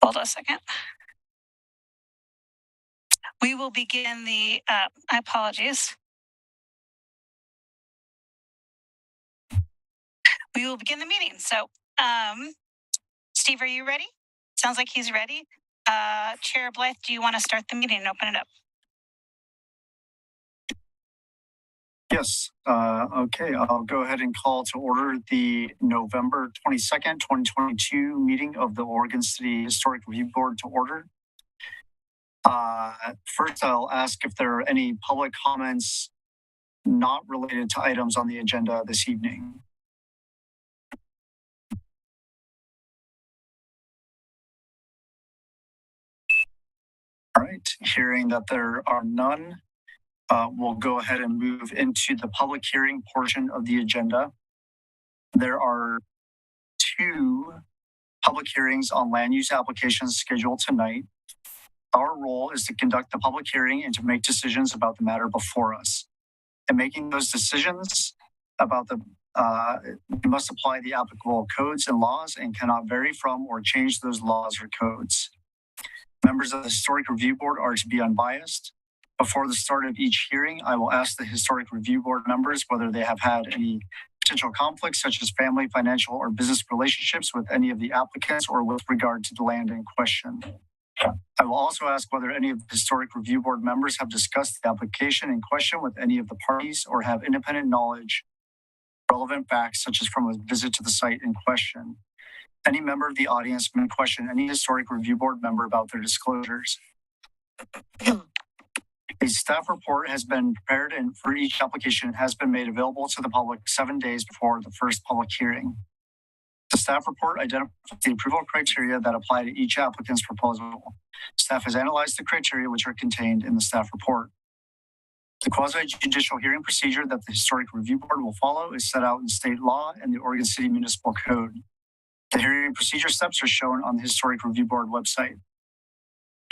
Hold on a second. We will begin the, apologies. We will begin the meeting. So, Steve, are you ready? Sounds like he's ready. Chair Blythe, do you want to start the meeting and open it up? Yes. Okay. I'll go ahead and call to order the November 22nd, 2022 meeting of the Oregon City Historic Review Board to order. First, I'll ask if there are any public comments not related to items on the agenda this evening. All right. Hearing that there are none, we'll go ahead and move into the public hearing portion of the agenda. There are 2 public hearings on land use applications scheduled tonight. Our role is to conduct the public hearing and to make decisions about the matter before us. In making those decisions about we must apply the applicable codes and laws and cannot vary from or change those laws or codes. Members of the Historic Review Board are to be unbiased. Before the start of each hearing, I will ask the Historic Review Board members whether they have had any potential conflicts, such as family, financial, or business relationships with any of the applicants or with regard to the land in question. I will also ask whether any of the Historic Review Board members have discussed the application in question with any of the parties or have independent knowledge, relevant facts, such as from a visit to the site in question. Any member of the audience may question any Historic Review Board member about their disclosures. A staff report has been prepared and for each application has been made available to the public 7 days before the first public hearing. The staff report identifies the approval criteria that apply to each applicant's proposal. Staff has analyzed the criteria which are contained in the staff report. The quasi-judicial hearing procedure that the Historic Review Board will follow is set out in state law and the Oregon City Municipal Code. The hearing procedure steps are shown on the Historic Review Board website.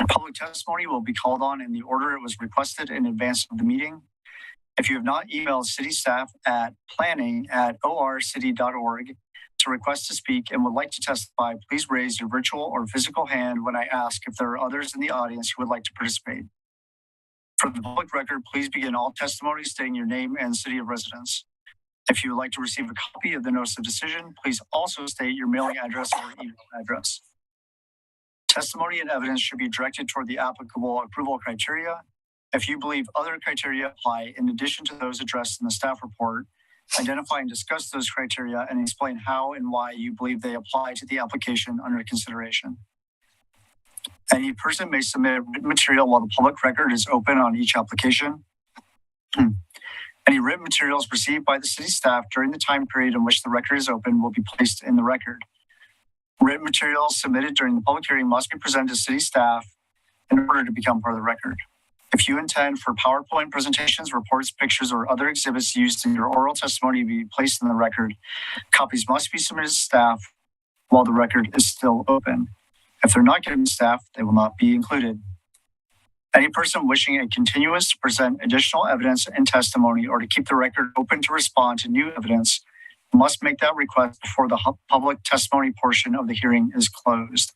Public testimony will be called on in the order it was requested in advance of the meeting. If you have not emailed city staff at planning@orcity.org to request to speak and would like to testify, please raise your virtual or physical hand when I ask if there are others in the audience who would like to participate. For the public record, please begin all testimony stating your name and city of residence. If you would like to receive a copy of the notice of decision, please also state your mailing address or email address. Testimony and evidence should be directed toward the applicable approval criteria. If you believe other criteria apply in addition to those addressed in the staff report, identify and discuss those criteria and explain how and why you believe they apply to the application under consideration. Any person may submit written material while the public record is open on each application. Any written materials received by the city staff during the time period in which the record is open will be placed in the record. Written materials submitted during the public hearing must be presented to city staff in order to become part of the record. If you intend for PowerPoint presentations, reports, pictures, or other exhibits used in your oral testimony to be placed in the record, copies must be submitted to staff while the record is still open. If they're not given to staff, they will not be included. Any person wishing a continuance to present additional evidence and testimony or to keep the record open to respond to new evidence must make that request before the public testimony portion of the hearing is closed.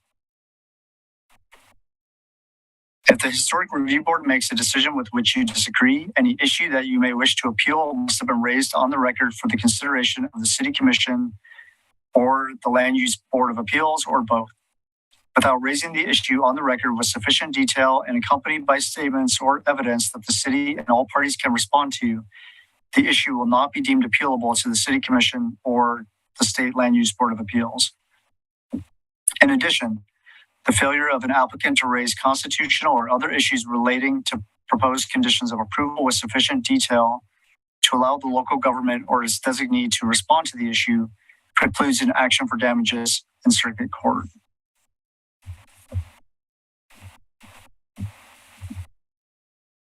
If the Historic Review Board makes a decision with which you disagree, any issue that you may wish to appeal must have been raised on the record for the consideration of the City Commission or the Land Use Board of Appeals or both. Without raising the issue on the record with sufficient detail and accompanied by statements or evidence that the city and all parties can respond to, the issue will not be deemed appealable to the City Commission or the State Land Use Board of Appeals. In addition, the failure of an applicant to raise constitutional or other issues relating to proposed conditions of approval with sufficient detail to allow the local government or its designee to respond to the issue precludes an action for damages in circuit court.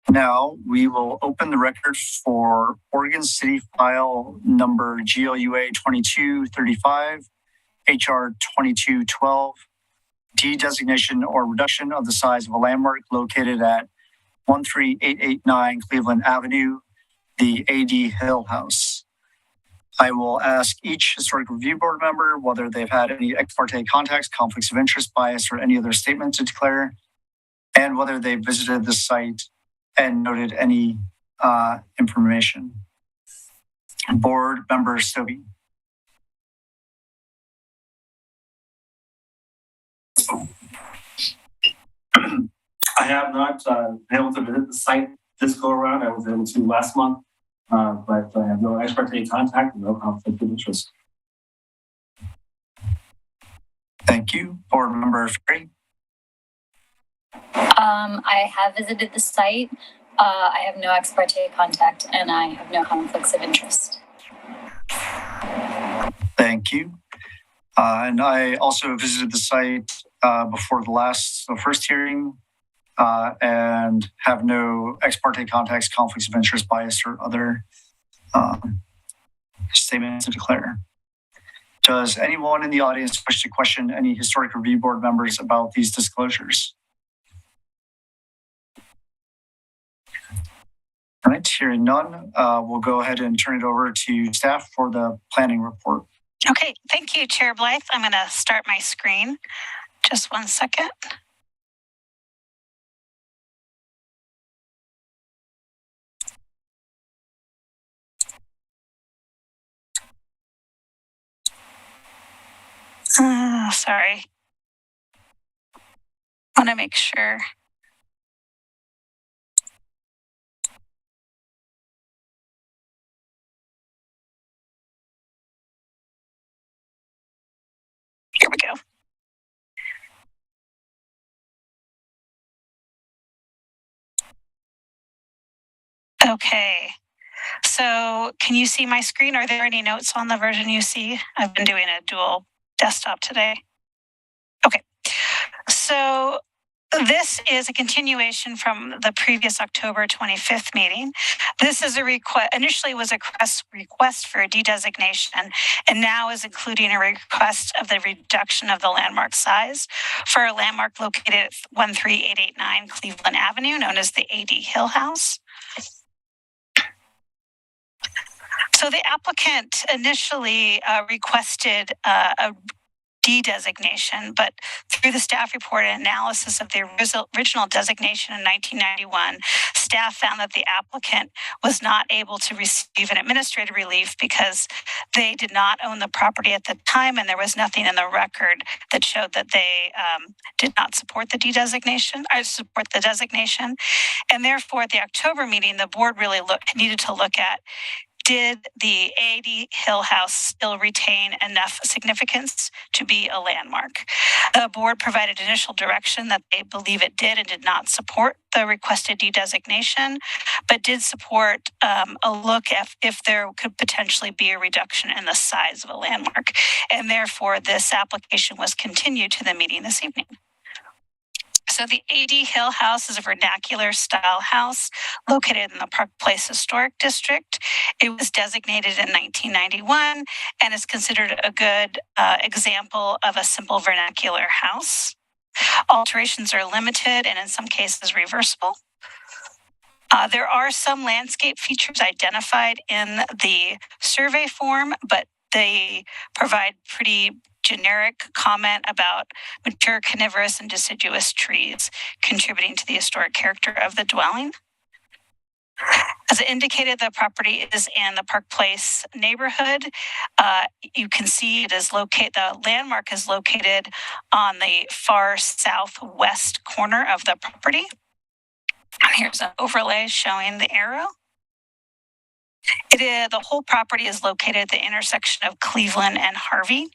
Now we will open the record for Oregon City File number GLUA 2235, HR 2212, De-Designation or reduction of the size of a landmark located at 13889 Cleveland Avenue, the AD Hill House. I will ask each Historic Review Board member whether they've had any ex parte contacts, conflicts of interest, bias, or any other statement to declare, and whether they visited the site and noted any information. Board Member Stobie. I have not been able to visit the site this go around. I was able to last month, but I have no ex parte contact and no conflict of interest. Thank you. Board Member Ferry. I have visited the site. I have no ex parte contact and I have no conflicts of interest. Thank you. And I also visited the site before the first hearing and have no ex parte contacts, conflicts of interest, bias, or other statements to declare. Does anyone in the audience wish to question any Historic Review Board members about these disclosures? All right, hearing none, we'll go ahead and turn it over to staff for the planning report. Okay, thank you, Chair Blythe. I'm going to start my screen. Just 1 second. Sorry. Want to make sure. Here we go. Okay. So can you see my screen? Are there any notes on the version you see? I've been doing a dual desktop today. Okay. So this is a continuation from the previous October 25th meeting. This is a request, initially was a request for a de-designation, and now is including a request of the reduction of the landmark size for a landmark located at 13889 Cleveland Avenue, known as the AD Hill House. So the applicant initially requested a de-designation, but through the staff report and analysis of the original designation in 1991, staff found that the applicant was not able to receive an administrative relief because they did not own the property at the time, and there was nothing in the record that showed that they did not support the de-designation or support the designation. And therefore, at the October meeting, the board really needed to look at, did the AD Hill House still retain enough significance to be a landmark? The board provided initial direction that they believe it did and did not support the requested de-designation, but did support a look at if there could potentially be a reduction in the size of a landmark. And therefore, this application was continued to the meeting this evening. So the AD Hill House is a vernacular style house located in the Park Place Historic District. It was designated in 1991 and is considered a good example of a simple vernacular house. Alterations are limited and in some cases reversible. There are some landscape features identified in the survey form, but they provide pretty generic comment about mature coniferous and deciduous trees contributing to the historic character of the dwelling. As indicated, the property is in the Park Place neighborhood. You can see it is the landmark is located on the far southwest corner of the property. Here's an overlay showing the arrow. The whole property is located at the intersection of Cleveland and Harley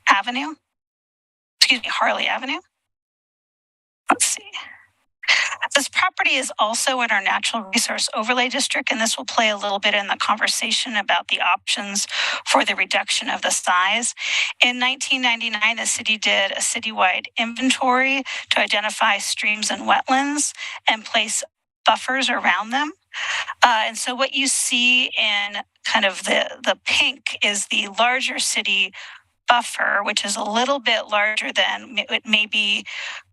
Avenue. Let's see. This property is also in our natural resource overlay district, and this will play a little bit in the conversation about the options for the reduction of the size. In 1999, the city did a citywide inventory to identify streams and wetlands and place buffers around them. And so what you see in kind of the pink is the larger city buffer, which is a little bit larger than it may be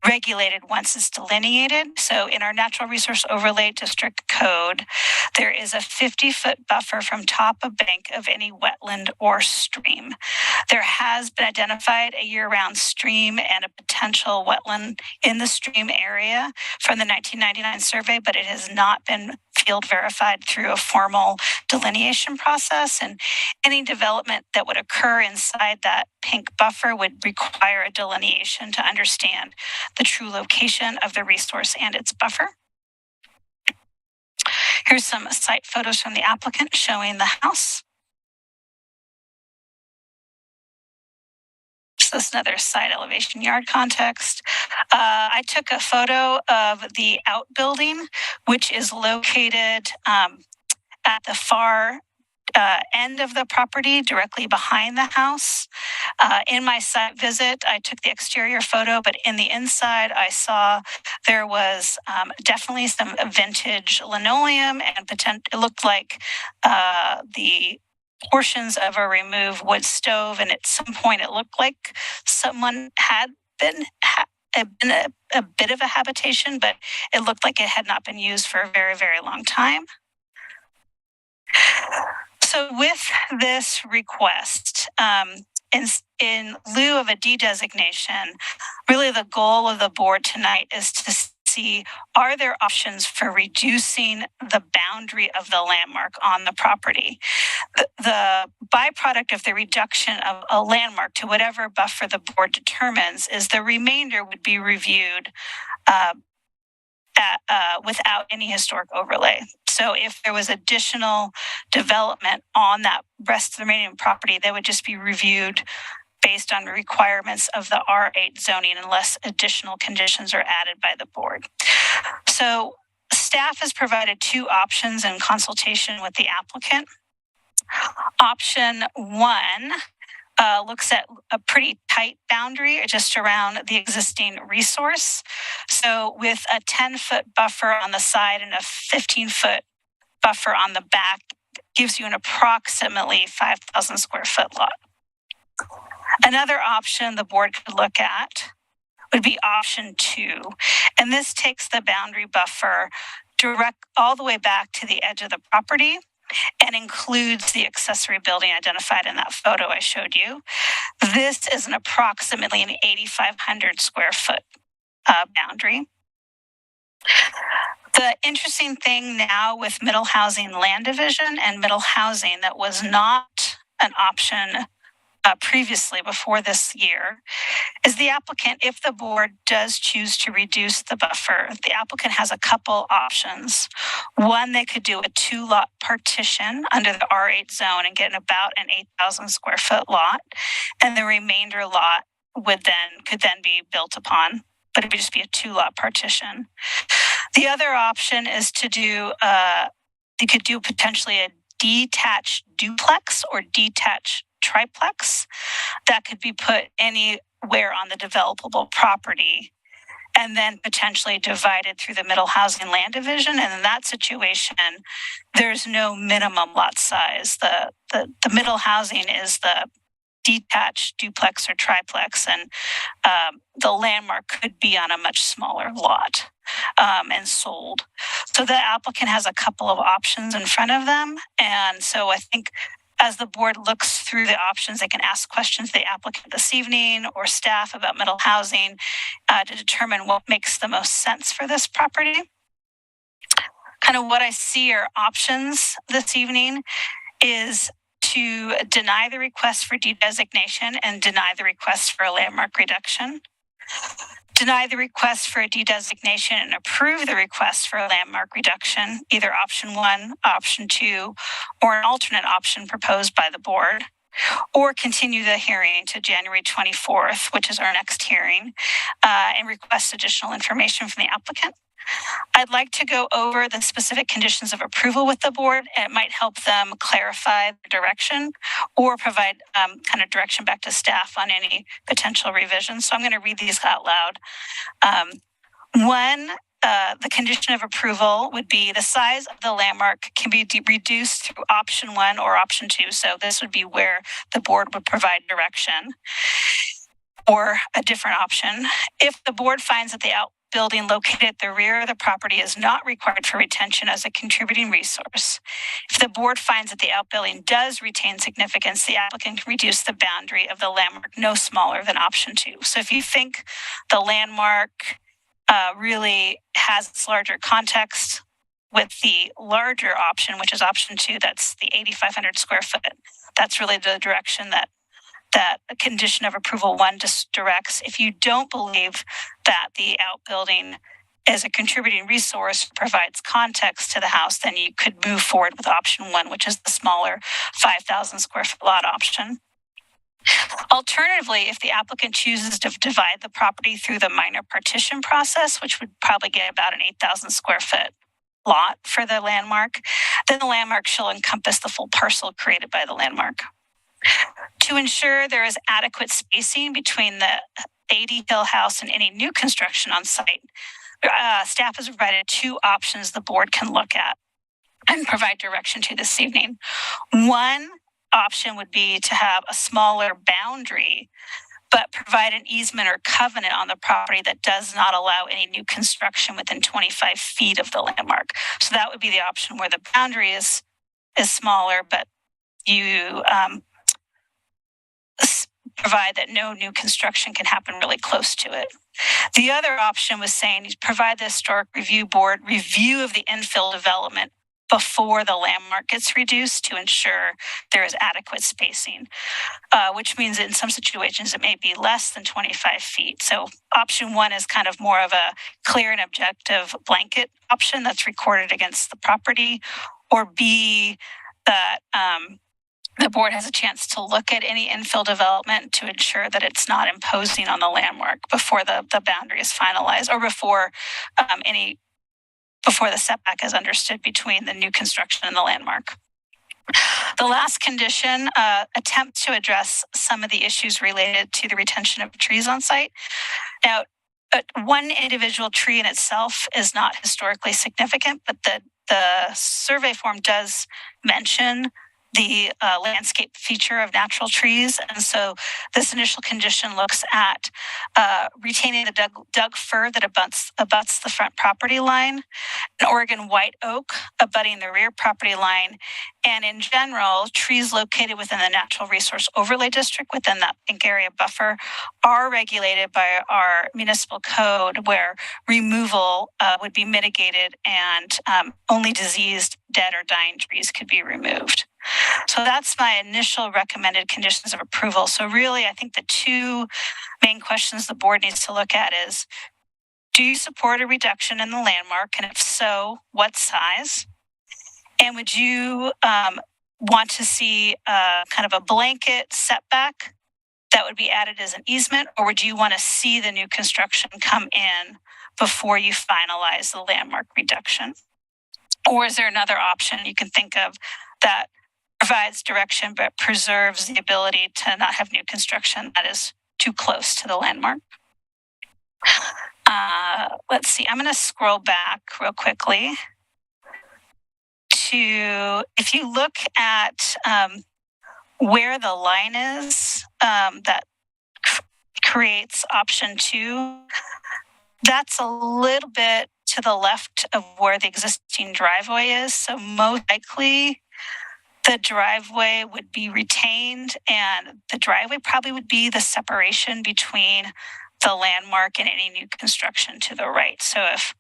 regulated once it's delineated. So in our Natural Resource Overlay District Code, there is a 50-foot buffer from top of bank of any wetland or stream. There has been identified a year-round stream and a potential wetland in the stream area from the 1999 survey, but it has not been field verified through a formal delineation process. And any development that would occur inside that pink buffer would require a delineation to understand the true location of the resource and its buffer. Here's some site photos from the applicant showing the house. So this is another side elevation yard context. I took a photo of the outbuilding, which is located at the far end of the property, directly behind the house. In my site visit, I took the exterior photo, but in the inside, I saw there was definitely some vintage linoleum, and it looked like the portions of a removed wood stove, and at some point it looked like someone had been a bit of a habitation, but it looked like it had not been used for a very, very long time. So with this request, in lieu of a de-designation, really the goal of the board tonight is to see, are there options for reducing the boundary of the landmark on the property? The byproduct of the reduction of a landmark to whatever buffer the board determines is the remainder would be reviewed without any historic overlay. So if there was additional development on that rest of the remaining property, they would just be reviewed based on the requirements of the R8 zoning unless additional conditions are added by the board. So staff has provided two options in consultation with the applicant. Option one looks at a pretty tight boundary just around the existing resource. So with a 10-foot buffer on the side and a 15-foot buffer on the back, gives you an approximately 5,000 square foot lot. Another option the board could look at would be option two. And this takes the boundary buffer direct all the way back to the edge of the property and includes the accessory building identified in that photo I showed you. This is an approximately an 8,500 square foot boundary. The interesting thing now with middle housing land division and middle housing that was not an option previously before this year is the applicant, if the board does choose to reduce the buffer, the applicant has a couple options. One, they could do a 2-lot partition under the R8 zone and get about an 8,000 square foot lot, and the remainder lot could then be built upon, but it would just be a 2-lot partition. The other option is to do you could do potentially a detached duplex or detached triplex that could be put anywhere on the developable property and then potentially divided through the middle housing land division. And in that situation, there's no minimum lot size. The middle housing is the detached duplex or triplex, and the landmark could be on a much smaller lot and sold. So the applicant has a couple of options in front of them. And so I think as the board looks through the options, they can ask questions to the applicant this evening or staff about middle housing to determine what makes the most sense for this property. Kind of what I see are options this evening is to deny the request for de-designation and deny the request for a landmark reduction. Deny the request for a de-designation and approve the request for a landmark reduction, either option one, option two, or an alternate option proposed by the board, or continue the hearing to January 24th, which is our next hearing, and request additional information from the applicant. I'd like to go over the specific conditions of approval with the board, and it might help them clarify the direction or provide kind of direction back to staff on any potential revisions. So I'm going to read these out loud. One the condition of approval would be the size of the landmark can be reduced through option 1 or option 2. So this would be where the board would provide direction, or a different option. If the board finds that the outbuilding located at the rear of the property is not required for retention as a contributing resource, if the board finds that the outbuilding does retain significance, the applicant can reduce the boundary of the landmark no smaller than option 2. So if you think the landmark really has its larger context with the larger option, which is option 2, that's the 8,500 square foot, that's really the direction that a condition of approval 1 just directs. If you don't believe that the outbuilding is a contributing resource, provides context to the house, then you could move forward with option 1, which is the smaller 5,000 square foot lot option. Alternatively, if the applicant chooses to divide the property through the minor partition process, which would probably get about an 8,000 square foot lot for the landmark, then the landmark shall encompass the full parcel created by the landmark. To ensure there is adequate spacing between the AD Hill house and any new construction on site, staff has provided 2 options the board can look at and provide direction to this evening. One option would be to have a smaller boundary, but provide an easement or covenant on the property that does not allow any new construction within 25 feet of the landmark. So that would be the option where the boundary is smaller, but you provide that no new construction can happen really close to it. The other option was saying you provide the historic review board review of the infill development before the landmark gets reduced to ensure there is adequate spacing, which means in some situations it may be less than 25 feet. So option 1 is kind of more of a clear and objective blanket option that's recorded against the property, or B, that the board has a chance to look at any infill development to ensure that it's not imposing on the landmark before the boundary is finalized, or before the setback is understood between the new construction and the landmark. The last condition attempts to address some of the issues related to the retention of trees on site. Now, one individual tree in itself is not historically significant, but the survey form does mention the landscape feature of natural trees. And so this initial condition looks at retaining the Doug fir that abuts the front property line, an Oregon white oak abutting the rear property line, and in general, trees located within the natural resource overlay district within that pink area buffer are regulated by our municipal code, where removal would be mitigated and only diseased, dead, or dying trees could be removed. So that's my initial recommended conditions of approval. So really, I think the 2 main questions the board needs to look at is, do you support a reduction in the landmark? And if so, what size? And would you want to see kind of a blanket setback that would be added as an easement? Or would you want to see the new construction come in before you finalize the landmark reduction? Or is there another option you can think of that provides direction but preserves the ability to not have new construction that is too close to the landmark? Let's see, I'm going to scroll back real quickly to, if you look at where the line is that creates option 2, that's a little bit to the left of where the existing driveway is. So most likely the driveway would be retained, and the driveway probably would be the separation between the landmark and any new construction to the right. So if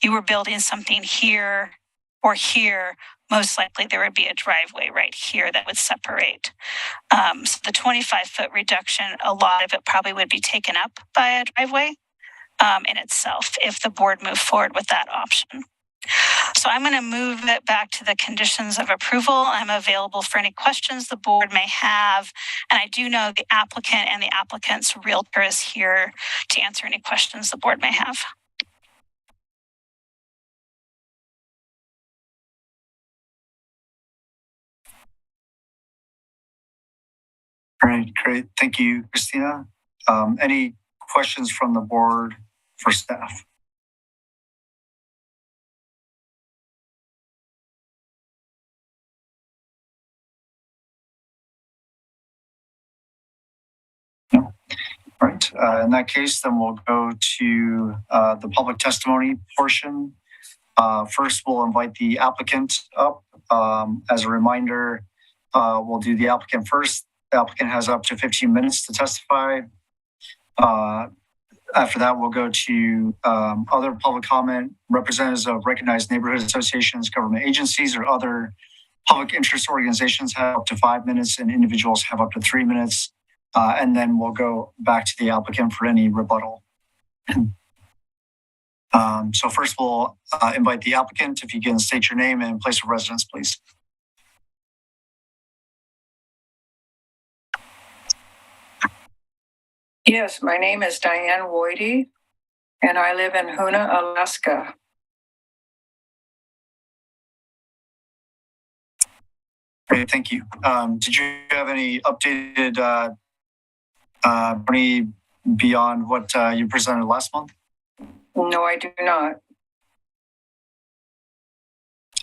you were building something here or here, most likely there would be a driveway right here that would separate. So the 25-foot reduction, a lot of it probably would be taken up by a driveway in itself if the board moved forward with that option. So I'm going to move it back to the conditions of approval. I'm available for any questions the board may have. And I do know the applicant and the applicant's realtor is here to answer any questions the board may have. All right, great. Thank you, Christina. Any questions from the board for staff? All right. In that case, then we'll go to the public testimony portion. First, we'll invite the applicant up. As a reminder, we'll do the applicant first. The applicant has up to 15 minutes to testify. After that, we'll go to other public comment. Representatives of recognized neighborhood associations, government agencies, or other public interest organizations have up to 5 minutes, and individuals have up to 3 minutes. And then we'll go back to the applicant for any rebuttal. So first, we'll invite the applicant. If you can state your name and place of residence, please. Yes, my name is Diane Woidy, and I live in Hoona, Alaska. Great, thank you. Did you have any updated any beyond what you presented last month? No, I do not.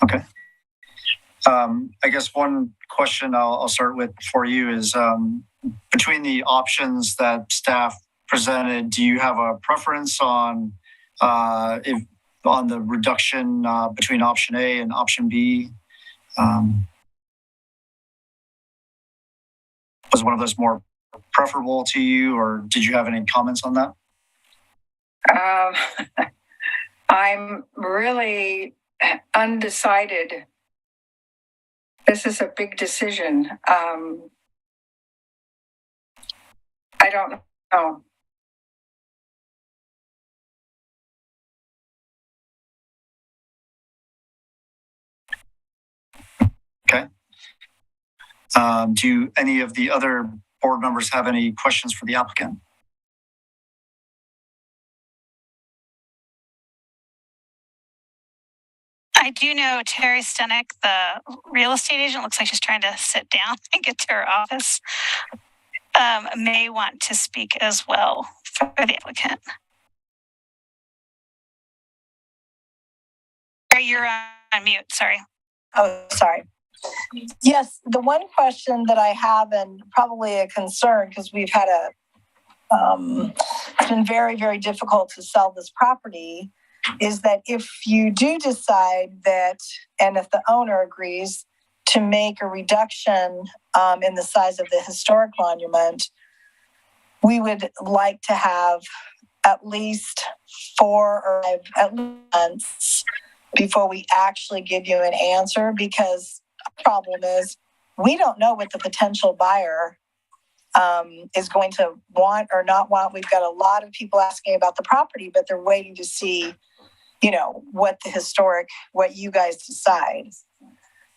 Okay. I guess one question I'll start with for you is between the options that staff presented, do you have a preference on the reduction between option A and option B? Was one of those more preferable to you, or did you have any comments on that? I'm really undecided. This is a big decision. I don't know. Okay. Do any of the other board members have any questions for the applicant? I do know Terry Stenek, the real estate agent, looks like she's trying to sit down and get to her office, may want to speak as well for the applicant. You're on mute, sorry. Oh, sorry. Yes, the one question that I have, and probably a concern, because we've had it's been very, very difficult to sell this property, is that if you do decide that, and if the owner agrees to make a reduction in the size of the historic monument, we would like to have at least 4 or 5 months before we actually give you an answer, because the problem is we don't know what the potential buyer is going to want or not want. We've got a lot of people asking about the property, but they're waiting to see, what you guys decide.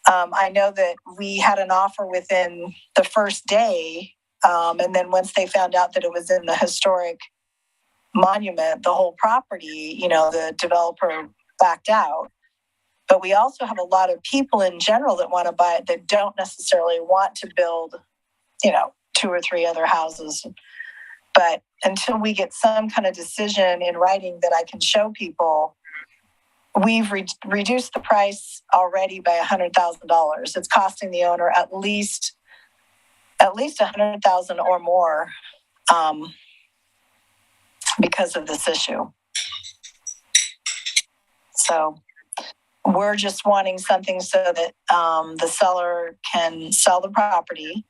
I know that we had an offer within the first day, and then once they found out that it was in the historic monument, the whole property, the developer backed out. But we also have a lot of people in general that want to buy it that don't necessarily want to build, 2 or 3 other houses. But until we get some kind of decision in writing that I can show people, we've reduced the price already by $100,000. It's costing the owner at least $100,000 or more because of this issue. So we're just wanting something so that the seller can sell the property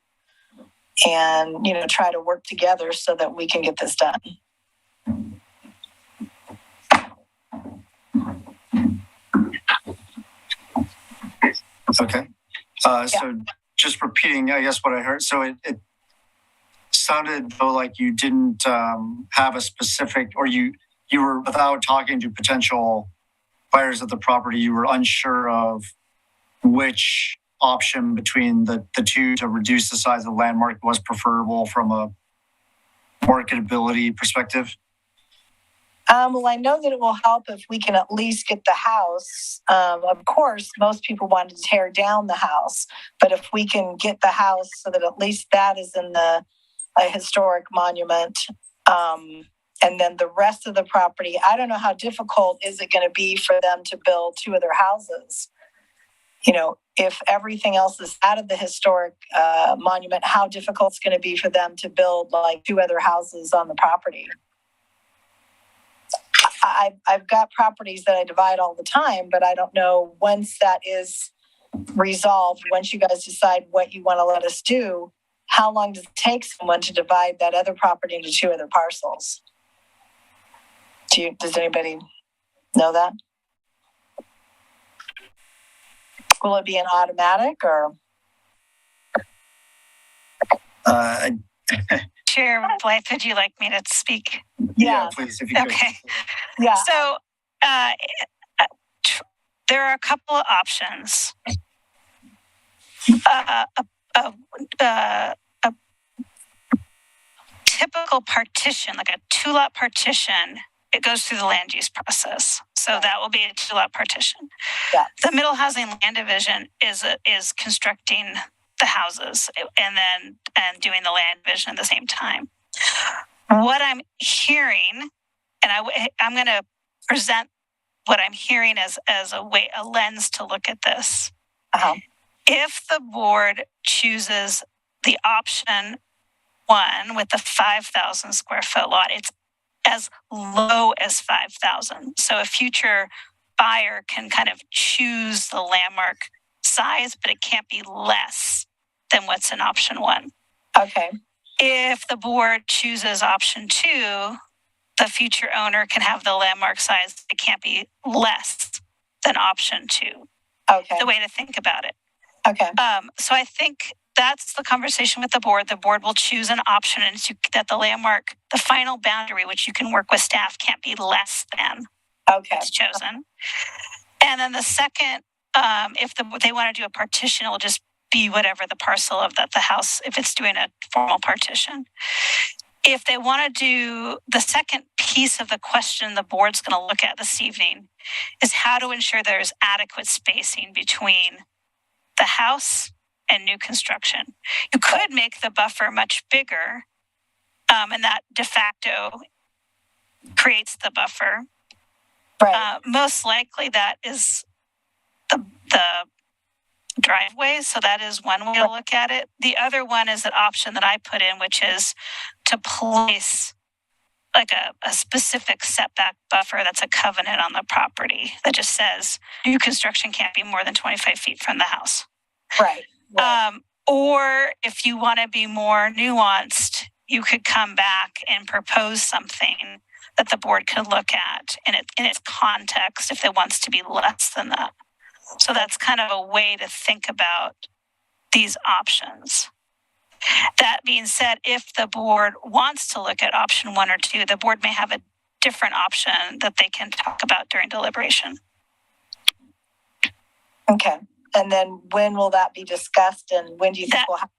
and, try to work together so that we can get this done. Okay. So just repeating, I guess, what I heard. So it sounded though like you didn't have a specific, or you were, without talking to potential buyers of the property, you were unsure of which option between the two to reduce the size of the landmark was preferable from a marketability perspective. Well, I know that it will help if we can at least get the house. Of course, most people want to tear down the house, but if we can get the house so that at least that is in a historic monument, and then the rest of the property, I don't know how difficult is it going to be for them to build 2 other houses. if everything else is out of the historic monument, how difficult it's going to be for them to build like 2 other houses on the property. I've got properties that I divide all the time, but I don't know once that is resolved, once you guys decide what you want to let us do, how long does it take someone to divide that other property into 2 other parcels? Does anybody know that? Will it be an automatic or? Chair Blythe, would you like me to speak? Yeah, please, if you could. Okay. Yeah. So there are a couple of options. A typical partition, like a 2-lot partition, it goes through the land use process. So that will be a 2-lot partition. Yeah. The Middle Housing Land Division is constructing the houses and doing the land division at the same time. What I'm hearing, and I'm going to present what I'm hearing as a lens to look at this. Uh-huh. If the board chooses the option 1 with the 5,000 square foot lot, it's as low as 5,000. So a future buyer can kind of choose the landmark size, but it can't be less than what's in option 1. Okay. If the board chooses option 2, the future owner can have the landmark size. It can't be less than option 2. Okay. The way to think about it. Okay. So I think that's the conversation with the board. The board will choose an option and that the landmark, the final boundary, which you can work with staff, can't be less than it's chosen. And then the second, if they want to do a partition, it will just be whatever the parcel of the house, if it's doing a formal partition. If they want to do the second piece of the question the board's going to look at this evening is how to ensure there's adequate spacing between the house and new construction. You could make the buffer much bigger, and that de facto creates the buffer. Right. Most likely that is the driveway, so that is one way to look at it. The other one is an option that I put in, which is to place like a specific setback buffer that's a covenant on the property that just says new construction can't be more than 25 feet from the house. Right. Or if you want to be more nuanced, you could come back and propose something that the board could look at in its context if it wants to be less than that. So that's kind of a way to think about these options. That being said, if the board wants to look at option 1 or 2, the board may have a different option that they can talk about during deliberation. Okay. And then when will that be discussed and when do you think we'll have?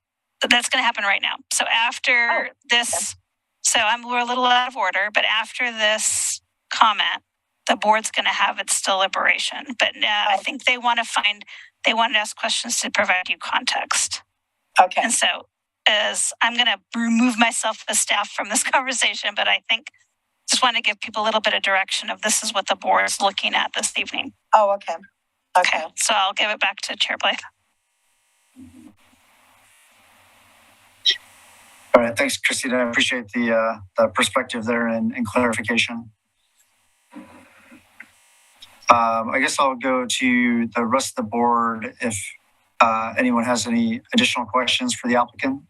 That's going to happen right now. So after this, we're a little out of order, but after this comment, the board's going to have its deliberation. But I think they want to ask questions to provide you context. Okay. And so as I'm going to remove myself as staff from this conversation, but I think just want to give people a little bit of direction of this is what the board is looking at this evening. Oh, okay. Okay. So I'll give it back to Chair Blythe. All right, thanks, Christina. I appreciate the perspective there and clarification. I guess I'll go to the rest of the board if anyone has any additional questions for the applicant.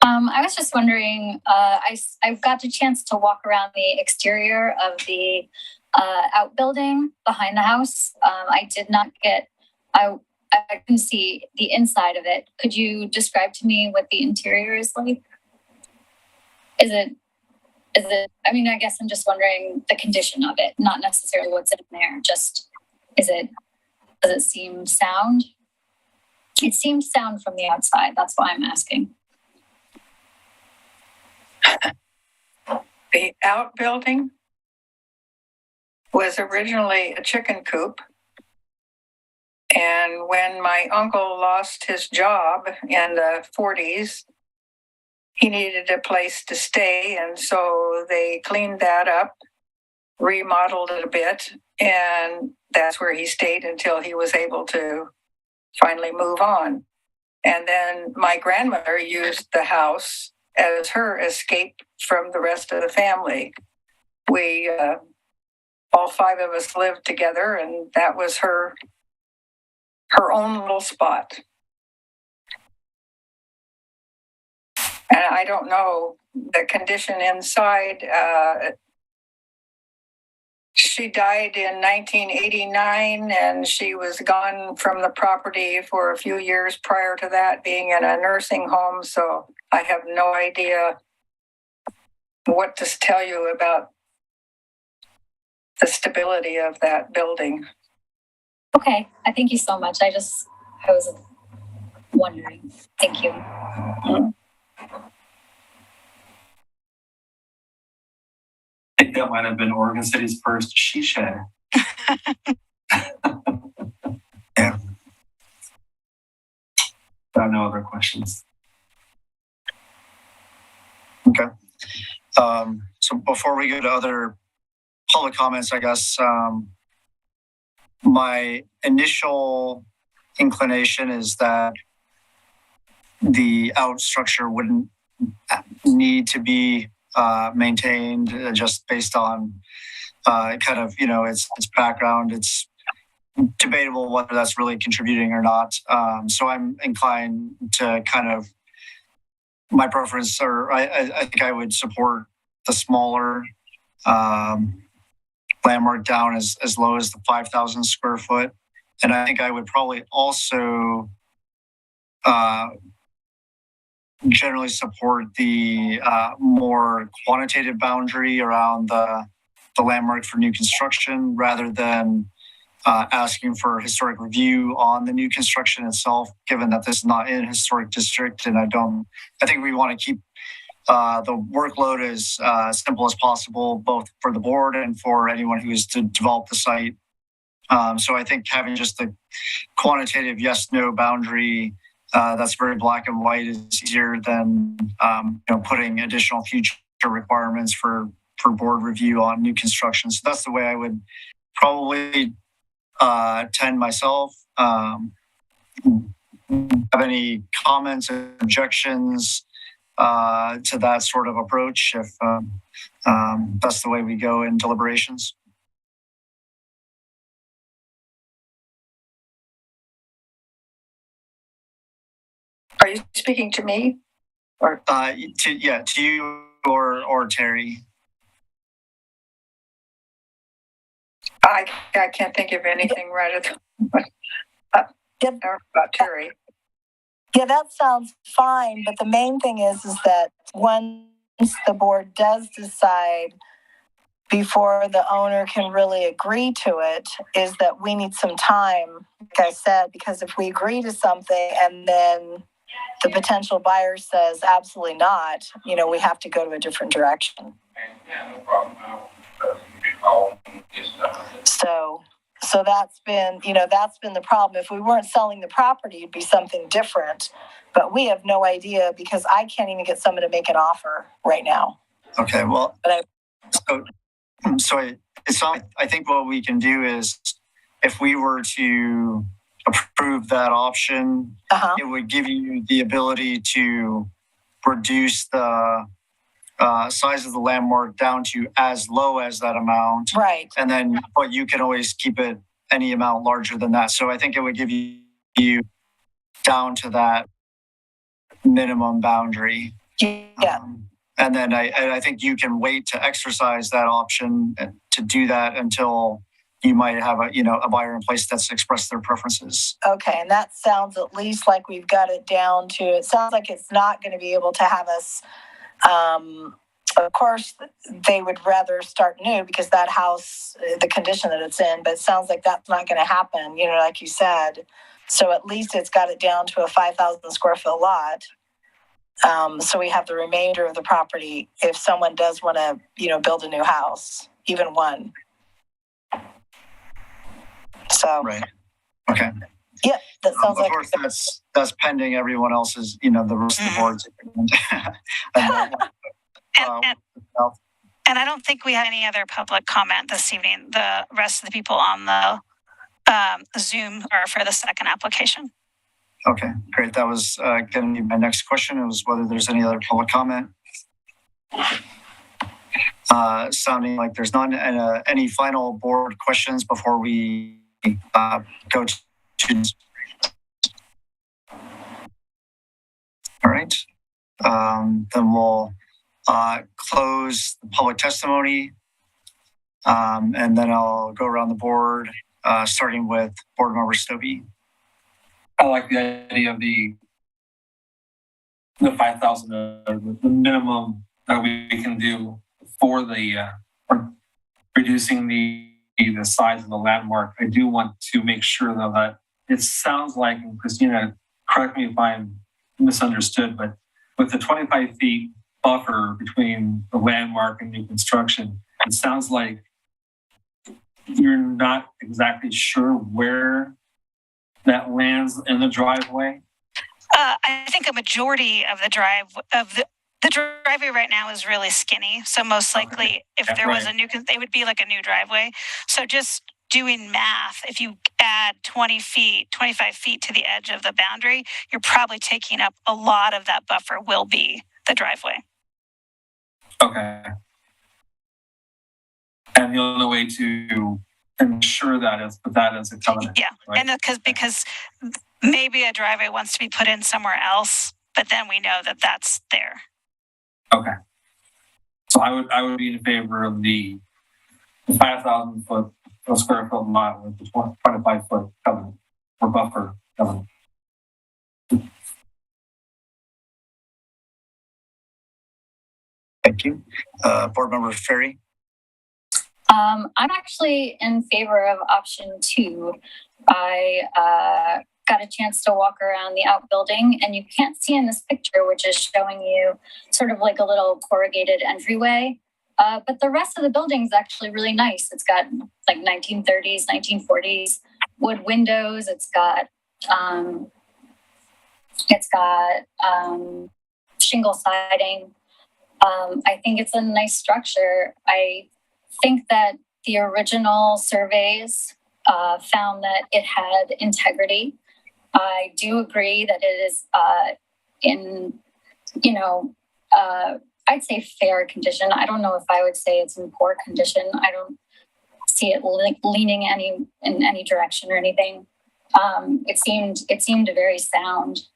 I was just wondering, I got the chance to walk around the exterior of the outbuilding behind the house. I did not I couldn't see the inside of it. Could you describe to me what the interior is like? Is it, I mean, I guess I'm just wondering the condition of it, not necessarily what's in there. Just, does it seem sound? It seems sound from the outside. That's why I'm asking. The outbuilding was originally a chicken coop. And when my uncle lost his job in the 40s, he needed a place to stay. And so they cleaned that up remodeled it a bit, and that's where he stayed until he was able to finally move on. And then my grandmother used the house as her escape from the rest of the family. We, all five of us lived together, and that was her own little spot. And I don't know the condition inside. She died in 1989, and she was gone from the property for a few years prior to that, being in a nursing home. So I have no idea what to tell you about the stability of that building. Okay, I thank you so much. I was wondering. Thank you. Mm-hmm. I think that might have been Oregon City's first she shed. Yeah. There are no other questions. Okay. So before we go to other public comments, I guess my initial inclination is that the out structure wouldn't need to be maintained just based on kind of, its background. It's debatable whether that's really contributing or not. So I'm inclined to kind of, my preference, or I think I would support the smaller landmark down as low as the 5,000 square foot. And I think I would probably also generally support the more quantitative boundary around the landmark for new construction, rather than asking for historic review on the new construction itself, given that this is not in a historic district. And I think we want to keep the workload as simple as possible, both for the board and for anyone who is to develop the site. So I think having just the quantitative yes/no boundary that's very black and white is easier than putting additional future requirements for board review on new construction. So that's the way I would probably tend myself. Have any comments or objections to that sort of approach, if that's the way we go in deliberations? Are you speaking to me? Or To you or Terry. I can't think of anything right at the about Terry. Yeah, that sounds fine. But the main thing is that once the board does decide, before the owner can really agree to it, is that we need some time, like I said, because if we agree to something and then the potential buyer says absolutely not, we have to go to a different direction. So that's been the problem. If we weren't selling the property, it'd be something different. But we have no idea, because I can't even get someone to make an offer right now. Okay, well, I think what we can do is, if we were to approve that option, it would give you the ability to reduce the size of the landmark down to as low as that amount. Right. And then, but you can always keep it any amount larger than that. So I think it would give you down to that minimum boundary. Yeah. And then I think you can wait to exercise that option to do that until you might have a buyer in place that's expressed their preferences. Okay, and that sounds at least like we've got it down to. It sounds like it's not going to be able to have us. Of course, they would rather start new because that house, the condition that it's in. But it sounds like that's not going to happen. Like you said. So at least it's got it down to a 5,000 square foot lot. So we have the remainder of the property if someone does want to, build a new house, even one. So right. Okay. Yeah, that sounds of like. Of course, that's pending everyone else's, the rest of the boards. And I don't think we have any other public comment this evening. The rest of the people on the Zoom are for the second application. Okay, great. That was going to be my next question. It was whether there's any other public comment. Sounding like there's none. And any final board questions before we go to? All right. Then we'll close the public testimony. And then I'll go around the board, starting with Board Member Stobie. I like the idea of the 5,000, the minimum that we can do for the for reducing the size of the landmark. I do want to make sure though that it sounds like, and Christina, correct me if I'm misunderstood, but with the 25 feet buffer between the landmark and new construction, it sounds like you're not exactly sure where that lands in the driveway. I think a majority of the driveway right now is really skinny. So most likely, if there was a new, it would be like a new driveway. So just doing math, if you add 20 feet, 25 feet to the edge of the boundary, you're probably taking up a lot of that buffer will be the driveway. Okay. And the only way to ensure that is put that as a covenant. Yeah, right? And because maybe a driveway wants to be put in somewhere else, but then we know that that's there. Okay. So I would be in favor of the 5,000 square foot lot with the 25 foot covenant or buffer covenant. Thank you. Board Member Ferry. I'm actually in favor of option 2. I got a chance to walk around the outbuilding, and you can't see in this picture, which is showing you sort of like a little corrugated entryway. But the rest of the building is actually really nice. It's got like 1930s, 1940s wood windows. It's got shingle siding. I think it's a nice structure. I think that the original surveys found that it had integrity. I do agree that it is in, I'd say fair condition. I don't know if I would say it's in poor condition. I don't see it leaning in any direction or anything. It seemed very sound.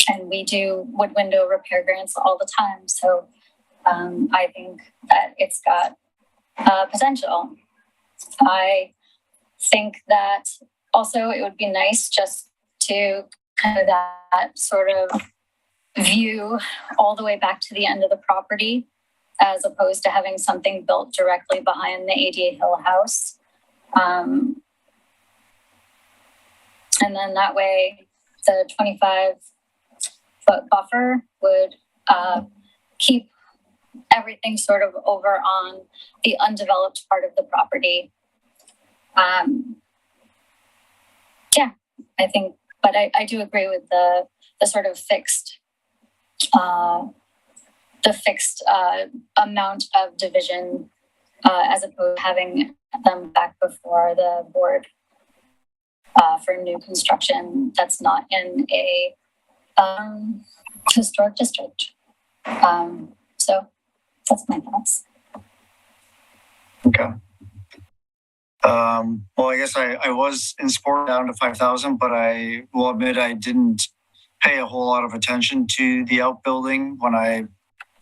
And we do wood window repair grants all the time. So I think that it's got potential. I think that also it would be nice just to kind of that sort of view all the way back to the end of the property, as opposed to having something built directly behind the ADA Hill house. And then that way the 25-foot buffer would keep everything sort of over on the undeveloped part of the property. Yeah, I think, but I do agree with the sort of fixed amount of division as opposed to having them back before the board for new construction that's not in a historic district. So that's my thoughts. Okay. Well, I guess I was in support down to 5,000, but I will admit I didn't pay a whole lot of attention to the outbuilding when I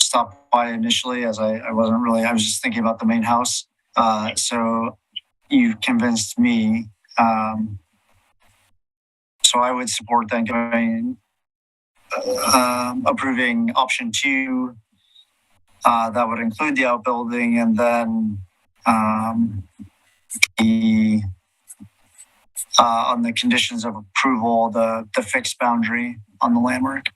stopped by initially, as I was just thinking about the main house. So you convinced me. So I would support then going approving option 2. That would include the outbuilding, and then on the conditions of approval, the fixed boundary on the landmark.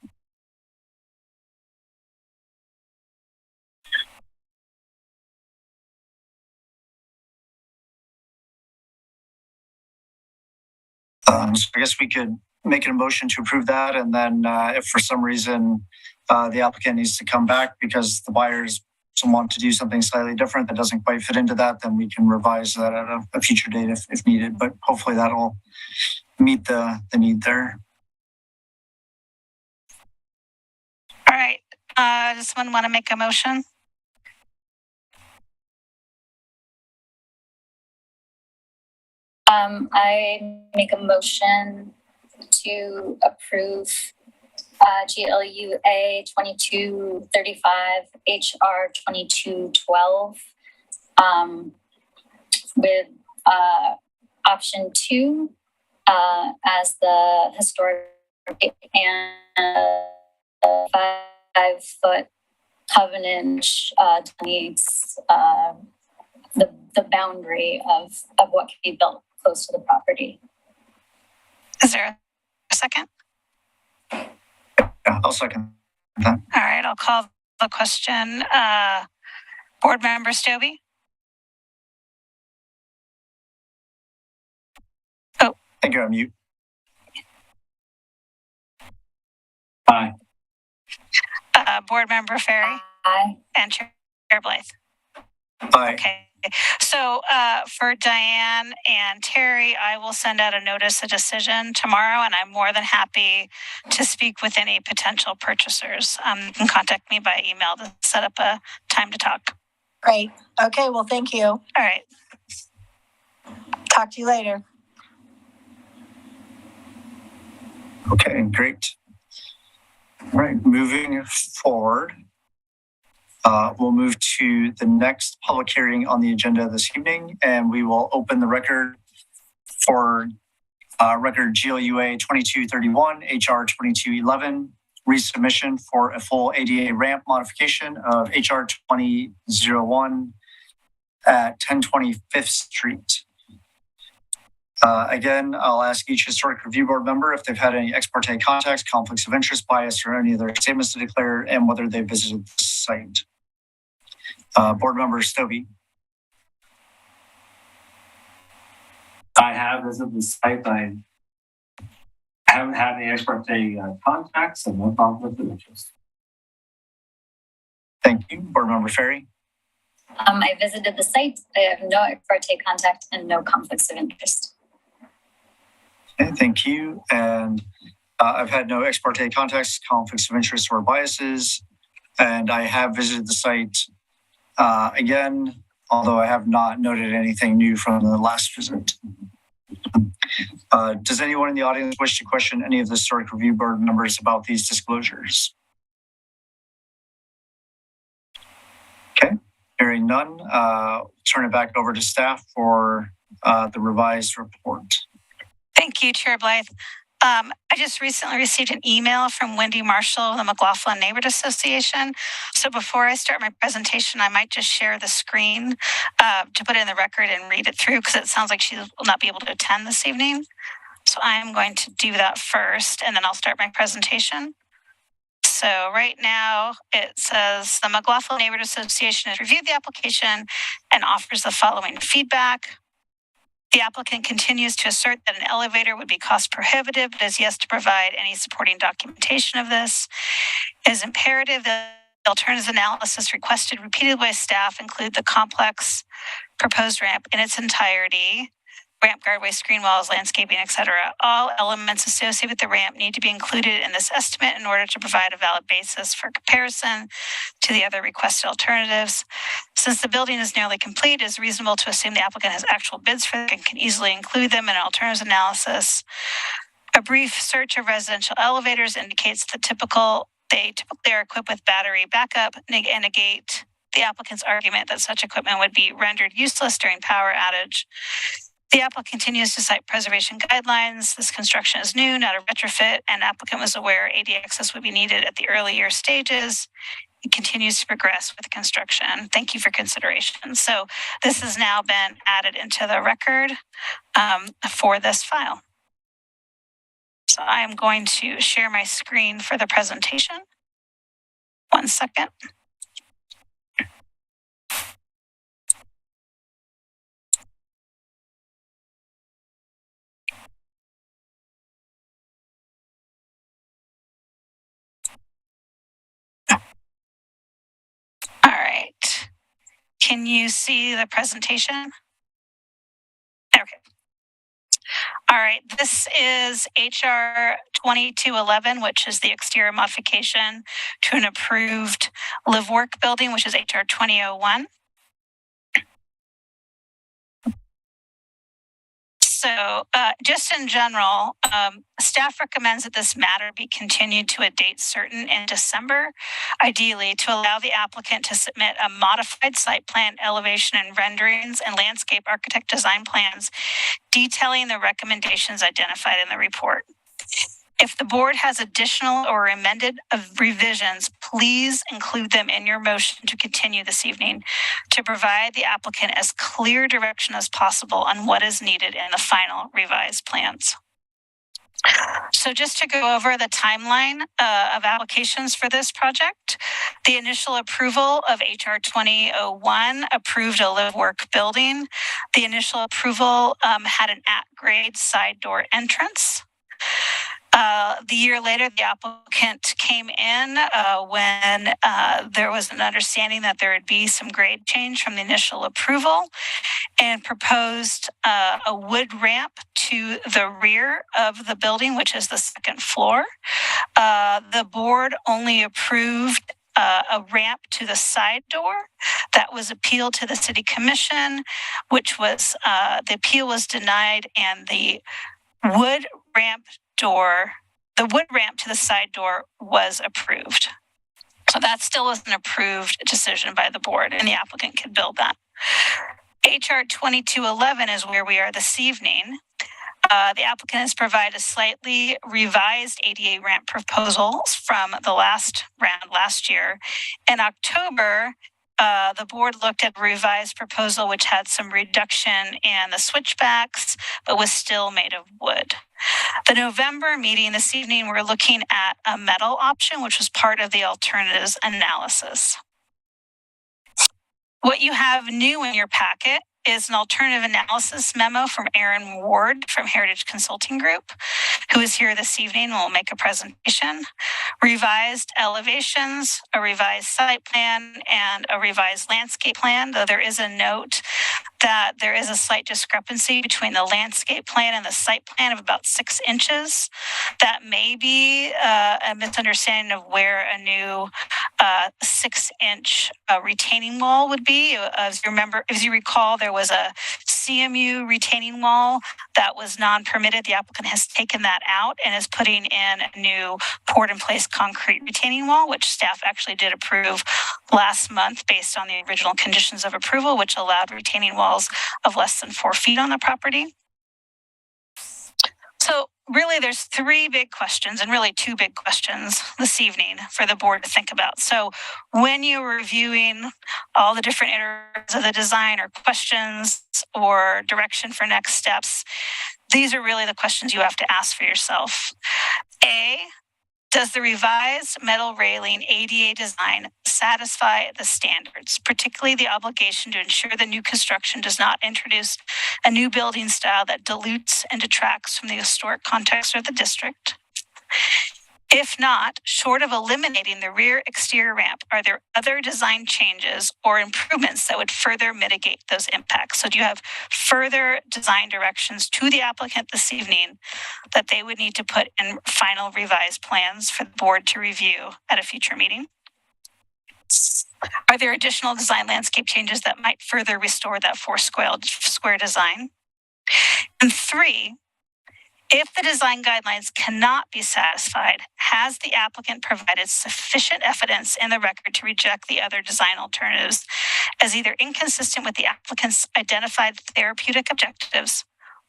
So I guess we could make a motion to approve that, and then if for some reason the applicant needs to come back because the buyer's want to do something slightly different that doesn't quite fit into that, then we can revise that at a future date if needed. But hopefully that'll meet the need there. All right. Does someone want to make a motion? I make a motion to approve GLUA 2235 HR 2212 with option 2 as the historic and 5-foot covenant delineates the boundary of what can be built close to the property. Is there a second? Yeah, I'll second that. All right, I'll call the question. Board Member Stobie? I think you're on mute. Aye. Board Member Ferry? Aye. And Chair Blythe? Aye. Okay. So for Diane and Terry, I will send out a notice of decision tomorrow, and I'm more than happy to speak with any potential purchasers. You can contact me by email to set up a time to talk. Great. Okay, well, thank you. All right. Talk to you later. Okay, great. All right, moving forward. We'll move to the next public hearing on the agenda this evening, and we will open the record for record GLUA 2231, HR 2211, resubmission for a full ADA ramp modification of HR 2001 at 1020 Fifth Street. Again, I'll ask each historic review board member if they've had any ex parte contacts, conflicts of interest, bias, or any other statements to declare, and whether they visited the site. Board member Stobie. I have visited the site. I haven't had any ex parte contacts and no conflict of interest. Thank you. Board member Ferry. I visited the site. I have no ex parte contact and no conflicts of interest. Okay, thank you. And I've had no ex parte contacts, conflicts of interest, or biases. And I have visited the site again, although I have not noted anything new from the last visit. Does anyone in the audience wish to question any of the historic review board members about these disclosures? Okay, hearing none, turn it back over to staff for the revised report. Thank you, Chair Blythe. I just recently received an email from Wendy Marshall of the McLaughlin Neighborhood Association. So before I start my presentation, I might just share the screen to put it in the record and read it through, because it sounds like she will not be able to attend this evening. So I'm going to do that first, and then I'll start my presentation. So right now it says the McLaughlin Neighborhood Association has reviewed the application and offers the following feedback. The applicant continues to assert that an elevator would be cost prohibitive, but is yes to provide any supporting documentation of this. It is imperative that the alternatives analysis requested repeatedly by staff include the complex proposed ramp in its entirety, ramp guardway, screen walls, landscaping, etc. All elements associated with the ramp need to be included in this estimate in order to provide a valid basis for comparison to the other requested alternatives. Since the building is nearly complete, it is reasonable to assume the applicant has actual bids for it and can easily include them in an alternatives analysis. A brief search of residential elevators indicates they typically are equipped with battery backup and negate the applicant's argument that such equipment would be rendered useless during power outage. The applicant continues to cite preservation guidelines. This construction is new, not a retrofit, and applicant was aware AD access would be needed at the earlier stages. It continues to progress with construction. Thank you for consideration. So this has now been added into the record for this file. So I am going to share my screen for the presentation. 1 second. All right. Can you see the presentation? Okay. All right, this is HR 2211, which is the exterior modification to an approved live work building, which is HR 2001. So just in general, staff recommends that this matter be continued to a date certain in December, ideally to allow the applicant to submit a modified site plan, elevation and renderings, and landscape architect design plans detailing the recommendations identified in the report. If the board has additional or amended revisions, please include them in your motion to continue this evening to provide the applicant as clear direction as possible on what is needed in the final revised plans. So just to go over the timeline of applications for this project, the initial approval of HR 2001 approved a live work building. The initial approval had an at-grade side door entrance. The year later, the applicant came in when there was an understanding that there would be some grade change from the initial approval and proposed a wood ramp to the rear of the building, which is the second floor. The board only approved a ramp to the side door. That was appealed to the city commission, which was the appeal was denied, and the wood ramp to the side door was approved. So that still is an approved decision by the board, and the applicant can build that. HR 2211 is where we are this evening. The applicant has provided a slightly revised ADA ramp proposals from the last round last year. In October, the board looked at a revised proposal which had some reduction in the switchbacks, but was still made of wood. The November meeting this evening, we're looking at a metal option, which was part of the alternatives analysis. What you have new in your packet is an alternative analysis memo from Aaron Ward from Heritage Consulting Group, who is here this evening and will make a presentation. Revised elevations, a revised site plan, and a revised landscape plan, though there is a note that there is a slight discrepancy between the landscape plan and the site plan of about 6 inches. That may be a misunderstanding of where a new 6-inch retaining wall would be. As you recall, there was a CMU retaining wall that was non-permitted. The applicant has taken that out and is putting in a new poured-in-place concrete retaining wall, which staff actually did approve last month based on the original conditions of approval, which allowed retaining walls of less than 4 feet on the property. So really, there's 3 big questions, and really 2 big questions this evening for the board to think about. So when you're reviewing all the different iterations of the design or questions or direction for next steps, these are really the questions you have to ask for yourself. A, does the revised metal railing ADA design satisfy the standards, particularly the obligation to ensure the new construction does not introduce a new building style that dilutes and detracts from the historic context of the district? If not, short of eliminating the rear exterior ramp, are there other design changes or improvements that would further mitigate those impacts? So do you have further design directions to the applicant this evening that they would need to put in final revised plans for the board to review at a future meeting? Are there additional design landscape changes that might further restore that 4 square design? And 3, if the design guidelines cannot be satisfied, has the applicant provided sufficient evidence in the record to reject the other design alternatives as either inconsistent with the applicant's identified therapeutic objectives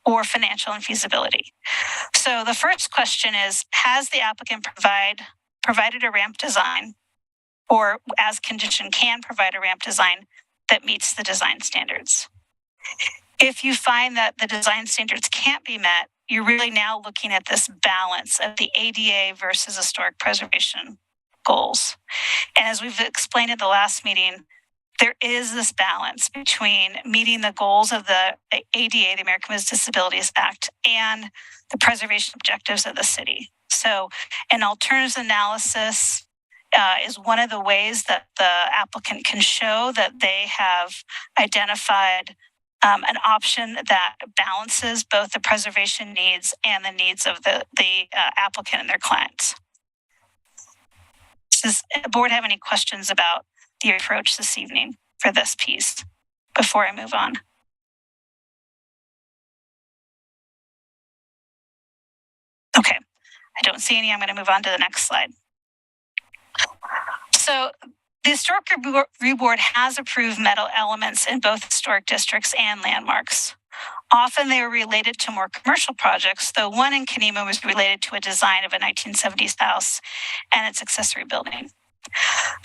or financial infeasibility? So the first question is, has the applicant provided a ramp design, or as condition can provide a ramp design that meets the design standards? If you find that the design standards can't be met, you're really now looking at this balance of the ADA versus historic preservation goals. And as we've explained at the last meeting, there is this balance between meeting the goals of the ADA, the American with Disabilities Act, and the preservation objectives of the city. So an alternatives analysis is one of the ways that the applicant can show that they have identified an option that balances both the preservation needs and the needs of the applicant and their clients. Does the board have any questions about the approach this evening for this piece before I move on? Okay, I don't see any. I'm going to move on to the next slide. So the Historic Review Board has approved metal elements in both historic districts and landmarks. Often they were related to more commercial projects, though one in Kenema was related to a design of a 1970s house and its accessory building.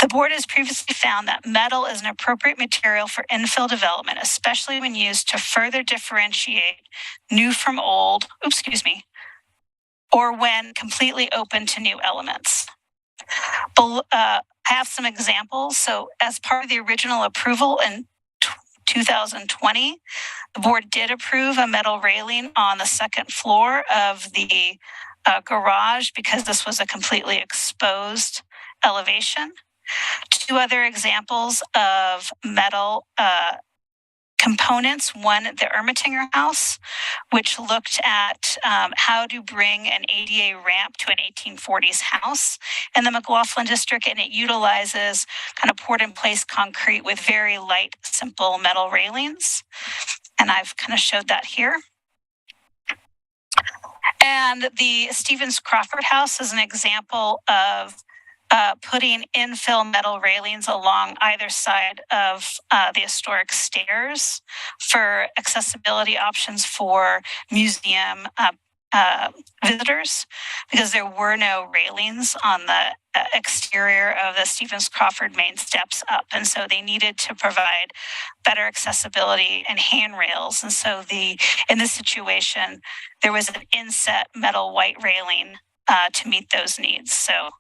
The board has previously found that metal is an appropriate material for infill development, especially when used to further differentiate new from old, or when completely open to new elements. I have some examples. So as part of the original approval in 2020, the board did approve a metal railing on the second floor of the garage because this was a completely exposed elevation. Two other examples of metal components. One, the Ermitinger House, which looked at how to bring an ADA ramp to an 1840s house in the McLaughlin district, and it utilizes kind of poured-in-place concrete with very light, simple metal railings. And I've kind of showed that here. And the Stevens Crawford House is an example of putting infill metal railings along either side of the historic stairs for accessibility options for museum visitors, because there were no railings on the exterior of the Stevens Crawford main steps up. And so they needed to provide better accessibility and handrails. And so in this situation, there was an inset metal white railing to meet those needs. So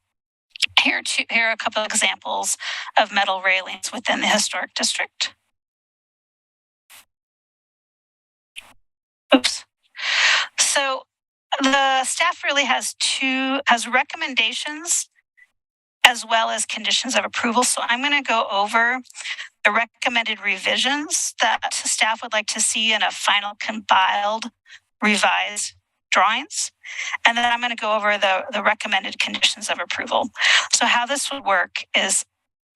here are a couple of examples of metal railings within the historic district. Oops. So the staff really has recommendations as well as conditions of approval. So I'm going to go over the recommended revisions that staff would like to see in a final compiled revised drawings. And then I'm going to go over the recommended conditions of approval. So how this would work is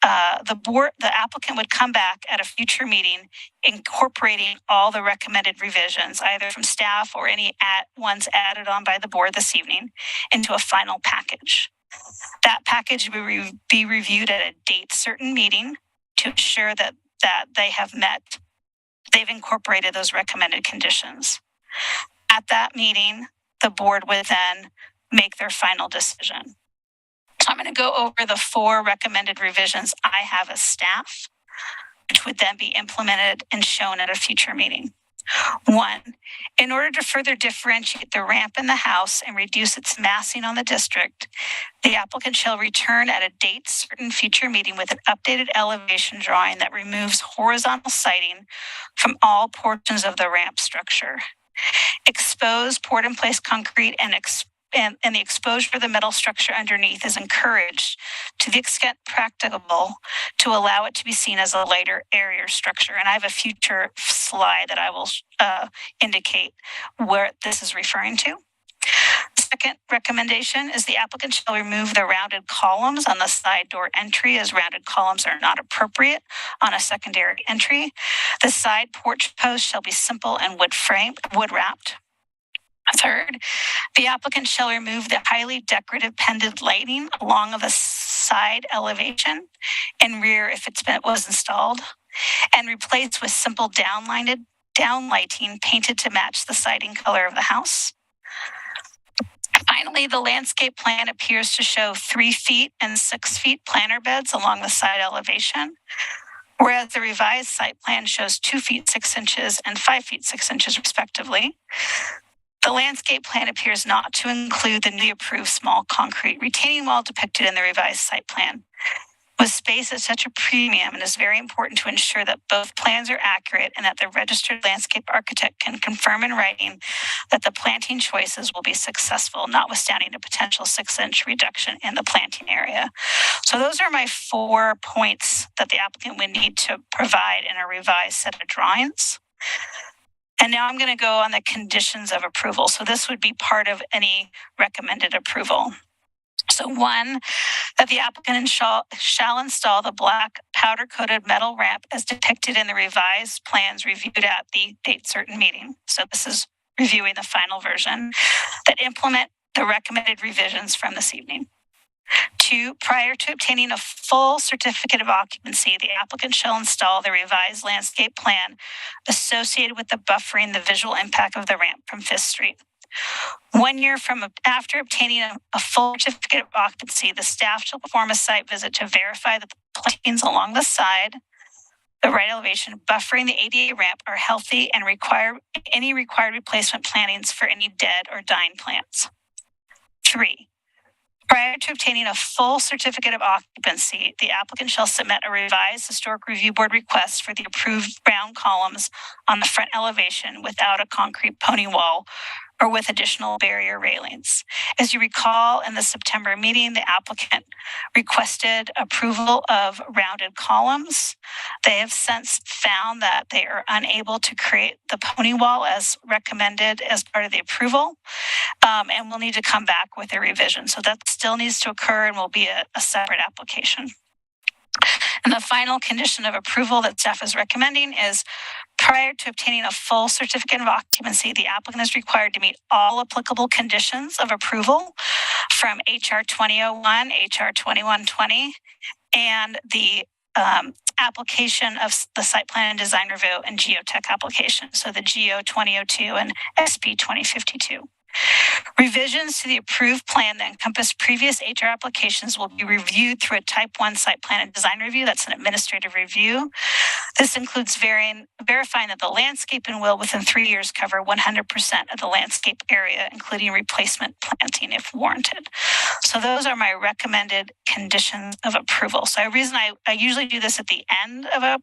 the applicant would come back at a future meeting incorporating all the recommended revisions, either from staff or any ones added on by the board this evening, into a final package. That package will be reviewed at a date certain meeting to ensure that they've incorporated those recommended conditions. At that meeting, the board would then make their final decision. So I'm going to go over the 4 recommended revisions I have as staff, which would then be implemented and shown at a future meeting. 1, in order to further differentiate the ramp in the house and reduce its massing on the district, the applicant shall return at a date certain future meeting with an updated elevation drawing that removes horizontal siding from all portions of the ramp structure. Exposed poured-in-place concrete and the exposure of the metal structure underneath is encouraged to the extent practicable to allow it to be seen as a lighter, airier structure. And I have a future slide that I will indicate where this is referring to. The second recommendation is the applicant shall remove the rounded columns on the side door entry, as rounded columns are not appropriate on a secondary entry. The side porch post shall be simple and wood wrapped. Third, the applicant shall remove the highly decorative pendant lighting along the side elevation and rear if was installed, and replace with simple downlighting painted to match the siding color of the house. Finally, the landscape plan appears to show 3 feet and 6 feet planter beds along the side elevation, whereas the revised site plan shows 2 feet 6 inches and 5 feet 6 inches respectively. The landscape plan appears not to include the newly approved small concrete retaining wall depicted in the revised site plan. With space at such a premium, it is very important to ensure that both plans are accurate and that the registered landscape architect can confirm in writing that the planting choices will be successful, notwithstanding a potential 6-inch reduction in the planting area. So those are my 4 points that the applicant would need to provide in a revised set of drawings. And now I'm going to go on the conditions of approval. So this would be part of any recommended approval. So 1, that the applicant shall install the black powder-coated metal ramp as depicted in the revised plans reviewed at the date certain meeting. So this is reviewing the final version that implement the recommended revisions from this evening. 2, prior to obtaining a full certificate of occupancy, the applicant shall install the revised landscape plan associated with the buffering the visual impact of the ramp from 5th Street. 1 year from after obtaining a full certificate of occupancy, the staff shall perform a site visit to verify that the plantings along the side, the right elevation, buffering the ADA ramp are healthy and any required replacement plantings for any dead or dying plants. 3, prior to obtaining a full certificate of occupancy, the applicant shall submit a revised historic review board request for the approved round columns on the front elevation without a concrete pony wall or with additional barrier railings. As you recall, in the September meeting, the applicant requested approval of rounded columns. They have since found that they are unable to create the pony wall as recommended as part of the approval, and will need to come back with a revision. So that still needs to occur and will be a separate application. And the final condition of approval that staff is recommending is prior to obtaining a full certificate of occupancy, the applicant is required to meet all applicable conditions of approval from HR 2001, HR 2120, and the application of the site plan and design review and geotech application. So the GO 2002 and SP 2052. Revisions to the approved plan that encompass previous HR applications will be reviewed through a type 1 site plan and design review. That's an administrative review. This includes verifying that the landscape and will within 3 years cover 100% of the landscape area, including replacement planting if warranted. So those are my recommended conditions of approval. So the reason I usually do this at the end of a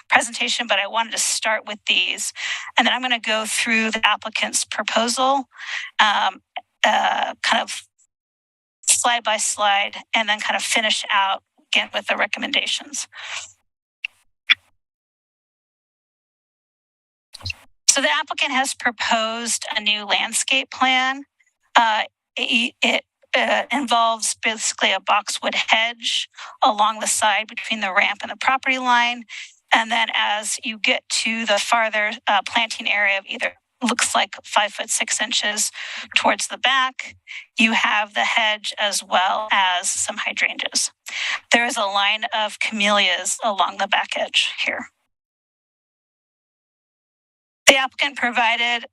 presentation, but I wanted to start with these, and then I'm going to go through the applicant's proposal, kind of slide by slide, and then kind of finish out again with the recommendations. So the applicant has proposed a new landscape plan. It involves basically a boxwood hedge along the side between the ramp and the property line. And then as you get to the farther planting area of either looks like 5 foot 6 inches towards the back, you have the hedge as well as some hydrangeas. There is a line of camellias along the back edge here. The applicant provided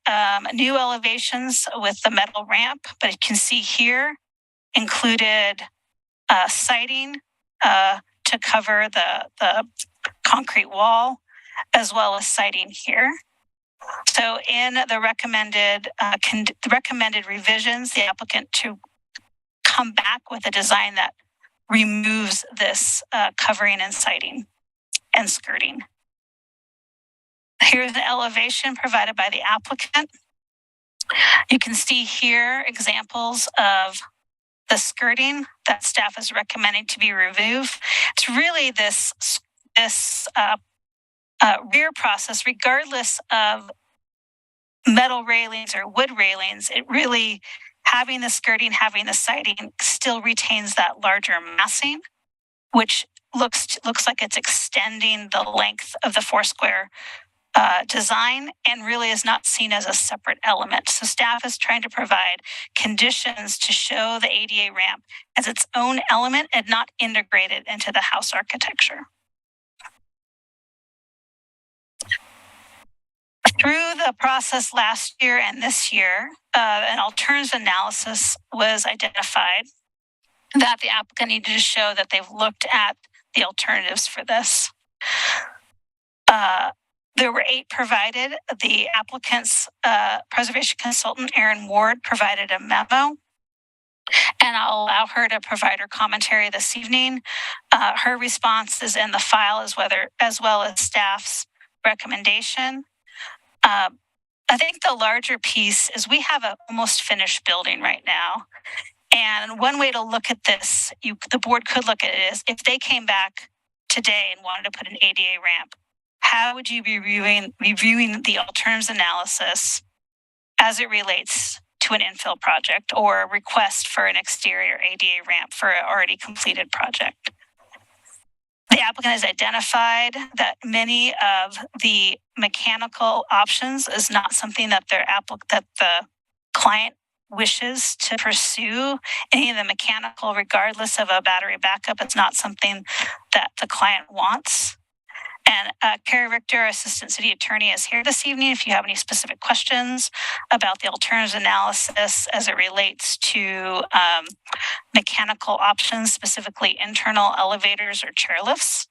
new elevations with the metal ramp, but you can see here included siding to cover the concrete wall, as well as siding here. So in the recommended revisions, the applicant to come back with a design that removes this covering and siding and skirting. Here's the elevation provided by the applicant. You can see here examples of the skirting that staff is recommending to be removed. It's really this rear process, regardless of metal railings or wood railings, it really, having the skirting, having the siding still retains that larger massing, which looks like it's extending the length of the 4-square design and really is not seen as a separate element. So staff is trying to provide conditions to show the ADA ramp as its own element and not integrated into the house architecture. Through the process last year and this year, an alternative analysis was identified that the applicant needed to show that they've looked at the alternatives for this. There were 8 provided. The applicant's preservation consultant, Aaron Ward, provided a memo And I'll allow her to provide her commentary this evening. Her response is in the file as well as staff's recommendation. I think the larger piece is we have an almost finished building right now. And one way to look at this, the board could look at it is if they came back today and wanted to put an ADA ramp, how would you be reviewing the alternatives analysis as it relates to an infill project or a request for an exterior ADA ramp for an already completed project? The applicant has identified that many of the mechanical options is not something that that the client wishes to pursue. Any of the mechanical, regardless of a battery backup, it's not something that the client wants. And Carrie Richter, Assistant City Attorney, is here this evening if you have any specific questions about the alternatives analysis as it relates to mechanical options, specifically internal elevators or chairlifts.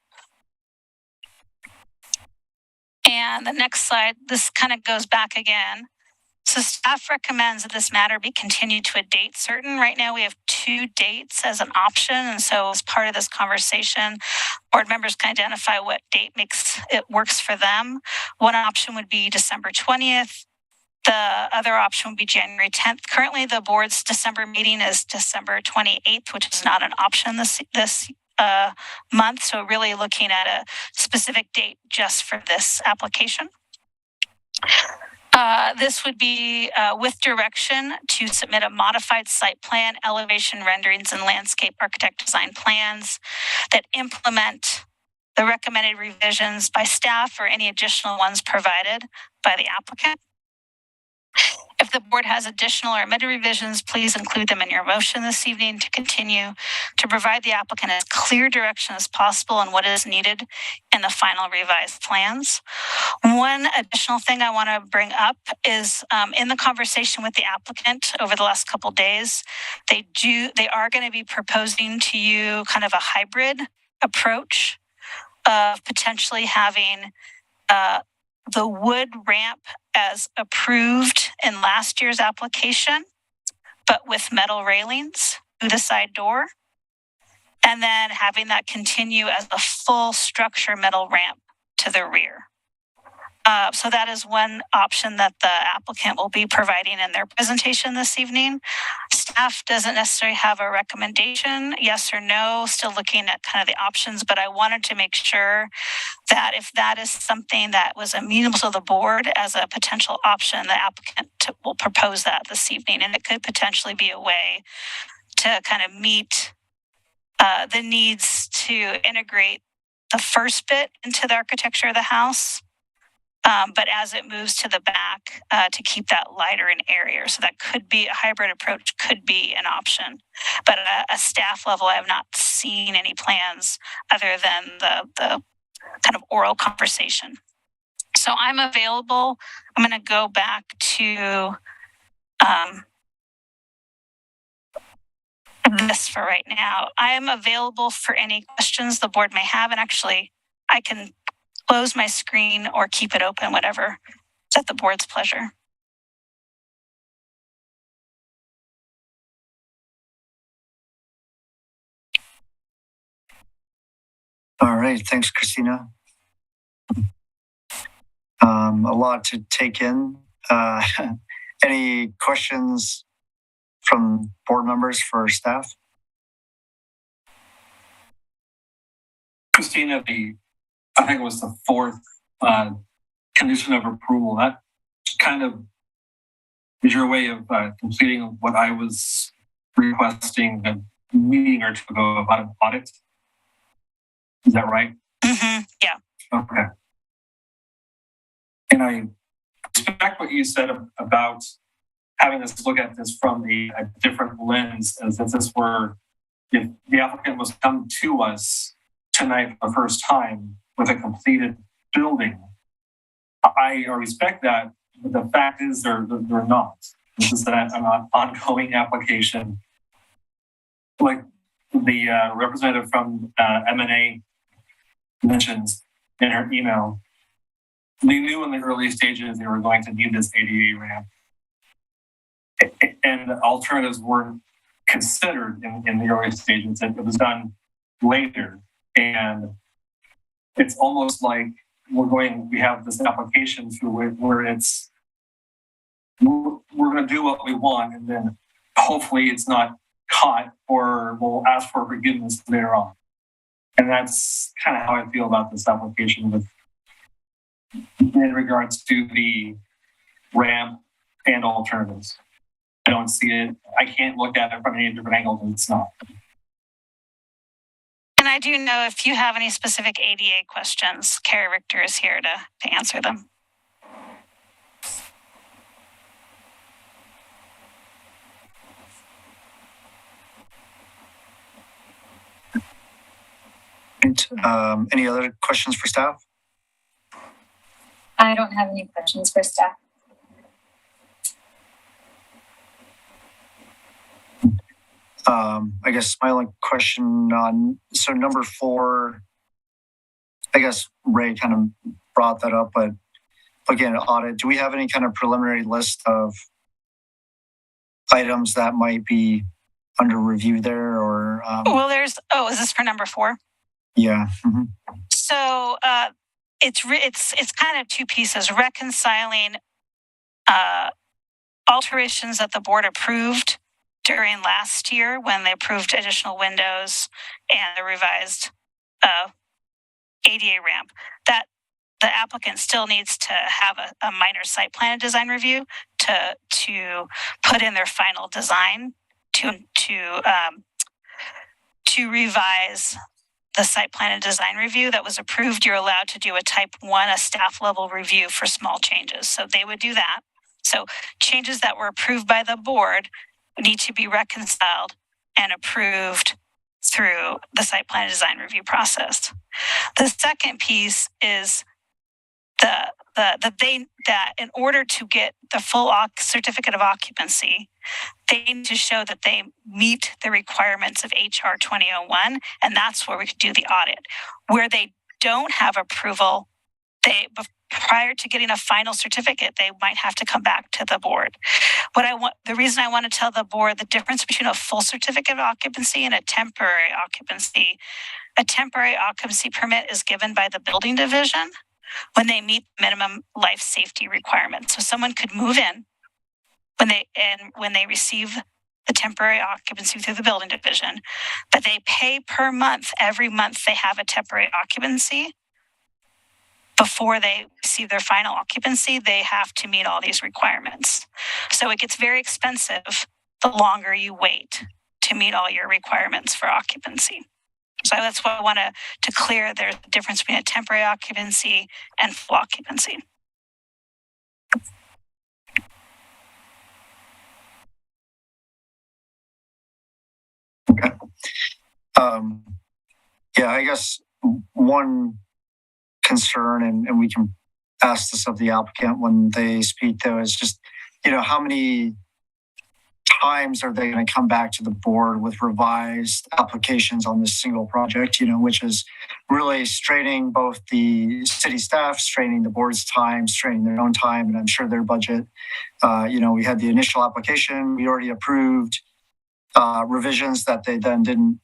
And the next slide, this kind of goes back again. So staff recommends that this matter be continued to a date certain. Right now we have 2 dates as an option. And so as part of this conversation, board members can identify what date makes it works for them. One option would be December 20th. The other option would be January 10th. Currently the board's December meeting is December 28th, which is not an option this month. So really looking at a specific date just for this application. This would be with direction to submit a modified site plan, elevation renderings, and landscape architect design plans that implement the recommended revisions by staff or any additional ones provided by the applicant. If the board has additional or omitted revisions, please include them in your motion this evening to continue to provide the applicant as clear direction as possible on what is needed in the final revised plans. One additional thing I want to bring up is in the conversation with the applicant over the last couple of days, they are going to be proposing to you kind of a hybrid approach of potentially having the wood ramp as approved in last year's application, but with metal railings through the side door, and then having that continue as a full structure metal ramp to the rear. So that is one option that the applicant will be providing in their presentation this evening. Staff doesn't necessarily have a recommendation, yes or no, still looking at kind of the options, but I wanted to make sure that if that is something that was amenable to the board as a potential option, the applicant will propose that this evening. And it could potentially be a way to kind of meet the needs to integrate the first bit into the architecture of the house. But as it moves to the back, to keep that lighter and airier. So that could be a hybrid approach, could be an option. But at a staff level, I have not seen any plans other than the kind of oral conversation. So I'm available. I'm going to go back to this for right now. I am available for any questions the board may have. And actually, I can close my screen or keep it open, whatever is at the board's pleasure. All right, thanks, Christina. A lot to take in. Any questions from board members for staff? Christina, I think it was the 4th condition of approval. That kind of is your way of completing what I was requesting a meeting or two ago about an audit. Is that right? Mm-hmm. Yeah. Okay. And I respect what you said about having us look at this from a different lens, as if this were, if the applicant was come to us tonight for the first time with a completed building. I respect that, but the fact is they're not. This is an ongoing application. Like the representative from M&A mentions in her email, they knew in the early stages they were going to need this ADA ramp. And the alternatives weren't considered in the early stages. It was done later, and it's almost like we have this application through it where we're going to do what we want, and then hopefully it's not caught, or we'll ask for forgiveness later on. And that's kind of how I feel about this application in regards to the ramp and alternatives. I don't see it. I can't look at it from any different angles, and it's not. And I do know if you have any specific ADA questions, Carrie Richter is here to answer them. Any other questions for staff? I don't have any questions for staff. I guess my only question on, so number 4, I guess Ray kind of brought that up, but again, audit, do we have any kind of preliminary list of items that might be under review there, or? Well, is this for number 4? Yeah. Mm-hmm. So it's kind of 2 pieces: reconciling alterations that the board approved during last year when they approved additional windows and the revised ADA ramp. That the applicant still needs to have a minor site plan and design review to put in their final design to revise the site plan and design review that was approved. You're allowed to do a type 1, a staff level review for small changes. So they would do that. So changes that were approved by the board need to be reconciled and approved through the site plan and design review process. The second piece is that in order to get the full certificate of occupancy, they need to show that they meet the requirements of HR 2001, and that's where we could do the audit. Where they don't have approval, prior to getting a final certificate, they might have to come back to the board. The reason I want to tell the board the difference between a full certificate of occupancy and a temporary occupancy permit is given by the building division when they meet minimum life safety requirements. So someone could move in when they receive the temporary occupancy through the building division, but they pay per month. Every month they have a temporary occupancy. Before they receive their final occupancy, they have to meet all these requirements. So it gets very expensive the longer you wait to meet all your requirements for occupancy. So that's why I want to clear there's a difference between a temporary occupancy and full occupancy. Okay. Yeah, I guess one concern, and we can ask this of the applicant when they speak, though, is just, how many times are they going to come back to the board with revised applications on this single project, which is really straining both the city staff, straining the board's time, straining their own time, and I'm sure their budget. We had the initial application, we already approved revisions that they then didn't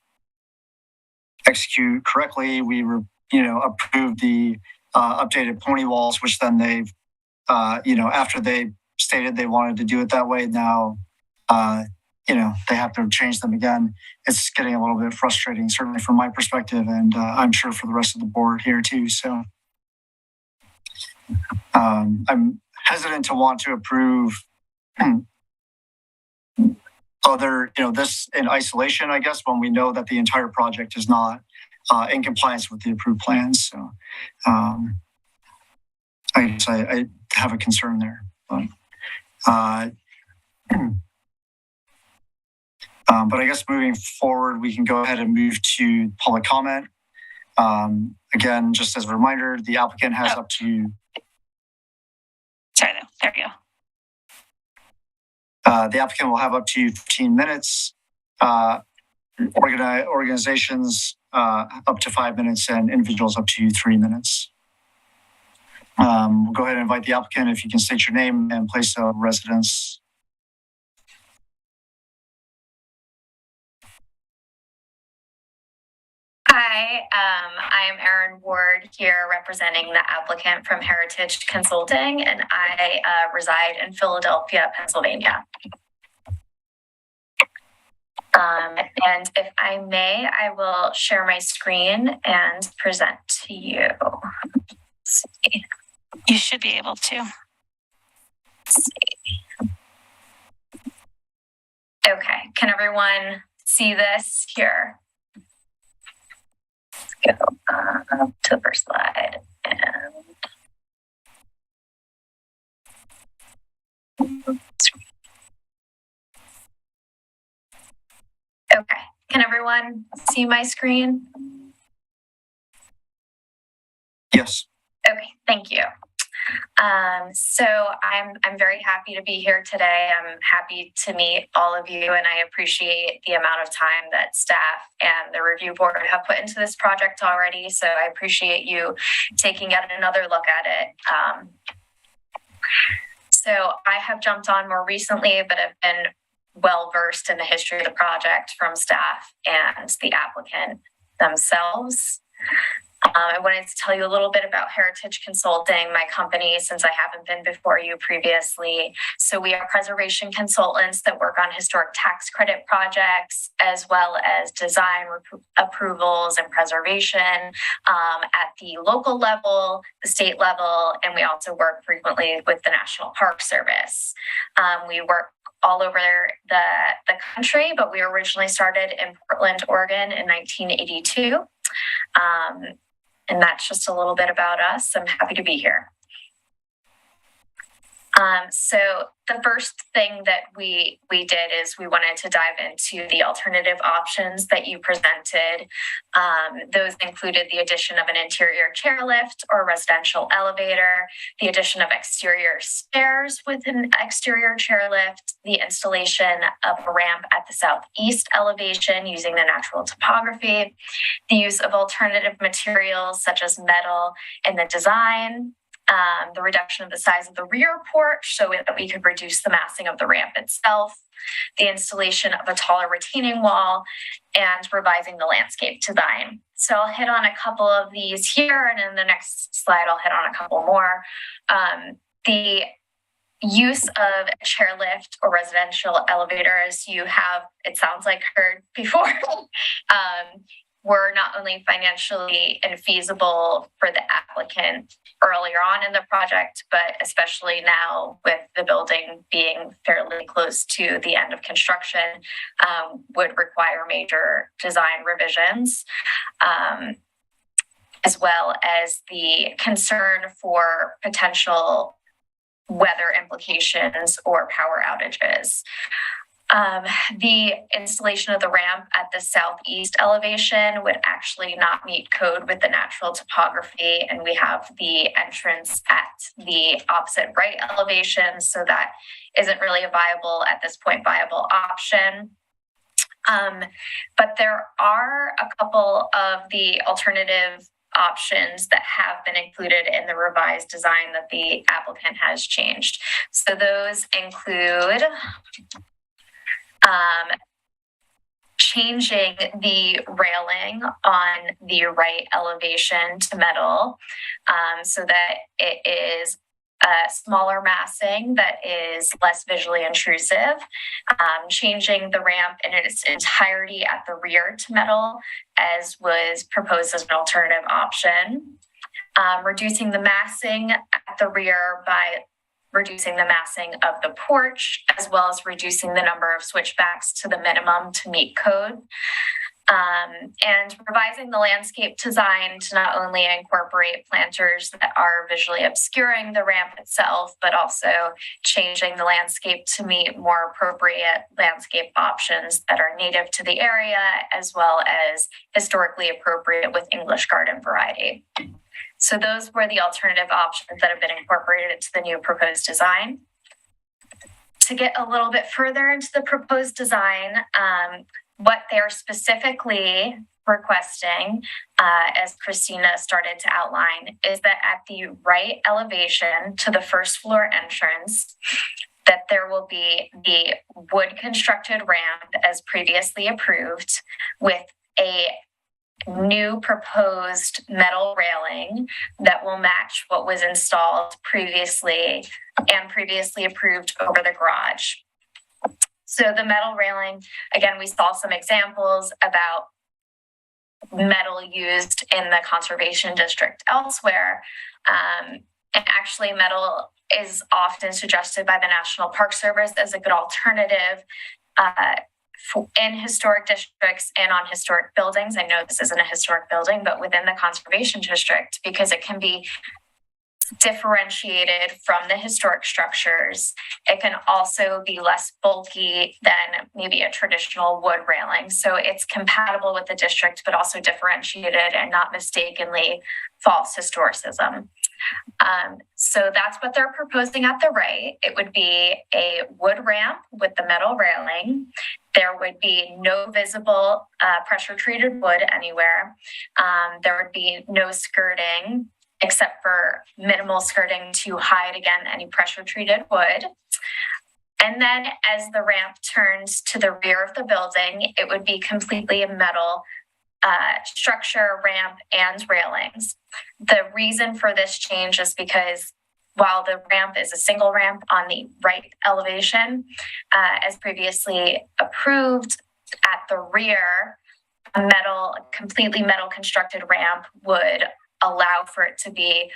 execute correctly. We approved the updated pony walls, which then they've, after they stated they wanted to do it that way, now, they have to change them again. It's getting a little bit frustrating, certainly from my perspective, and I'm sure for the rest of the board here too. So I'm hesitant to want to approve other, this in isolation, I guess, when we know that the entire project is not in compliance with the approved plans. So I guess I have a concern there. But I guess moving forward, we can go ahead and move to public comment. Again, just as a reminder, the applicant has up to... Sorry, there we go. The applicant will have up to 15 minutes. Organizations up to 5 minutes, and individuals up to 3 minutes. We'll go ahead and invite the applicant if you can state your name and place of residence. Hi, I am Erin Ward here representing the applicant from Heritage Consulting, and I reside in Philadelphia, Pennsylvania. And if I may, I will share my screen and present to you. Let's see. You should be able to. Let's see. Okay, can everyone see this here? Let's go up to the first slide. And okay, can everyone see my screen? Yes. Okay, thank you. So I'm very happy to be here today. I'm happy to meet all of you, and I appreciate the amount of time that staff and the review board have put into this project already. So I appreciate you taking yet another look at it. So I have jumped on more recently, but have been well versed in the history of the project from staff and the applicant themselves. I wanted to tell you a little bit about Heritage Consulting, my company, since I haven't been before you previously. So we are preservation consultants that work on historic tax credit projects, as well as design approvals and preservation at the local level, the state level, and we also work frequently with the National Park Service. We work all over the country, but we originally started in Portland, Oregon in 1982. And that's just a little bit about us. I'm happy to be here. So the first thing that we did is we wanted to dive into the alternative options that you presented. Those included the addition of an interior chairlift or residential elevator, the addition of exterior stairs with an exterior chairlift, the installation of a ramp at the southeast elevation using the natural topography, the use of alternative materials such as metal in the design, the reduction of the size of the rear porch so that we could reduce the massing of the ramp itself, the installation of a taller retaining wall, and revising the landscape design. So I'll hit on a couple of these here, and in the next slide, I'll hit on a couple more. The use of a chairlift or residential elevator, as you have, it sounds like, heard before, were not only financially infeasible for the applicant earlier on in the project, but especially now with the building being fairly close to the end of construction, would require major design revisions, as well as the concern for potential weather implications or power outages. The installation of the ramp at the southeast elevation would actually not meet code with the natural topography, and we have the entrance at the opposite right elevation, so that isn't really a viable option. But there are a couple of the alternative options that have been included in the revised design that the applicant has changed. So those include changing the railing on the right elevation to metal, so that it is a smaller massing that is less visually intrusive, changing the ramp in its entirety at the rear to metal, as was proposed as an alternative option, reducing the massing at the rear by reducing the massing of the porch, as well as reducing the number of switchbacks to the minimum to meet code. And revising the landscape design to not only incorporate planters that are visually obscuring the ramp itself, but also changing the landscape to meet more appropriate landscape options that are native to the area, as well as historically appropriate with English garden variety. So those were the alternative options that have been incorporated into the new proposed design. To get a little bit further into the proposed design, what they're specifically requesting, as Christina started to outline, is that at the right elevation to the first floor entrance, that there will be the wood constructed ramp as previously approved with a new proposed metal railing that will match what was installed previously and previously approved over the garage. So the metal railing, again, we saw some examples about metal used in the conservation district elsewhere. And actually metal is often suggested by the National Park Service as a good alternative in historic districts and on historic buildings. I know this isn't a historic building, but within the conservation district, because it can be differentiated from the historic structures. It can also be less bulky than maybe a traditional wood railing. So it's compatible with the district, but also differentiated and not mistakenly false historicism. So that's what they're proposing at the right. It would be a wood ramp with the metal railing. There would be no visible pressure treated wood anywhere. There would be no skirting, except for minimal skirting to hide, again, any pressure treated wood. And then as the ramp turns to the rear of the building, it would be completely a metal structure, ramp, and railings. The reason for this change is because while the ramp is a single ramp on the right elevation, as previously approved, at the rear, a completely metal constructed ramp would allow for it to be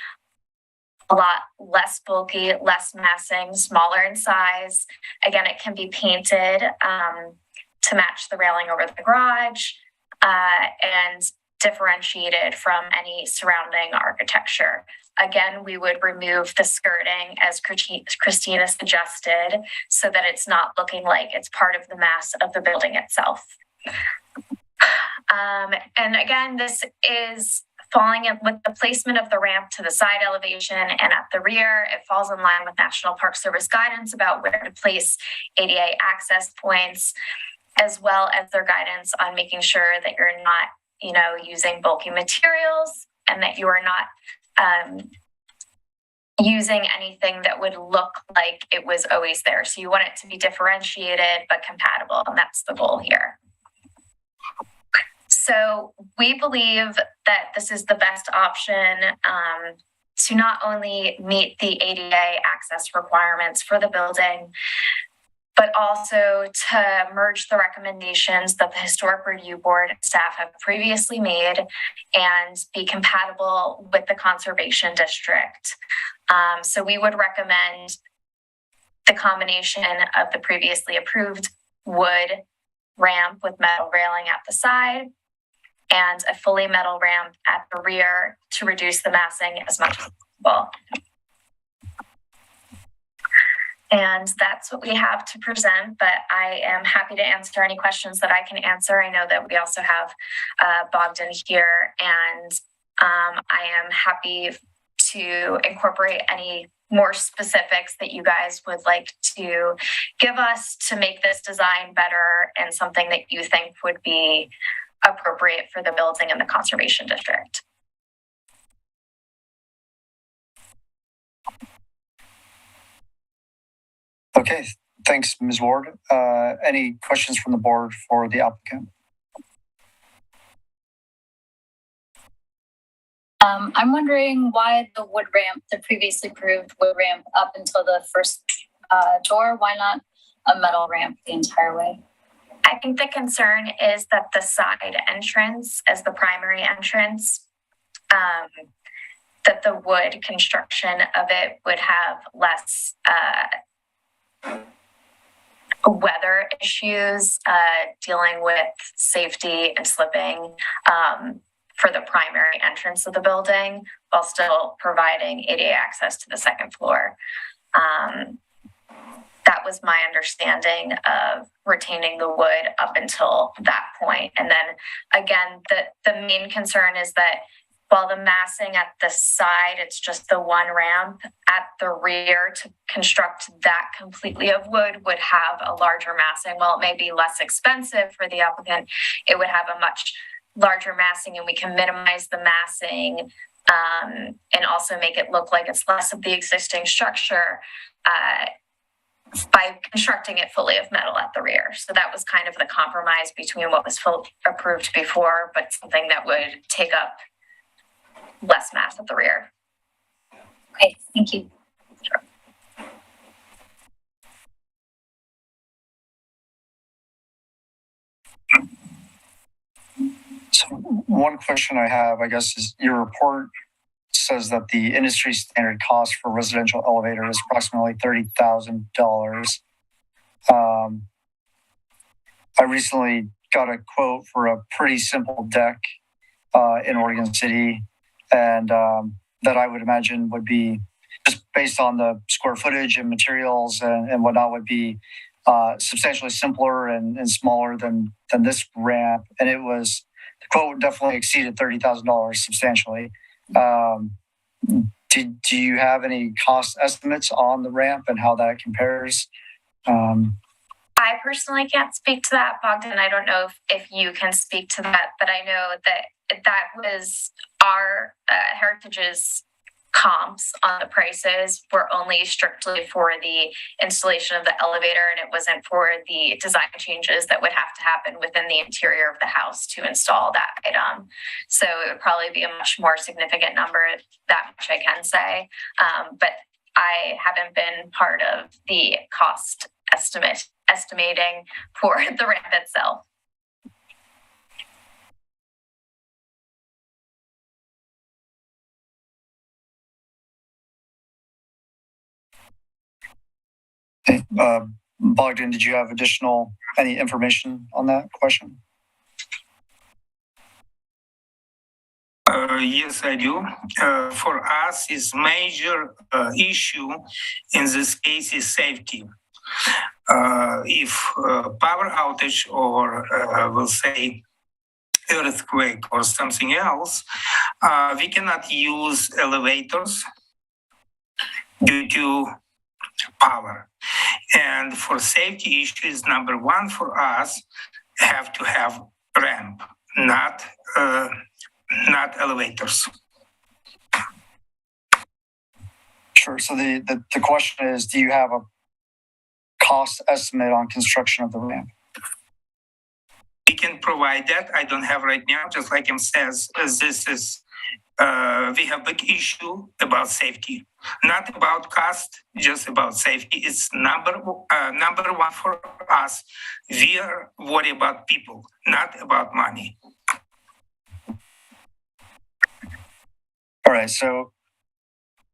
a lot less bulky, less massing, smaller in size. Again, it can be painted to match the railing over the garage and differentiated from any surrounding architecture. Again, we would remove the skirting as Christina suggested, so that it's not looking like it's part of the mass of the building itself. And again, this is falling in with the placement of the ramp to the side elevation and at the rear. It falls in line with National Park Service guidance about where to place ADA access points, as well as their guidance on making sure that you're not, using bulky materials and that you are not using anything that would look like it was always there. So you want it to be differentiated but compatible, and that's the goal here. So we believe that this is the best option to not only meet the ADA access requirements for the building, but also to merge the recommendations that the Historic Review Board staff have previously made and be compatible with the Conservation District. So we would recommend the combination of the previously approved wood ramp with metal railing at the side and a fully metal ramp at the rear to reduce the massing as much as possible. And that's what we have to present, but I am happy to answer any questions that I can answer. I know that we also have Bogdan here, and I am happy to incorporate any more specifics that you guys would like to give us to make this design better and something that you think would be appropriate for the building and the conservation district. Okay, thanks, Ms. Ward. Any questions from the board for the applicant? I'm wondering why the wood ramp, the previously approved wood ramp up until the first door, why not a metal ramp the entire way? I think the concern is that the side entrance as the primary entrance, that the wood construction of it would have less weather issues, dealing with safety and slipping for the primary entrance of the building, while still providing ADA access to the second floor. That was my understanding of retaining the wood up until that point. And then again, the main concern is that while the massing at the side, it's just the one ramp, at the rear to construct that completely of wood would have a larger massing. While it may be less expensive for the applicant, it would have a much larger massing, and we can minimize the massing and also make it look like it's less of the existing structure by constructing it fully of metal at the rear. So that was kind of the compromise between what was approved before, but something that would take up less mass at the rear. Okay, thank you. So one question I have, I guess, is your report says that the industry standard cost for residential elevator is approximately $30,000. I recently got a quote for a pretty simple deck in Oregon City, and that I would imagine would be just based on the square footage and materials and whatnot would be substantially simpler and smaller than this ramp. And it was, the quote definitely exceeded $30,000 substantially. Do you have any cost estimates on the ramp and how that compares? I personally can't speak to that, Bogdan. I don't know if you can speak to that, but I know that was our Heritage's comps on the prices were only strictly for the installation of the elevator, and it wasn't for the design changes that would have to happen within the interior of the house to install that item. So it would probably be a much more significant number, that much I can say. But I haven't been part of the cost estimating for the ramp itself. Bogdan, did you have any information on that question? Yes, I do. For us, is major issue in this case is safety. If power outage or we'll say earthquake or something else, we cannot use elevators due to power. And for safety issues, number one for us, have to have ramp, not elevators. Sure. So the question is, do you have a cost estimate on construction of the ramp? We can provide that. I don't have right now. Just like him says, this is we have big issue about safety, not about cost, just about safety. It's number one for us. We are worried about people, not about money. All right. So,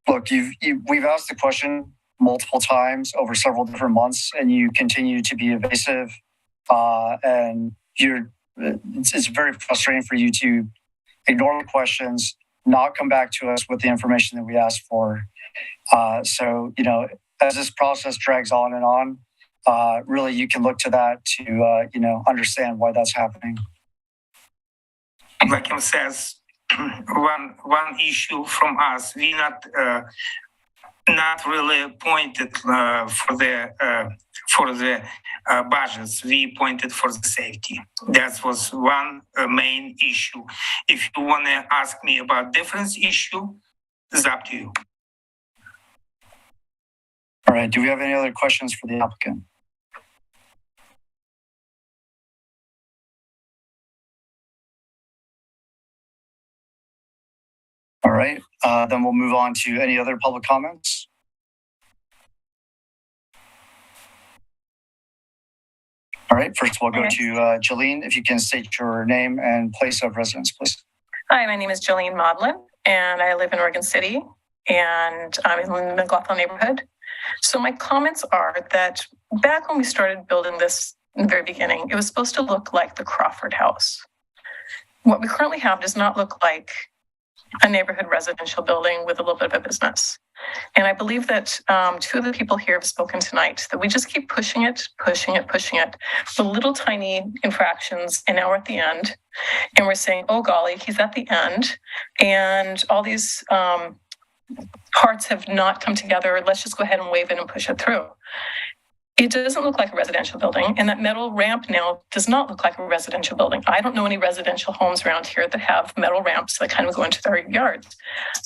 look, we've asked the question multiple times over several different months, and you continue to be evasive. And it's very frustrating for you to ignore the questions, not come back to us with the information that we asked for. So, as this process drags on and on, really, you can look to that to, understand why that's happening. Like him says, one issue from us, we not really pointed for the budgets. We pointed for the safety. That was one main issue. If you want to ask me about different issue, it's up to you. All right. Do we have any other questions for the applicant? All right. Then we'll move on to any other public comments. All right. First, we'll go to Jolene. If you can state your name and place of residence, please. Hi, my name is Jolene Maudlin, and I live in Oregon City, and I'm in the McLaughlin neighborhood. So my comments are that back when we started building this in the very beginning, it was supposed to look like the Crawford House. What we currently have does not look like a neighborhood residential building with a little bit of a business. And I believe that two of the people here have spoken tonight, that we just keep pushing it, the little tiny infractions, and now we're at the end. And we're saying, oh golly, he's at the end. And all these parts have not come together. Let's just go ahead and wave it and push it through. It doesn't look like a residential building, and that metal ramp now does not look like a residential building. I don't know any residential homes around here that have metal ramps that kind of go into their yards.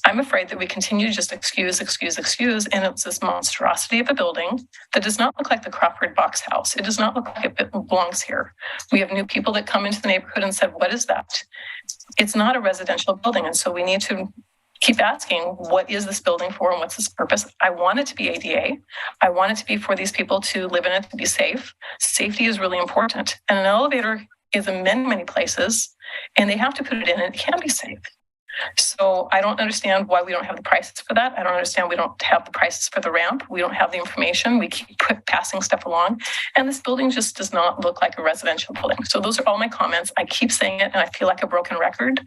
I'm afraid that we continue to just excuse, and it's this monstrosity of a building that does not look like the Crawford Box House. It does not look like it belongs here. We have new people that come into the neighborhood and said, what is that? It's not a residential building, and so we need to keep asking, what is this building for and what's its purpose? I want it to be ADA. I want it to be for these people to live in it, to be safe. Safety is really important. And an elevator is in many, many places, and they have to put it in, and it can be safe. So I don't understand why we don't have the prices for that. I don't understand we don't have the prices for the ramp. We don't have the information. We keep passing stuff along. And this building just does not look like a residential building. So those are all my comments. I keep saying it, and I feel like a broken record.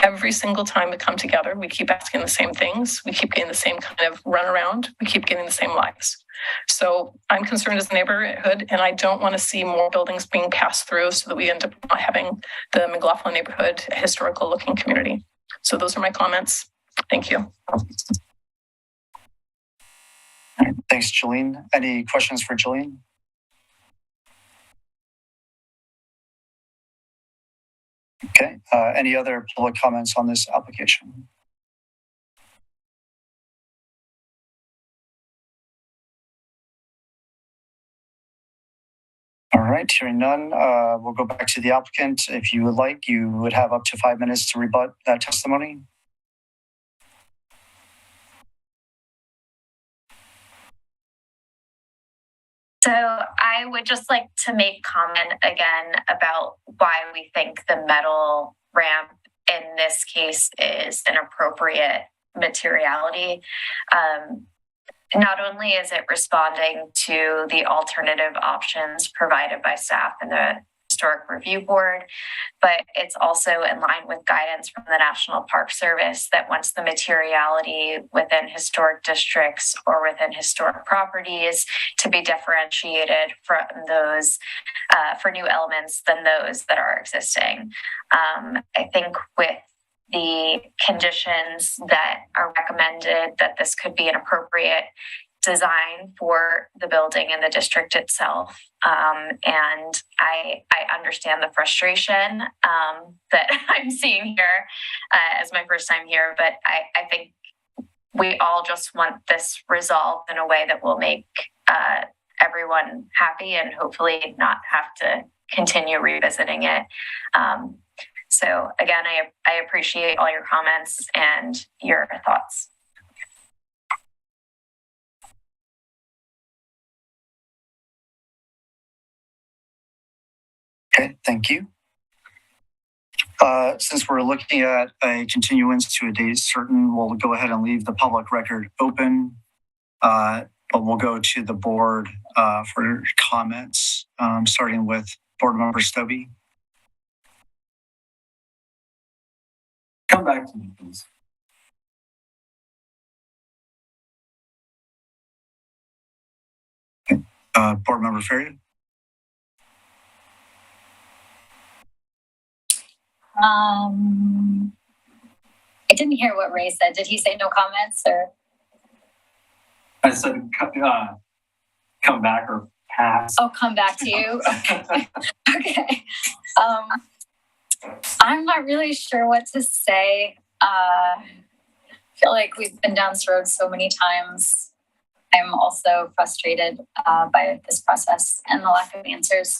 Every single time we come together, we keep asking the same things. We keep getting the same kind of runaround. We keep getting the same lies. So I'm concerned as a neighborhood, and I don't want to see more buildings being passed through so that we end up not having the McLaughlin neighborhood a historical looking community. So those are my comments. Thank you. Thanks, Jolene. Any questions for Jolene? Okay. Any other public comments on this application? All right, hearing none, we'll go back to the applicant. If you would like, you would have up to 5 minutes to rebut that testimony. So I would just like to make comment again about why we think the metal ramp in this case is an appropriate materiality. Not only is it responding to the alternative options provided by staff and the Historic Review Board, but it's also in line with guidance from the National Park Service that once the materiality within historic districts or within historic properties to be differentiated from those for new elements than those that are existing. I think with the conditions that are recommended, that this could be an appropriate design for the building and the district itself. And I understand the frustration that I'm seeing here as my first time here, but I think we all just want this resolved in a way that will make everyone happy and hopefully not have to continue revisiting it. So again, I appreciate all your comments and your thoughts. Okay, thank you. Since we're looking at a continuance to a date certain, we'll go ahead and leave the public record open, but we'll go to the board for comments, starting with Board Member Stobie. Come back to me, please. Board Member Ferry. I didn't hear what Ray said. Did he say no comments or? I said come back or pass. Oh, come back to you. Okay. I'm not really sure what to say. I feel like we've been down this road so many times. I'm also frustrated by this process and the lack of answers.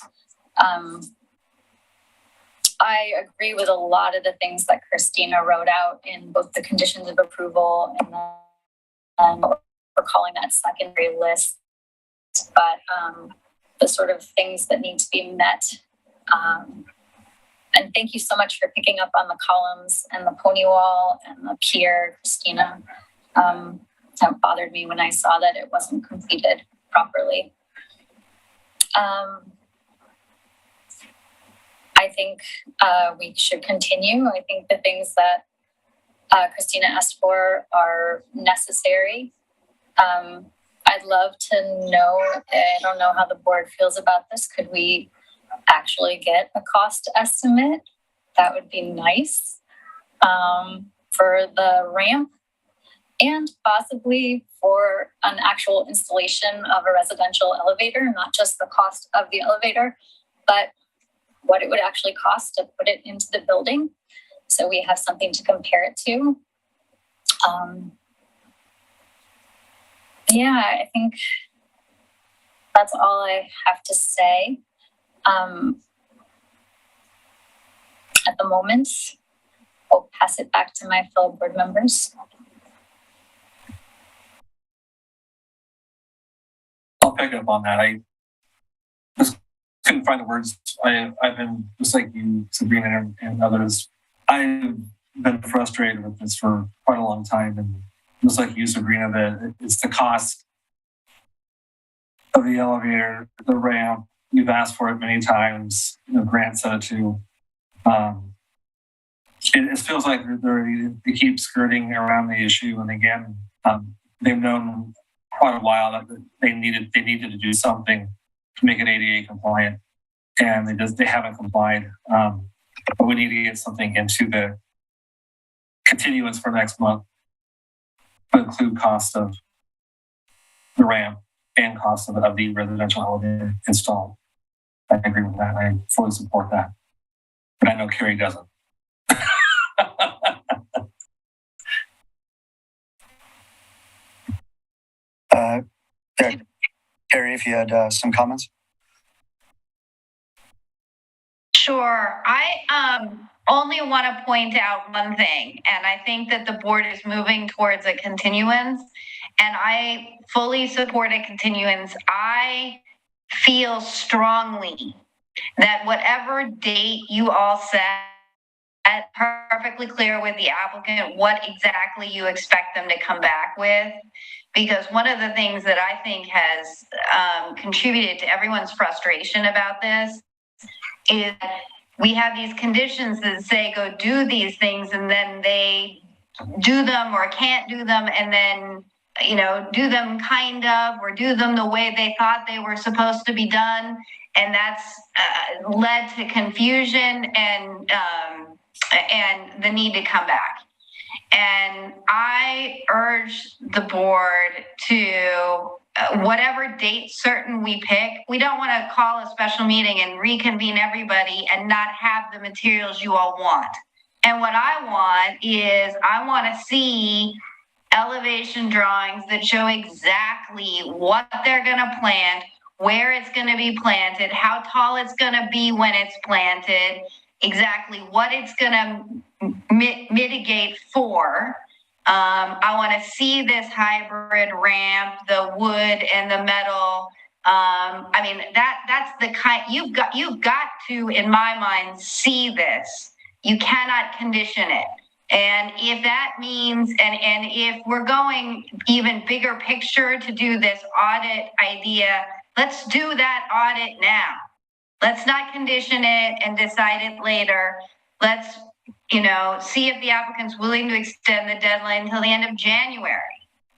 I agree with a lot of the things that Christina wrote out in both the conditions of approval and we're calling that secondary list. But the sort of things that need to be met. And thank you so much for picking up on the columns and the pony wall and the pier, Christina. That bothered me when I saw that it wasn't completed properly. I think we should continue. I think the things that Christina asked for are necessary. I'd love to know, I don't know how the board feels about this. Could we actually get a cost estimate? That would be nice for the ramp and possibly for an actual installation of a residential elevator, not just the cost of the elevator, but what it would actually cost to put it into the building. So we have something to compare it to. Yeah, I think that's all I have to say at the moment. I'll pass it back to my fellow board members. I'll pick up on that. I just couldn't find the words. I've been, just like you, Sabrina, and others, I've been frustrated with this for quite a long time. And just like you, Sabrina, that it's the cost of the elevator, the ramp. We've asked for it many times. Grant said it too. It feels like they keep skirting around the issue. And again, they've known quite a while that they needed to do something to make it ADA compliant, and they haven't complied. But we need to get something into the continuance for next month to include cost of the ramp and cost of the residential elevator installed. I agree with that. I fully support that. But I know Carrie doesn't. Carrie, if you had some comments. Sure. I only want to point out one thing, and I think that the board is moving towards a continuance, and I fully support a continuance. I feel strongly that whatever date you all set, perfectly clear with the applicant what exactly you expect them to come back with. Because one of the things that I think has contributed to everyone's frustration about this is we have these conditions that say go do these things, and then they do them or can't do them, and then do them kind of, or do them the way they thought they were supposed to be done, and that's led to confusion and the need to come back. And I urge the board to, whatever date certain we pick, we don't want to call a special meeting and reconvene everybody and not have the materials you all want. And what I want is, I want to see elevation drawings that show exactly what they're going to plant, where it's going to be planted, how tall it's going to be when it's planted, exactly what it's going to mitigate for. I want to see this hybrid ramp, the wood and the metal. I mean, that's the kind you've got to, in my mind, see this. You cannot condition it. And if that means, and if we're going even bigger picture to do this audit idea, let's do that audit now. Let's not condition it and decide it later. Let's, see if the applicant's willing to extend the deadline until the end of January,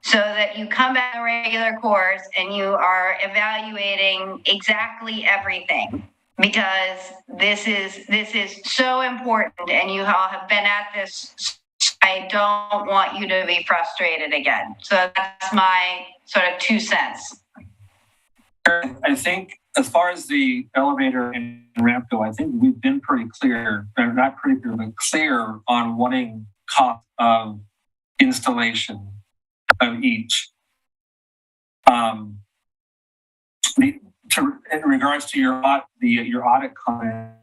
so that you come back in the regular course and you are evaluating exactly everything. Because this is so important, and you all have been at this. I don't want you to be frustrated again. So that's my sort of 2 cents. I think as far as the elevator and ramp go, I think we've been pretty clear, or not pretty clear, but clear on wanting cost of installation of each. In regards to your audit comment,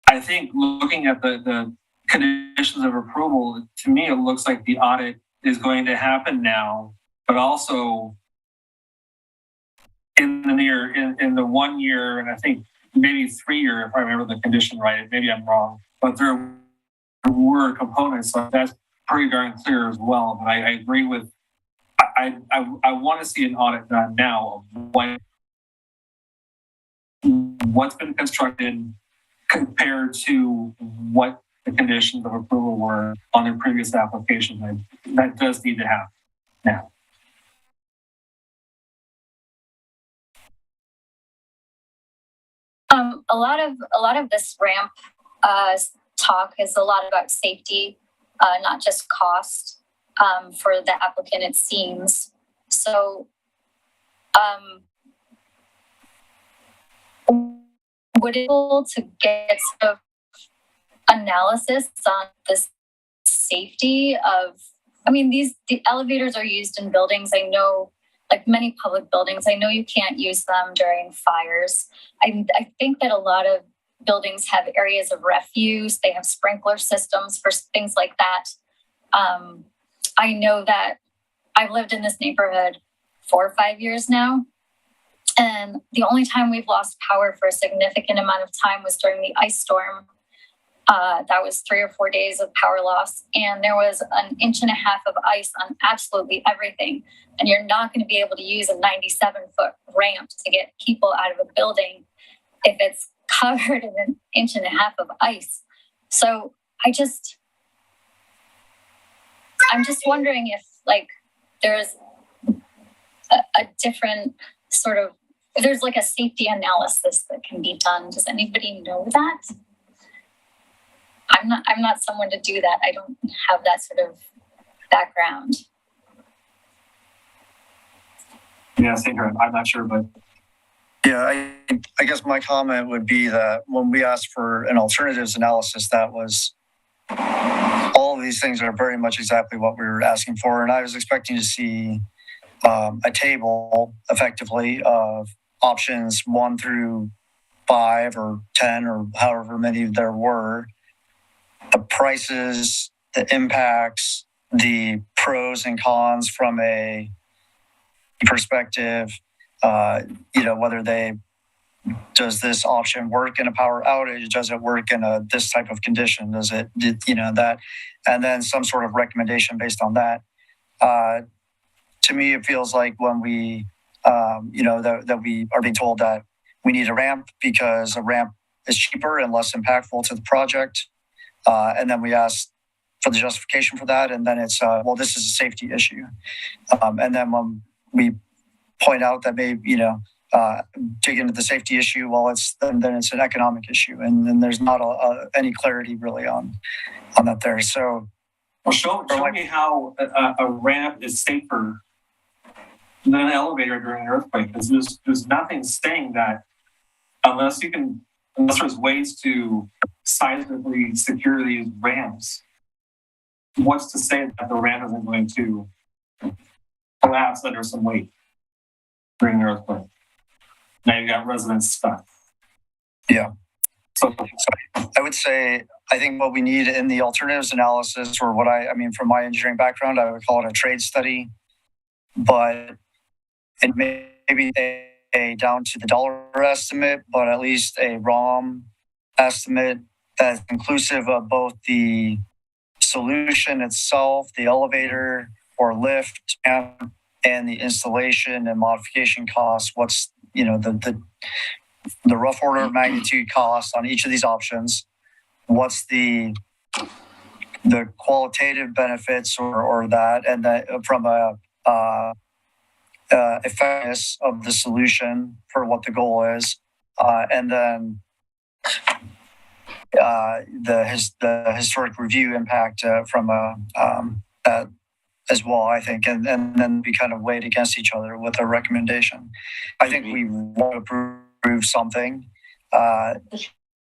I think looking at the conditions of approval, to me, it looks like the audit is going to happen now, but also in the 1 year, and I think maybe 3 year, if I remember the condition right. Maybe I'm wrong, but there were components, so that's pretty darn clear as well. But I agree with. I want to see an audit done now of what's been constructed compared to what the conditions of approval were on their previous application. That does need to happen now. A lot of this ramp talk is a lot about safety, not just cost. for the applicant, it seems. So, would it be able to get sort of analysis on the safety of, I mean, the elevators are used in buildings. I know, like many public buildings, I know you can't use them during fires. I think that a lot of buildings have areas of refuse. They have sprinkler systems for things like that. I know that I've lived in this neighborhood 4 or 5 years now. And the only time we've lost power for a significant amount of time was during the ice storm. That was 3 or 4 days of power loss. And there was 1.5 inches of ice on absolutely everything. And you're not going to be able to use a 97-foot ramp to get people out of a building if it's covered in 1.5 inches of ice. So I'm just wondering if like there's a different sort of, if there's like a safety analysis that can be done. Does anybody know that? I'm not someone to do that. I don't have that sort of background. Yeah, same here. I'm not sure, but Yeah, I guess my comment would be that when we asked for an alternatives analysis, that was all of these things are very much exactly what we were asking for. And I was expecting to see a table effectively of options 1 through 5 or 10 or however many there were, the prices, the impacts, the pros and cons from a perspective, whether does this option work in a power outage? Does it work in this type of condition? Does it, that, and then some sort of recommendation based on that. To me, it feels like when we, that we are being told that we need a ramp because a ramp is cheaper and less impactful to the project. And then we ask for the justification for that. And then it's, this is a safety issue. And then when we point out that maybe, dig into the safety issue, then it's an economic issue. And then there's not any clarity really on that there. So, well, show me how a ramp is safer than an elevator during an earthquake. Because there's nothing saying that unless there's ways to seismically secure these ramps, what's to say that the ramp isn't going to collapse under some weight during an earthquake? Now you got residents stuck. Yeah. So I would say, I think what we need in the alternatives analysis, or from my engineering background, I would call it a trade study, but it may be a down to the dollar estimate, but at least a ROM estimate that's inclusive of both the solution itself, the elevator or lift, and the installation and modification costs. What's the rough order of magnitude cost on each of these options? What's the qualitative benefits or that, and that from a effectiveness of the solution for what the goal is, and then the historic review impact from as well, I think, and then be kind of weighed against each other with a recommendation. I think we want to approve something,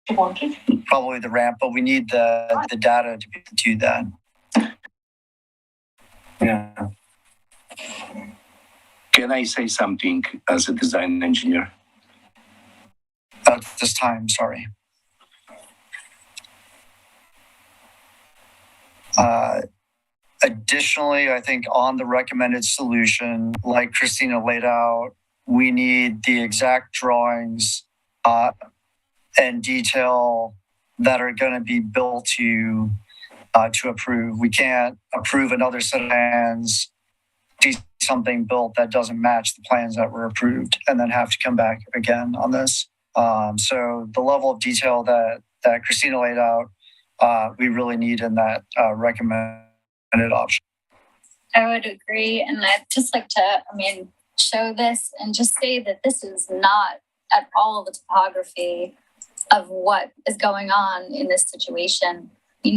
probably the ramp, but we need the data to do that. Yeah. Can I say something as a design engineer? At this time, sorry. Additionally, I think on the recommended solution, like Christina laid out, we need the exact drawings and detail that are going to be built to approve. We can't approve another set of plans, see something built that doesn't match the plans that were approved, and then have to come back again on this. So the level of detail that Christina laid out, we really need in that recommended option. I would agree. And I'd just like to, show this and just say that this is not at all the topography of what is going on in this situation. We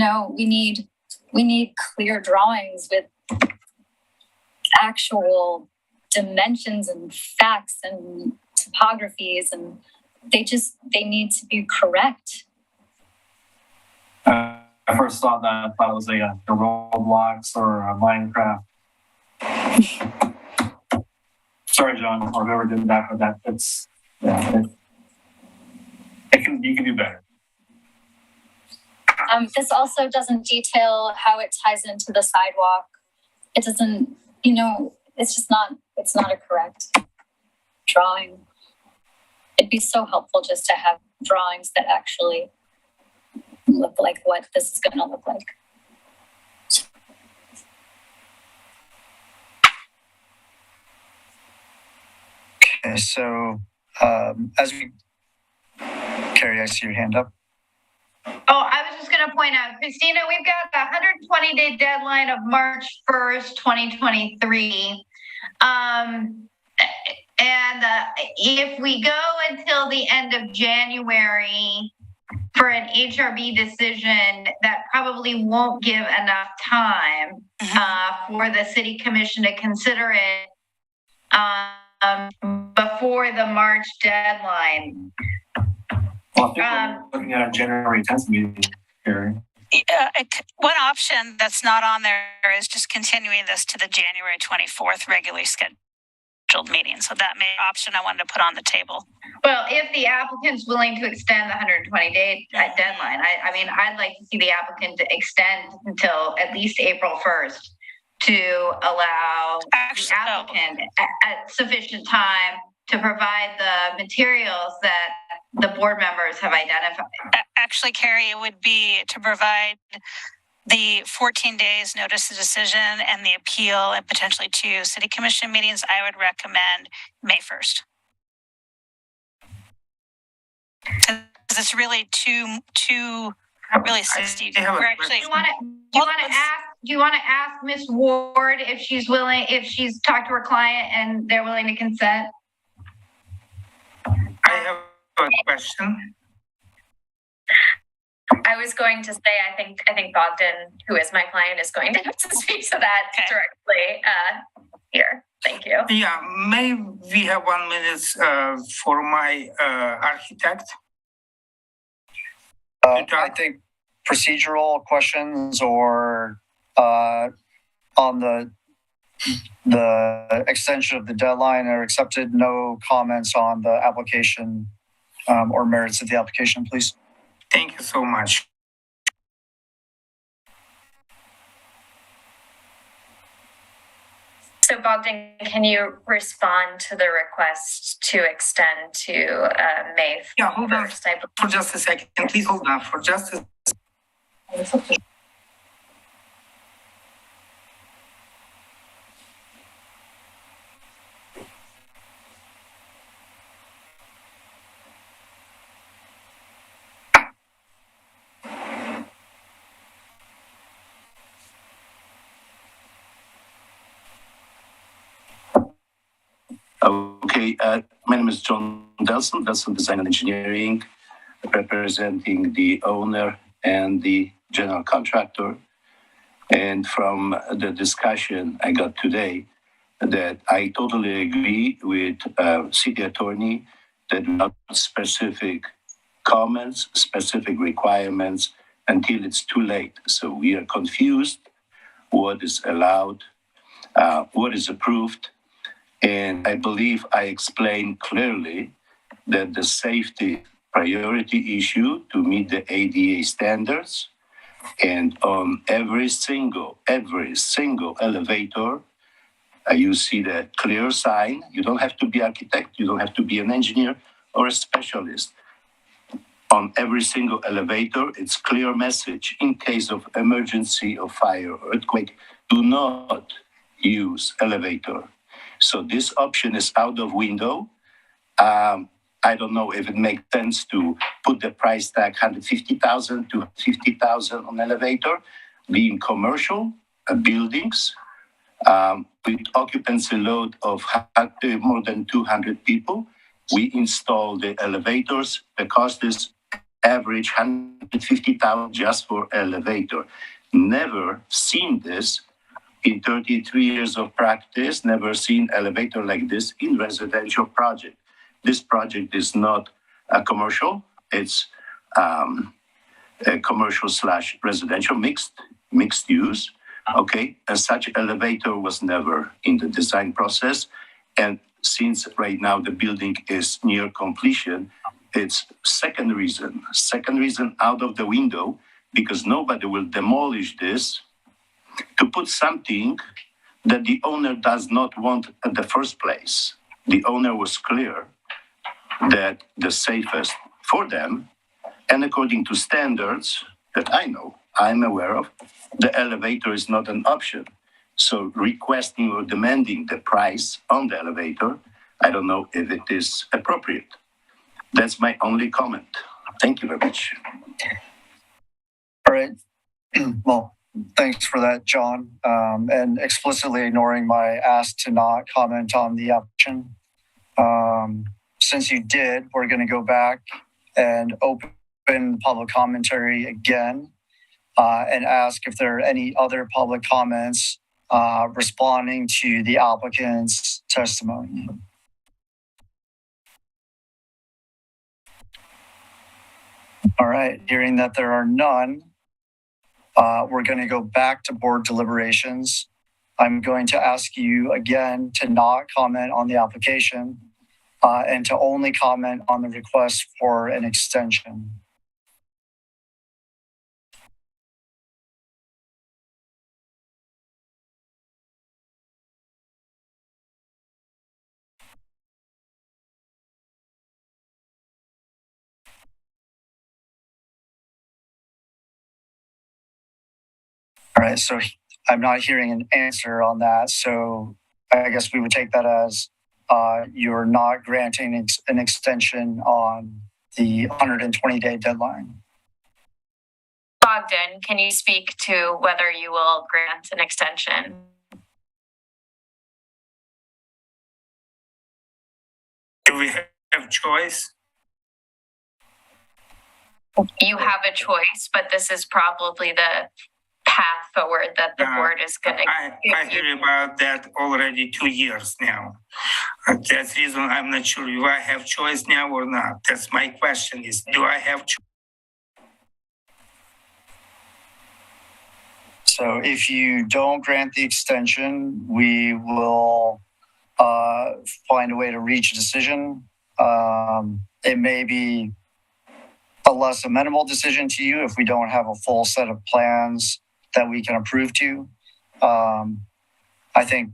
need clear drawings with actual dimensions and facts and topographies, and they need to be correct. I first saw that, I thought it was a Roblox or a Minecraft. Sorry, John, or whoever did that, but you can do better. This also doesn't detail how it ties into the sidewalk. It doesn't, it's not a correct drawing. It'd be so helpful just to have drawings that actually look like what this is going to look like. Okay, so Carrie, I see your hand up. Oh, I was just going to point out, Christina, we've got the 120-day deadline of March 1st, 2023. If we go until the end of January for an HRB decision, that probably won't give enough time for the city commission to consider it before the March deadline. Well, I think we're looking at a January 10th meeting here. One option that's not on there is just continuing this to the January 24th regularly scheduled meeting. So that option I wanted to put on the table. Well, if the applicant's willing to extend the 120-day deadline, I mean, I'd like to see the applicant to extend until at least April 1st to allow the applicant sufficient time to provide the materials that the board members have identified. Actually, Carrie, it would be to provide the 14 days notice of decision and the appeal and potentially 2 city commission meetings. I would recommend May 1st. Because it's really too really 60. We're actually. Do you want to ask Ms. Ward if she's willing, if she's talked to her client and they're willing to consent? I have a question. I was going to say, I think Bogdan, who is my client, is going to have to speak to that directly here. Thank you. Yeah, may we have 1 minute for my architect? I think procedural questions or on the extension of the deadline are accepted. No comments on the application or merits of the application, please. Thank you so much. So Bogdan, can you respond to the request to extend to May 1st? Yeah, hold on for just a second. Please hold on for just a second. Okay, my name is John Delson Design and Engineering, representing the owner and the general contractor. And from the discussion I got today, that I totally agree with city attorney that without specific comments, specific requirements, until it's too late. So we are confused what is allowed, what is approved. And I believe I explained clearly that the safety priority issue to meet the ADA standards, and on every single elevator, you see the clear sign. You don't have to be architect, you don't have to be an engineer or a specialist. On every single elevator, it's clear message. In case of emergency or fire or earthquake, do not use elevator. So this option is out of window. I don't know if it makes sense to put the price tag 150,000 to 50,000 on elevator, being commercial buildings with occupancy load of more than 200 people. We install the elevators. The cost is average 150,000 just for elevator. Never seen this In 33 years of practice, never seen elevator like this in residential project. This project is not a commercial, it's a commercial / residential mixed use. Okay, and such elevator was never in the design process. And since right now the building is near completion, it's second reason out of the window, because nobody will demolish this to put something that the owner does not want at the first place. The owner was clear that the safest for them, and according to standards that I'm aware of, the elevator is not an option. So requesting or demanding the price on the elevator, I don't know if it is appropriate. That's my only comment. Thank you very much. All right. Well, thanks for that, John. And explicitly ignoring my ask to not comment on the application. Since you did, we're going to go back and open public commentary again and ask if there are any other public comments responding to the applicant's testimony. All right, hearing that there are none, we're going to go back to board deliberations. I'm going to ask you again to not comment on the application and to only comment on the request for an extension. All right, so I'm not hearing an answer on that. So I guess we would take that as you're not granting an extension on the 120-day deadline. Bogdan, can you speak to whether you will grant an extension? Do we have choice? You have a choice, but this is probably the path forward that the board is going to I hear about that already 2 years now. That's the reason I'm not sure if I have choice now or not. That's my question is, do I have choice? So if you don't grant the extension, we will find a way to reach a decision. It may be a less amenable decision to you if we don't have a full set of plans that we can approve to. I think,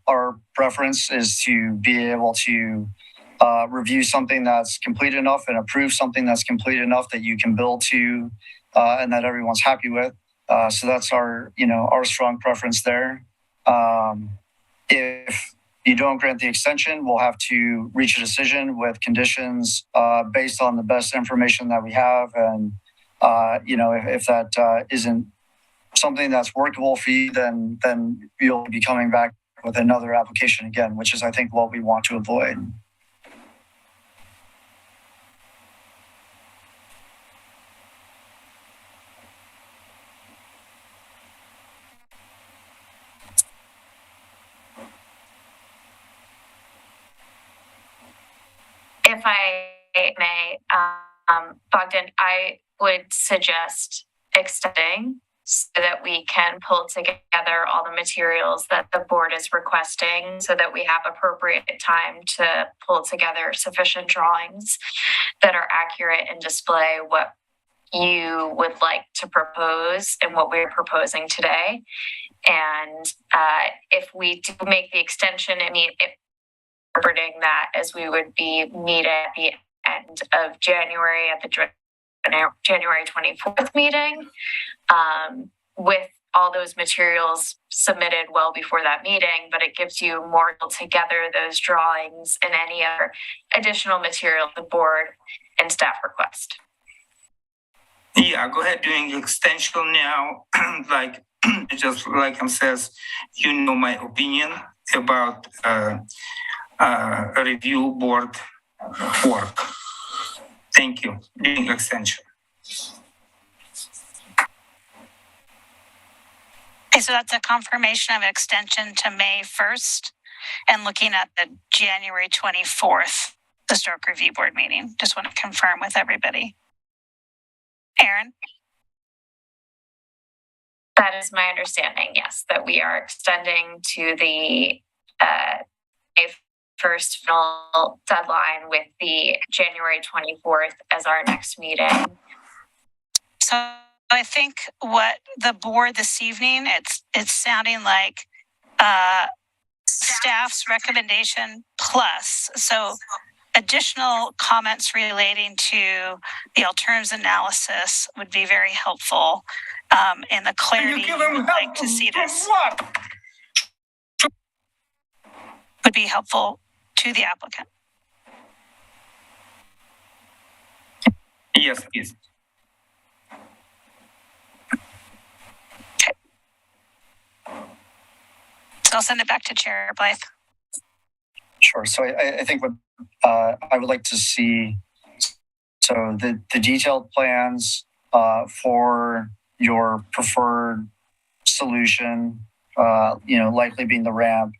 our preference is to be able to review something that's complete enough and approve something that's complete enough that you can build to and that everyone's happy with. So that's our strong preference there. If you don't grant the extension, we'll have to reach a decision with conditions based on the best information that we have. And, if that isn't something that's workable for you, then you'll be coming back with another application again, which is, I think, what we want to avoid. If I may, Bogdan, I would suggest extending so that we can pull together all the materials that the board is requesting so that we have appropriate time to pull together sufficient drawings that are accurate and display what you would like to propose and what we're proposing today. And if we do make the extension, interpreting that as we would be meeting at the end of January at the January 24th meeting, with all those materials submitted well before that meeting, but it gives you more together those drawings and any other additional material the board and staff request. Yeah, go ahead doing extension now. Just like him says, my opinion about a review board work. Thank you. Doing extension. Okay, so that's a confirmation of extension to May 1st and looking at the January 24th Historic Review Board meeting. Just want to confirm with everybody. Aaron? That is my understanding, yes, that we are extending to the May 1st final deadline with the January 24th as our next meeting. So I think what the board this evening, it's sounding like staff's recommendation plus. So additional comments relating to the alternatives analysis would be very helpful, and the clarity you would like to see this would be helpful to the applicant. Yes, please. So I'll send it back to Chair Blythe. Sure. So I think what I would like to see, so the detailed plans for your preferred solution, likely being the ramp.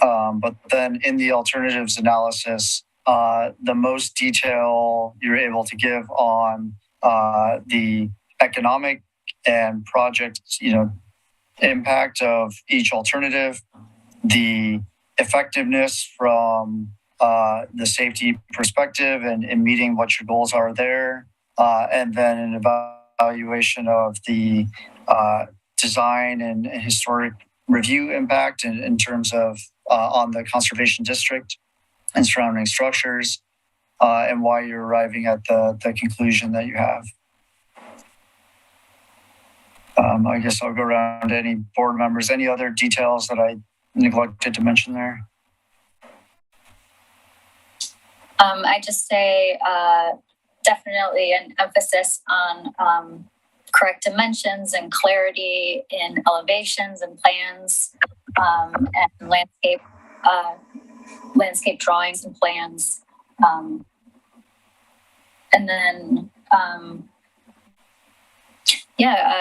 But then in the alternatives analysis, the most detail you're able to give on the economic and project, impact of each alternative, the effectiveness from the safety perspective and meeting what your goals are there, and then an evaluation of the design and historic review impact in terms of on the conservation district and surrounding structures, and why you're arriving at the conclusion that you have. I guess I'll go around to any board members. Any other details that I neglected to mention there? I just say definitely an emphasis on correct dimensions and clarity in elevations and plans, and landscape drawings and plans, and then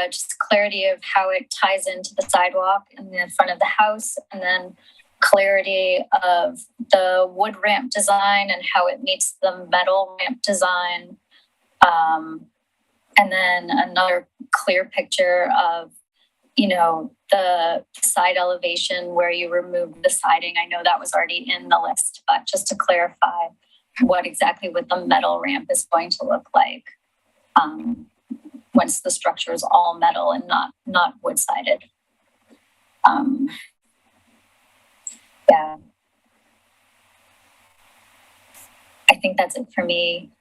just clarity of how it ties into the sidewalk in the front of the house, and then clarity of the wood ramp design and how it meets the metal ramp design. And then another clear picture of, the side elevation where you remove the siding. I know that was already in the list, but just to clarify what the metal ramp is going to look like once the structure is all metal and not wood-sided. Yeah. I think that's it for me.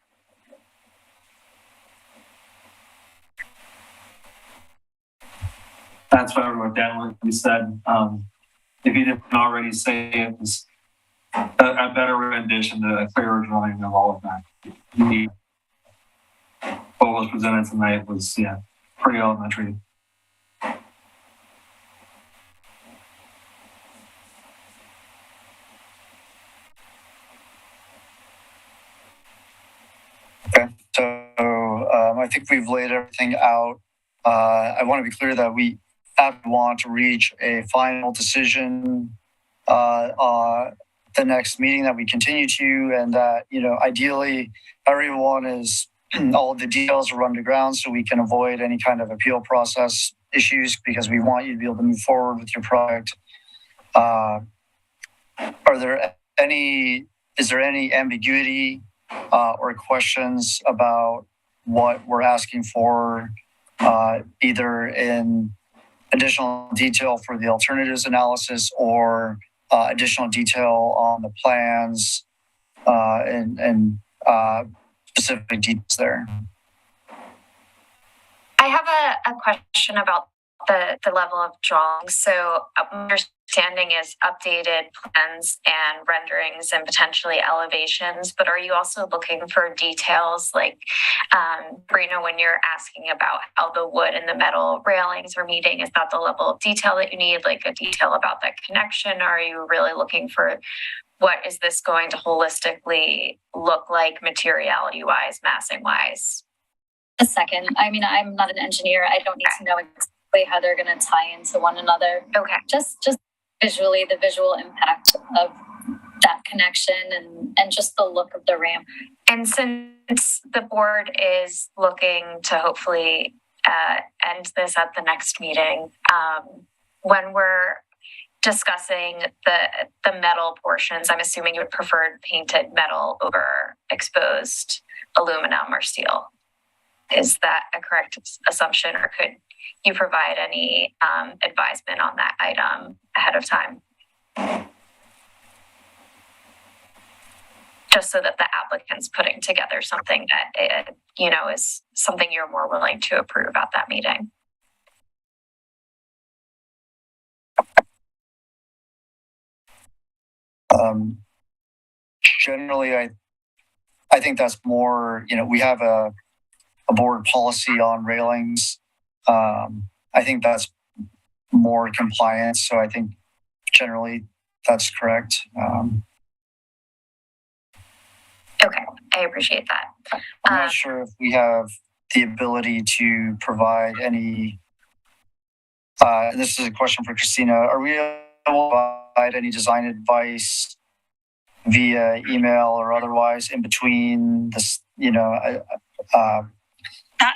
That's what I wrote down, like you said. If you didn't already say it, was a better rendition, a clearer drawing of all of that. What was presented tonight was, pretty elementary. Okay, so I think we've laid everything out. I want to be clear that we want to reach a final decision the next meeting that we continue to, and that ideally everyone is all of the details are run to ground so we can avoid any kind of appeal process issues, because we want you to be able to move forward with your project. Is there any ambiguity or questions about what we're asking for, either in additional detail for the alternatives analysis or additional detail on the plans and specific details there? I have a question about the level of drawings. So understanding is updated plans and renderings and potentially elevations, but are you also looking for details like, Brina, when you're asking about how the wood and the metal railings are meeting, is that the level of detail that you need, like a detail about that connection? Or are you really looking for what is this going to holistically look like materiality wise, massing wise? A second. I mean, I'm not an engineer. I don't need to know exactly exactly how they're going to tie into one another. Okay. Just visually, the visual impact of that connection and just the look of the ramp. And since the board is looking to hopefully end this at the next meeting, when we're discussing the metal portions, I'm assuming you would prefer painted metal over exposed aluminum or steel. Is that a correct assumption, or could you provide any advisement on that item ahead of time? Just so that the applicant's putting together something that is something you're more willing to approve at that meeting. Generally, I think that's more, we have a board policy on railings. I think that's more compliance. So I think generally that's correct. Okay, I appreciate that. I'm not sure if we have the ability to provide any, this is a question for Christina, are we able to provide any design advice via email or otherwise in between this,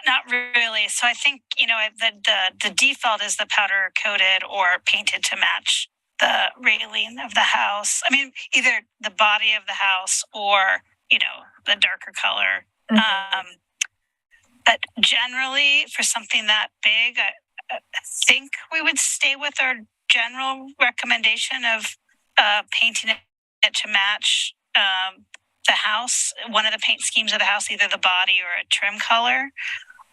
Not really. So I think, the default is the powder coated or painted to match the railing of the house. I mean, either the body of the house or, the darker color. Mm-hmm. But generally for something that big, I think we would stay with our general recommendation of painting it to match the house, one of the paint schemes of the house, either the body or a trim color.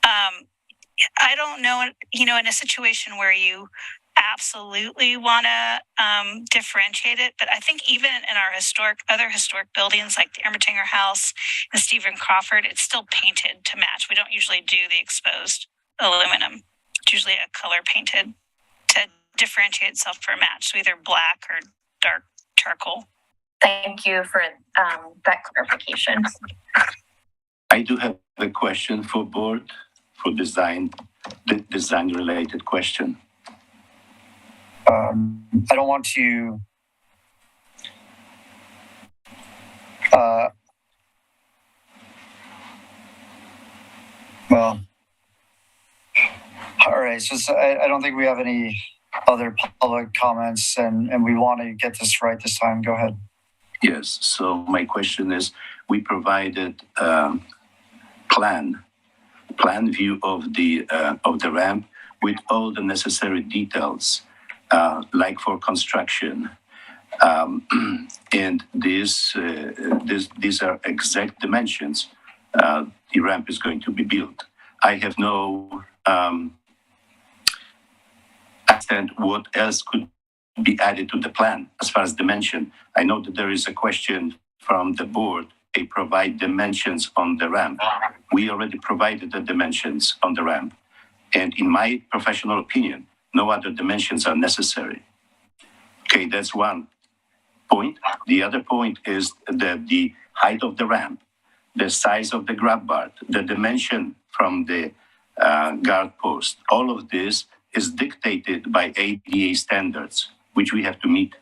I don't know, in a situation where you absolutely want to differentiate it, but I think even in our other historic buildings like the Ermitinger House and Stephen Crawford, it's still painted to match. We don't usually do the exposed aluminum. It's usually a color painted to differentiate itself for a match, so either black or dark charcoal. Thank you for that clarification. I do have a question for board, for design, the design-related question. I don't want to all right, so I don't think we have any other public comments, and we want to get this right this time. Go ahead. Yes, so my question is, we provided plan view of the ramp with all the necessary details, like for construction, and these are exact dimensions. The ramp is going to be built. I have no understand what else could be added to the plan as far as dimension. I know that there is a question from the board. They provide dimensions on the ramp. We already provided the dimensions on the ramp. And in my professional opinion, no other dimensions are necessary. Okay, that's one point. The other point is the height of the ramp, the size of the grab bar, the dimension from the guard post. All of this is dictated by ADA standards, which we have to meet.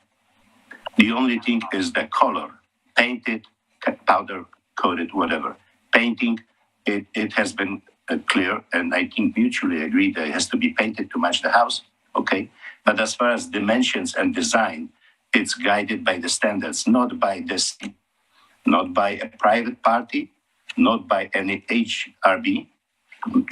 The only thing is the color, painted, powder coated, whatever. Painting, it has been clear, and I think mutually agreed that it has to be painted to match the house, okay? But as far as dimensions and design, it's guided by the standards, not by this, not by a private party, not by any HRB.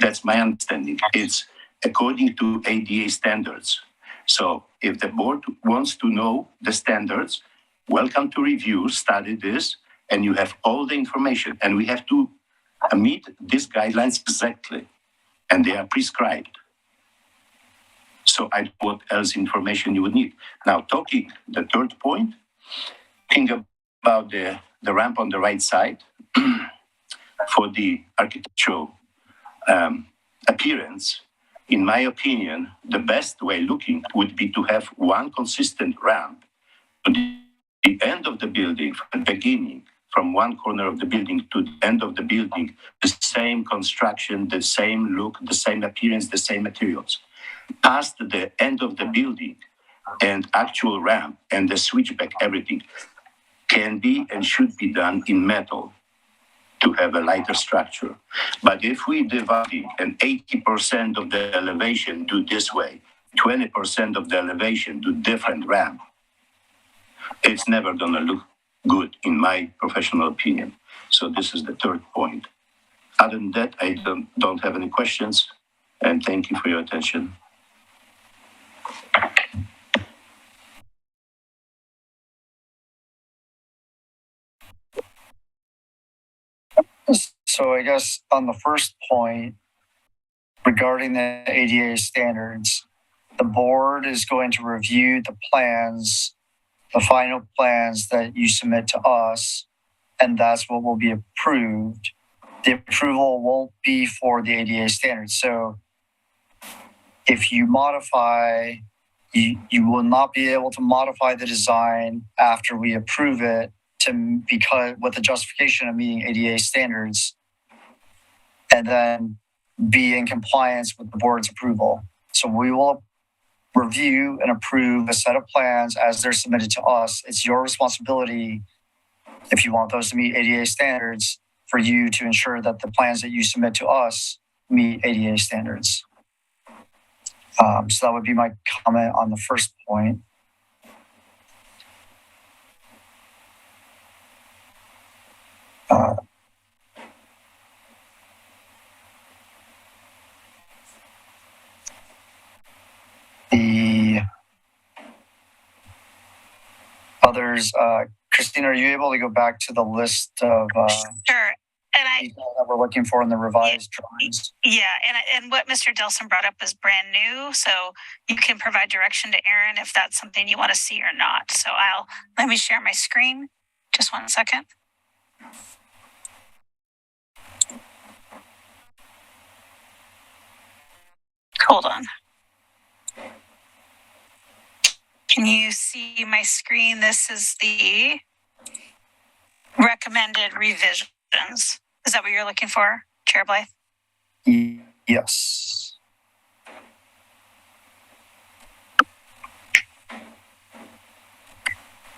That's my understanding. It's according to ADA standards. So if the board wants to know the standards, welcome to review, study this, and you have all the information. And we have to meet these guidelines exactly, and they are prescribed. So I don't know what else information you would need. Now, talking the third point, thinking about the ramp on the right side for the architectural appearance. In my opinion, the best way looking would be to have one consistent ramp to the end of the building, from the beginning, from one corner of the building to the end of the building, the same construction, the same look, the same appearance, the same materials. past the end of the building and actual ramp and the switchback, everything can be and should be done in metal to have a lighter structure. But if we divide it and 80% of the elevation do this way, 20% of the elevation do different ramp, it's never gonna look good in my professional opinion. So this is the third point. Other than that, I don't have any questions, and thank you for your attention. So I guess on the first point regarding the ADA standards, the board is going to review the plans, the final plans that you submit to us, and that's what will be approved. The approval won't be for the ADA standards. So if you modify, you will not be able to modify the design after we approve it because with the justification of meeting ADA standards and then be in compliance with the board's approval. So we will review and approve a set of plans as they're submitted to us. It's your responsibility, if you want those to meet ADA standards, for you to ensure that the plans that you submit to us meet ADA standards. So that would be my comment on the first point. The others, Christina, are you able to go back to the list of Sure. And detail that we're looking for in the revised drawings? Yeah, and what Mr. Delson brought up is brand new, so you can provide direction to Aaron if that's something you want to see or not. So let me share my screen. Just 1 second. Hold on. Can you see my screen? This is the recommended revisions. Is that what you're looking for, Chair Blythe? Yes.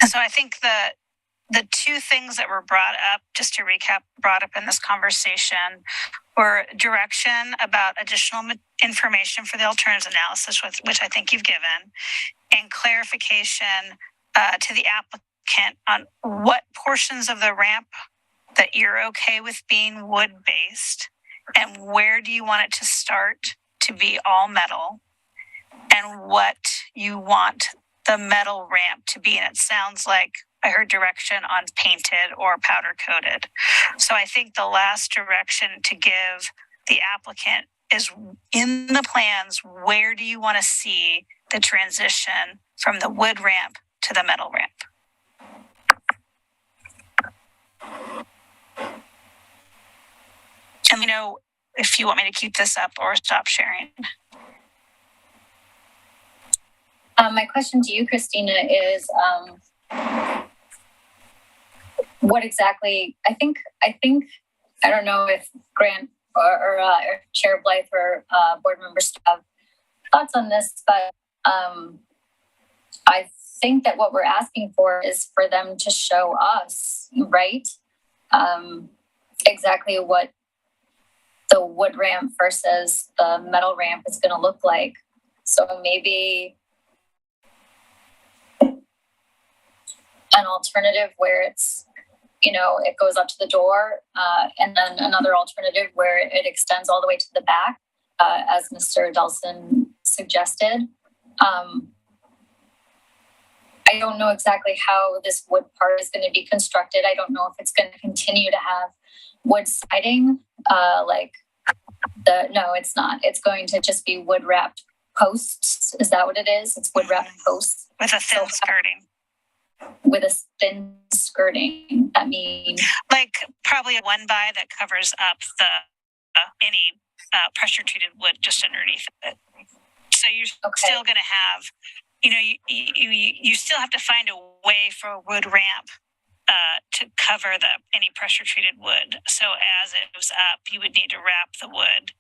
And so I think the two things that were brought up, just to recap, brought up in this conversation were direction about additional information for the alternatives analysis, which I think you've given, and clarification to the applicant on what portions of the ramp that you're okay with being wood-based, and where do you want it to start to be all metal, and what you want the metal ramp to be. And it sounds like I heard direction on painted or powder coated. So I think the last direction to give the applicant is in the plans, where do you want to see the transition from the wood ramp to the metal ramp? And if you want me to keep this up or stop sharing. My question to you, Christina, is what exactly? I think I don't know if Grant or Chair Blythe or board members have thoughts on this, but I think that what we're asking for is for them to show us, right, exactly what the wood ramp versus the metal ramp is going to look like. So maybe an alternative where it's, it goes up to the door, and then another alternative where it extends all the way to the back, as Mr. Delson suggested. I don't know exactly how this wood part is going to be constructed. I don't know if it's going to continue to have wood siding, no, it's not. It's going to just be wood wrapped posts. Is that what it is? It's wood wrapped posts with a thin skirting. With a thin skirting. That means probably a 1x that covers up any pressure treated wood just underneath it. So you're still going to have, you still have to find a way for a wood ramp to cover any pressure treated wood. So as it goes up, you would need to wrap the wood.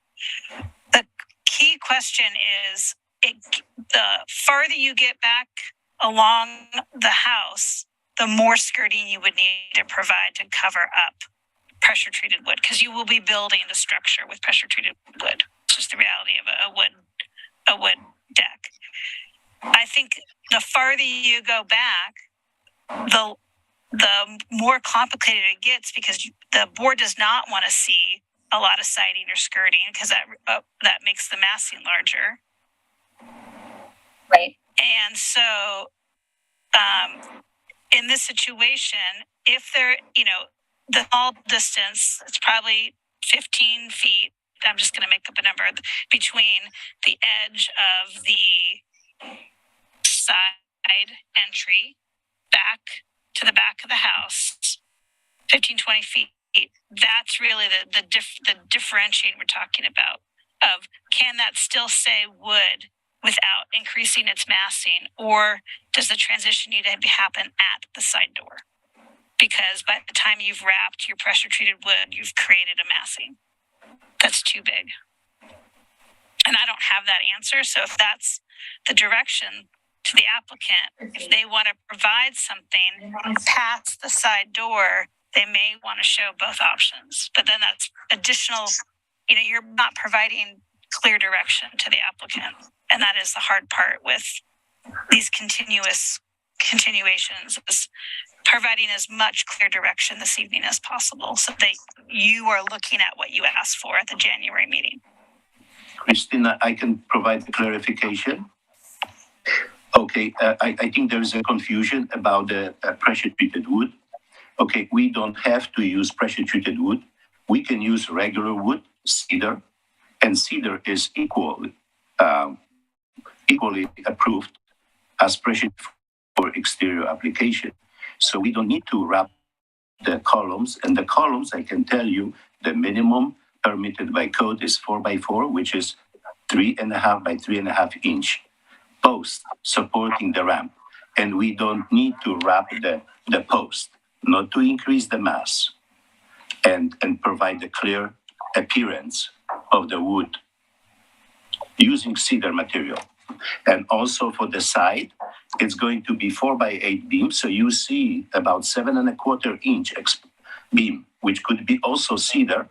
The key question is, the farther you get back along the house, the more skirting you would need to provide to cover up pressure treated wood, because you will be building the structure with pressure treated wood. It's just the reality of a wood deck. I think the farther you go back, the more complicated it gets, because the board does not want to see a lot of siding or skirting, because that makes the massing larger. Right. And so, in this situation, if there, the all distance, it's probably 15 feet. I'm just going to make up a number between the edge of the side entry back to the back of the house, 15, 20 feet. That's really the differentiating we're talking about, of can that still say wood without increasing its massing, or does the transition need to happen at the side door? Because by the time you've wrapped your pressure treated wood, you've created a massing that's too big. And I don't have that answer. So if that's the direction to the applicant, if they want to provide something past the side door, they may want to show both options. But then that's additional, you're not providing clear direction to the applicant. And that is the hard part with these continuations, is providing as much clear direction this evening as possible, so that you are looking at what you asked for at the January meeting. Christina, I can provide the clarification. Okay, I think there is a confusion about the pressure-treated wood. Okay, we don't have to use pressure-treated wood. We can use regular wood, cedar, and cedar is equally approved as pressure for exterior application. So we don't need to wrap the columns. And the columns, I can tell you, the minimum permitted by code is 4x4, which is 3.5 by 3.5 inch post supporting the ramp. And we don't need to wrap the post, not to increase the mass and provide a clear appearance of the wood using cedar material. And also for the side, it's going to be 4x8 beam. So you see about 7.25 inch beam, which could be also cedar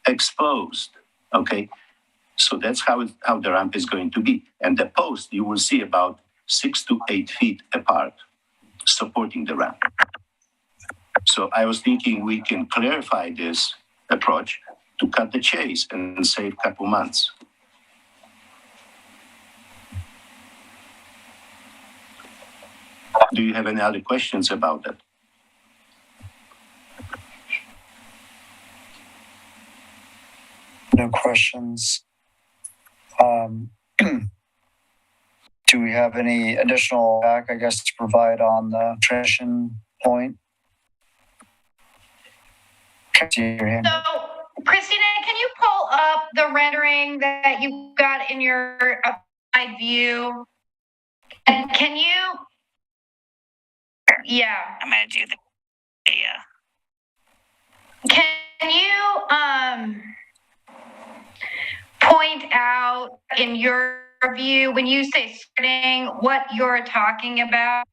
exposed. Okay. So that's how the ramp is going to be. And the post, you will see about 6 to 8 feet apart, supporting the ramp. So I was thinking we can clarify this approach to cut the chase and save a couple months. Do you have any other questions about that? No questions. Do we have any additional back, I guess, to provide on the transition point? So, Christina, can you pull up the rendering that you got in your side view? And can you? Yeah, I'm going to do the Can you point out in your view, when you say skirting, what you're talking about?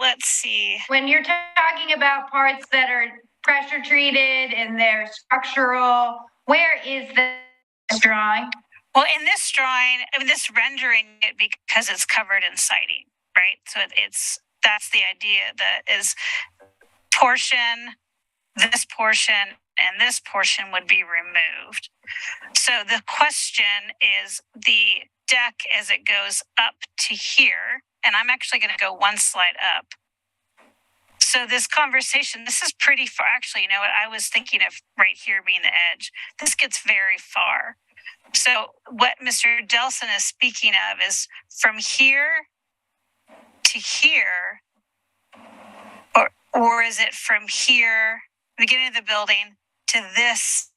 let's see. When you're talking about parts that are pressure treated and they're structural, where is this drawing? Well, in this drawing, this rendering it because it's covered in siding, right? So that's the idea, that is this portion, and this portion would be removed. So the question is the deck as it goes up to here, and I'm actually going to go one slide up. So this conversation, this is pretty far. Actually, you know what? I was thinking of right here being the edge. This gets very far. So what Mr. Delson is speaking of is from here to here, or is it from here, beginning of the building, to this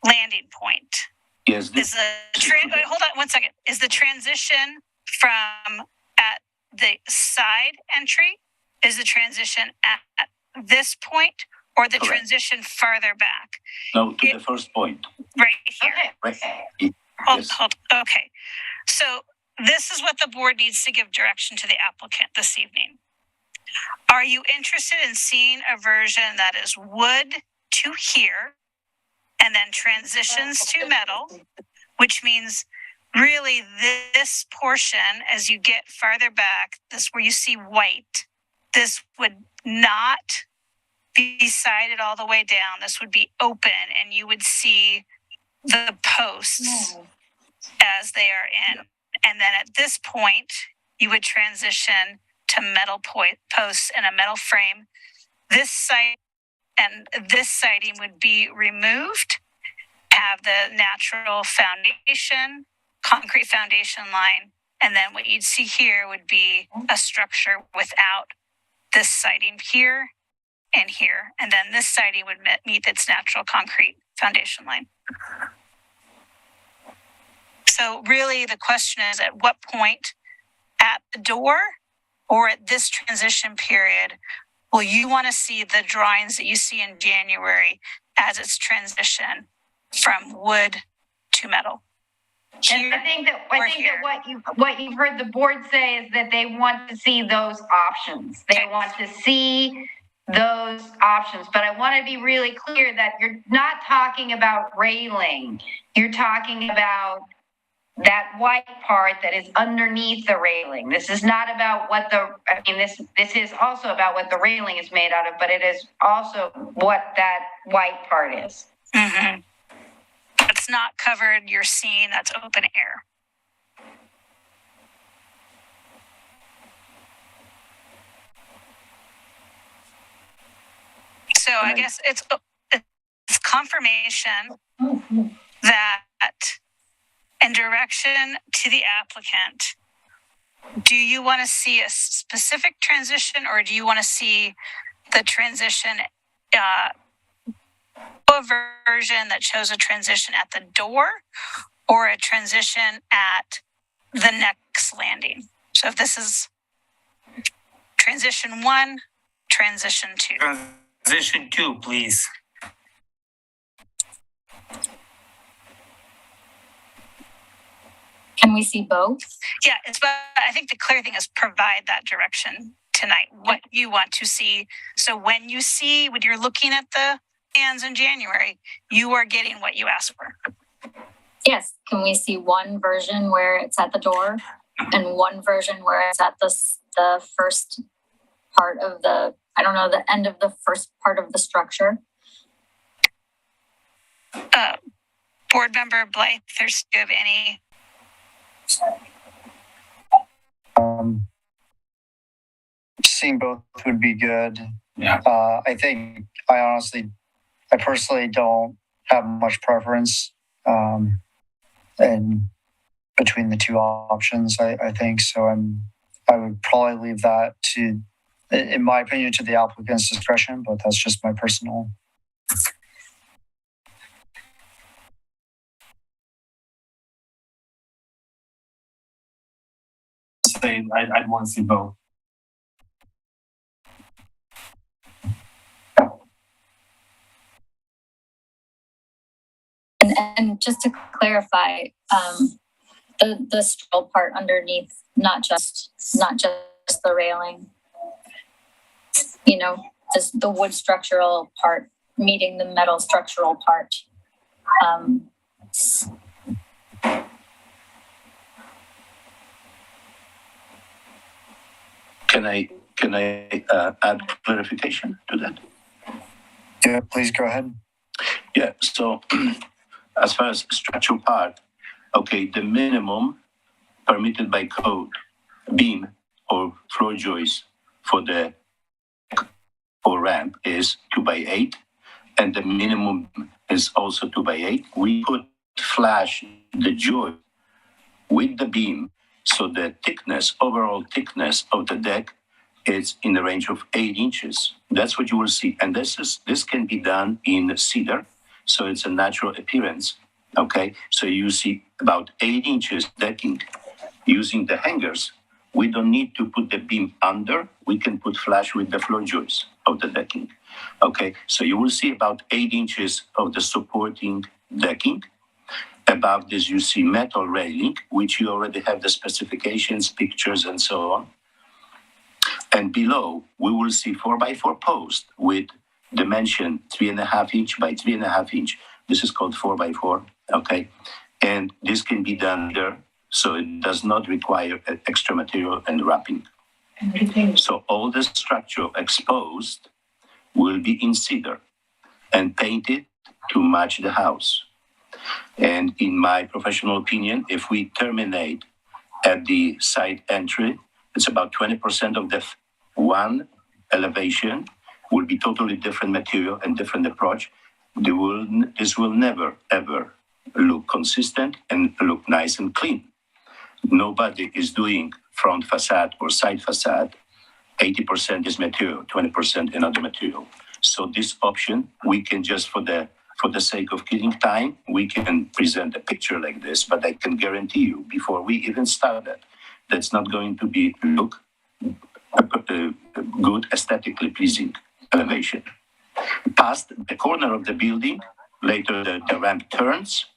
landing point? Yes. Hold on one second. Is the transition from at the side entry? Is the transition at this point, or the Correct. transition farther back? No, to the first point. Right here. Okay. Right. Hold. Okay. So this is what the board needs to give direction to the applicant this evening. Are you interested in seeing a version that is wood to here and then transitions to metal, which means really this portion, as you get farther back, this where you see white, this would not be sided all the way down. This would be open and you would see the posts as they are in. And then at this point, you would transition to metal posts and a metal frame. This side and this siding would be removed, have the natural foundation, concrete foundation line, and then what you'd see here would be a structure without this siding here and here. And then this siding would meet its natural concrete foundation line. So really the question is, at what point at the door or at this transition period will you want to see the drawings that you see in January as its transition from wood to metal? And I think that what you've heard the board say is that they want to see those options. They want to see those options. But I want to be really clear that you're not talking about railing. You're talking about that white part that is underneath the railing. This is not about this is also about what the railing is made out of, but it is also what that white part is. Mm-hmm. It's not covered, you're seeing that's open air. So I guess it's confirmation that and direction to the applicant. Do you want to see a specific transition, or do you want to see the transition, a version that shows a transition at the door or a transition at the next landing? So if this is transition 1, transition 2. Transition 2, please. Can we see both? Yeah, I think the clear thing is provide that direction tonight, what you want to see. So when you're looking at the plans in January, you are getting what you asked for. Yes. Can we see one version where it's at the door and one version where it's at the first part of the end of the first part of the structure? Board member Blythe, do you have any? Seeing both would be good. Yeah. I personally don't have much preference in between the two options. I think so. I would probably leave that in my opinion, to the applicant's discretion, but that's just my personal. I'd want to see both. And just to clarify, the straddle part underneath, not just the railing. Just the wood structural part meeting the metal structural part. Can I add clarification to that? Yeah, please go ahead. Yeah, so as far as structural part, okay, the minimum permitted by code beam or floor joist for the or ramp is 2x8, and the minimum is also 2x8. We could flash the joist with the beam, so the overall thickness of the deck is in the range of 8 inches. That's what you will see. And this can be done in cedar, so it's a natural appearance. Okay, so you see about 8 inches decking. Using the hangers, we don't need to put the beam under. We can put flush with the floor joist of the decking. Okay, so you will see about 8 inches of the supporting decking. Above this, you see metal railing, which you already have the specifications, pictures, and so on. And below, we will see 4x4 post with dimension 3.5 inch by 3.5 inch. This is called 4x4, okay? And this can be done there, so it does not require extra material and wrapping. So all the structure exposed will be in cedar and painted to match the house. And in my professional opinion, if we terminate at the side entry, it's about 20% of the one elevation will be totally different material and different approach. This will never, ever look consistent and look nice and clean. Nobody is doing front facade or side facade. 80% is material, 20% another material. So this option, we can just for the sake of killing time, we can present a picture like this, but I can guarantee you before we even start that's not going to be look good, aesthetically pleasing elevation. Past the corner of the building, later the ramp turns,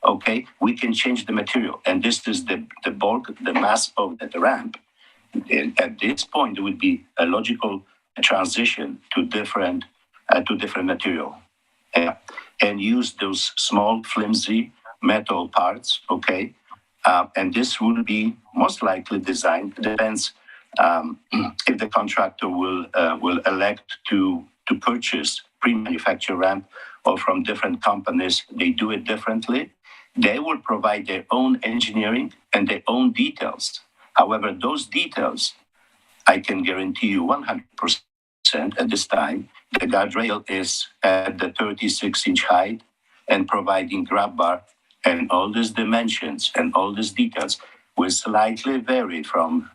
okay, we can change the material. And this is the bulk, the mass of the ramp. And at this point, it would be a logical transition to different material. And use those small, flimsy metal parts, okay? And this will be most likely designed, depends if the contractor will elect to purchase pre-manufactured ramp or from different companies, they do it differently. They will provide their own engineering and their own details. However, those details, I can guarantee you 100% at this time, the guardrail is at the 36-inch height and providing grab bar, and all these dimensions and all these details will slightly vary from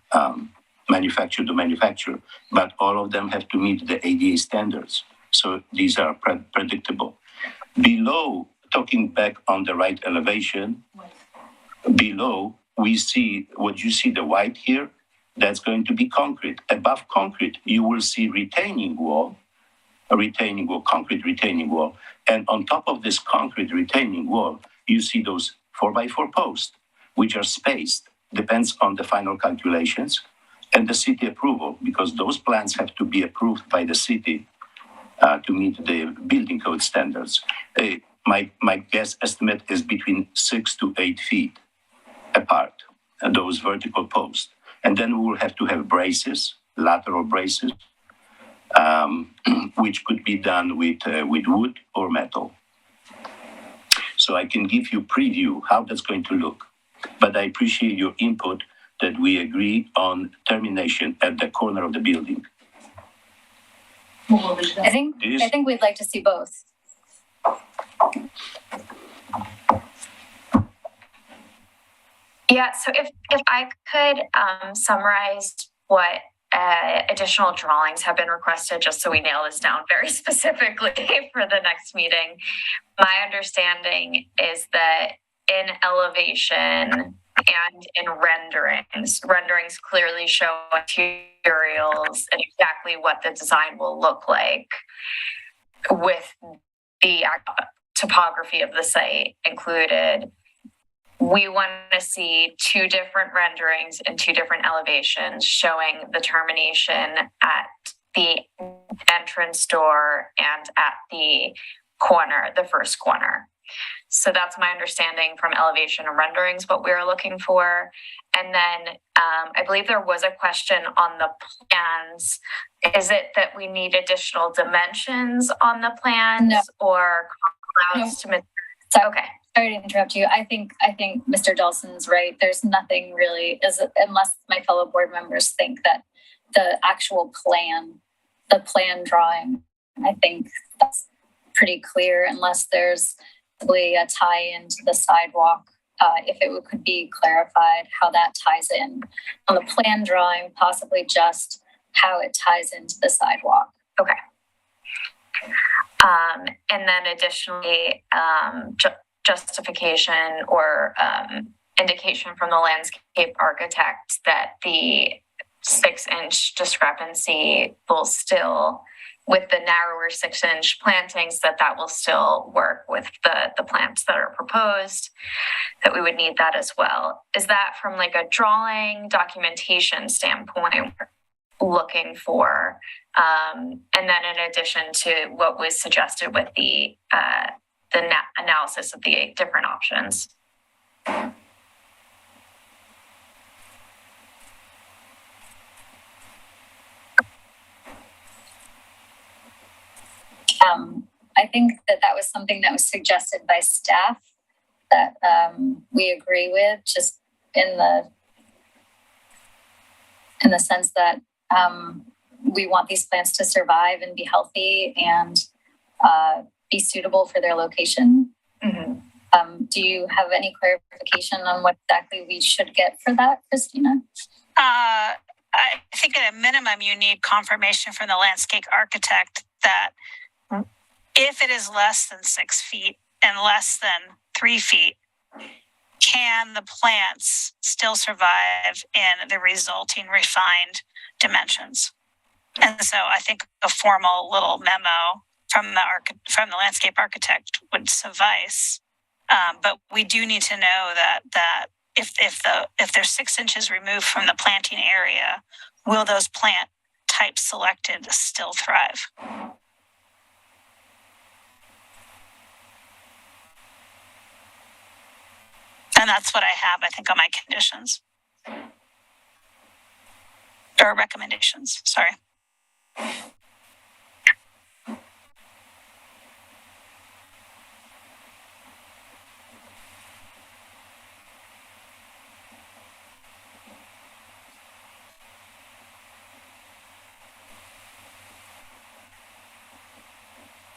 manufacturer to manufacturer, but all of them have to meet the ADA standards. So these are predictable. Below, talking back on the right elevation, below we see what you see the white here, that's going to be concrete. Above concrete, you will see retaining wall, concrete retaining wall. And on top of this concrete retaining wall, you see those 4x4 posts, which are spaced, depends on the final calculations, and the city approval, because those plans have to be approved by the city to meet the building code standards. My guess estimate is between 6 to 8 feet apart, those vertical posts. And then we will have to have braces, lateral braces, which could be done with wood or metal. So I can give you a preview how that's going to look. But I appreciate your input that we agree on termination at the corner of the building. I think we'd like to see both. Yeah, so if I could summarize what additional drawings have been requested, just so we nail this down very specifically for the next meeting. My understanding is that in elevation and in renderings clearly show materials and exactly what the design will look like with the topography of the site included. We want to see 2 different renderings and 2 different elevations showing the termination at the entrance door and at the corner, the first corner. So that's my understanding from elevation and renderings, what we're looking for. And then I believe there was a question on the plans. Is it that we need additional dimensions on the plans or clouds to okay. Sorry to interrupt you. I think Mr. Delson's right. There's nothing really, unless my fellow board members think that the actual plan, the plan drawing, I think that's pretty clear unless there's a tie into the sidewalk. If it could be clarified how that ties in on the plan drawing, possibly just how it ties into the sidewalk. Okay. And then additionally, justification or indication from the landscape architect that the 6-inch discrepancy will still with the narrower 6-inch plantings, that will still work with the plants that are proposed, that we would need that as well. Is that from like a drawing documentation standpoint looking for, and then in addition to what was suggested with the analysis of the different options? I think that was something that was suggested by staff that we agree with, just in the sense that we want these plants to survive and be healthy and be suitable for their location. Mm-hmm. Do you have any clarification on what exactly we should get for that, Christina? I think at a minimum, you need confirmation from the landscape architect that if it is less than 6 feet and less than 3 feet, can the plants still survive in the resulting refined dimensions? And so I think a formal little memo from the landscape architect would suffice. But we do need to know that if there's 6 inches removed from the planting area, will those plant types selected still thrive? And that's what I have, I think, on my conditions. Or recommendations, sorry.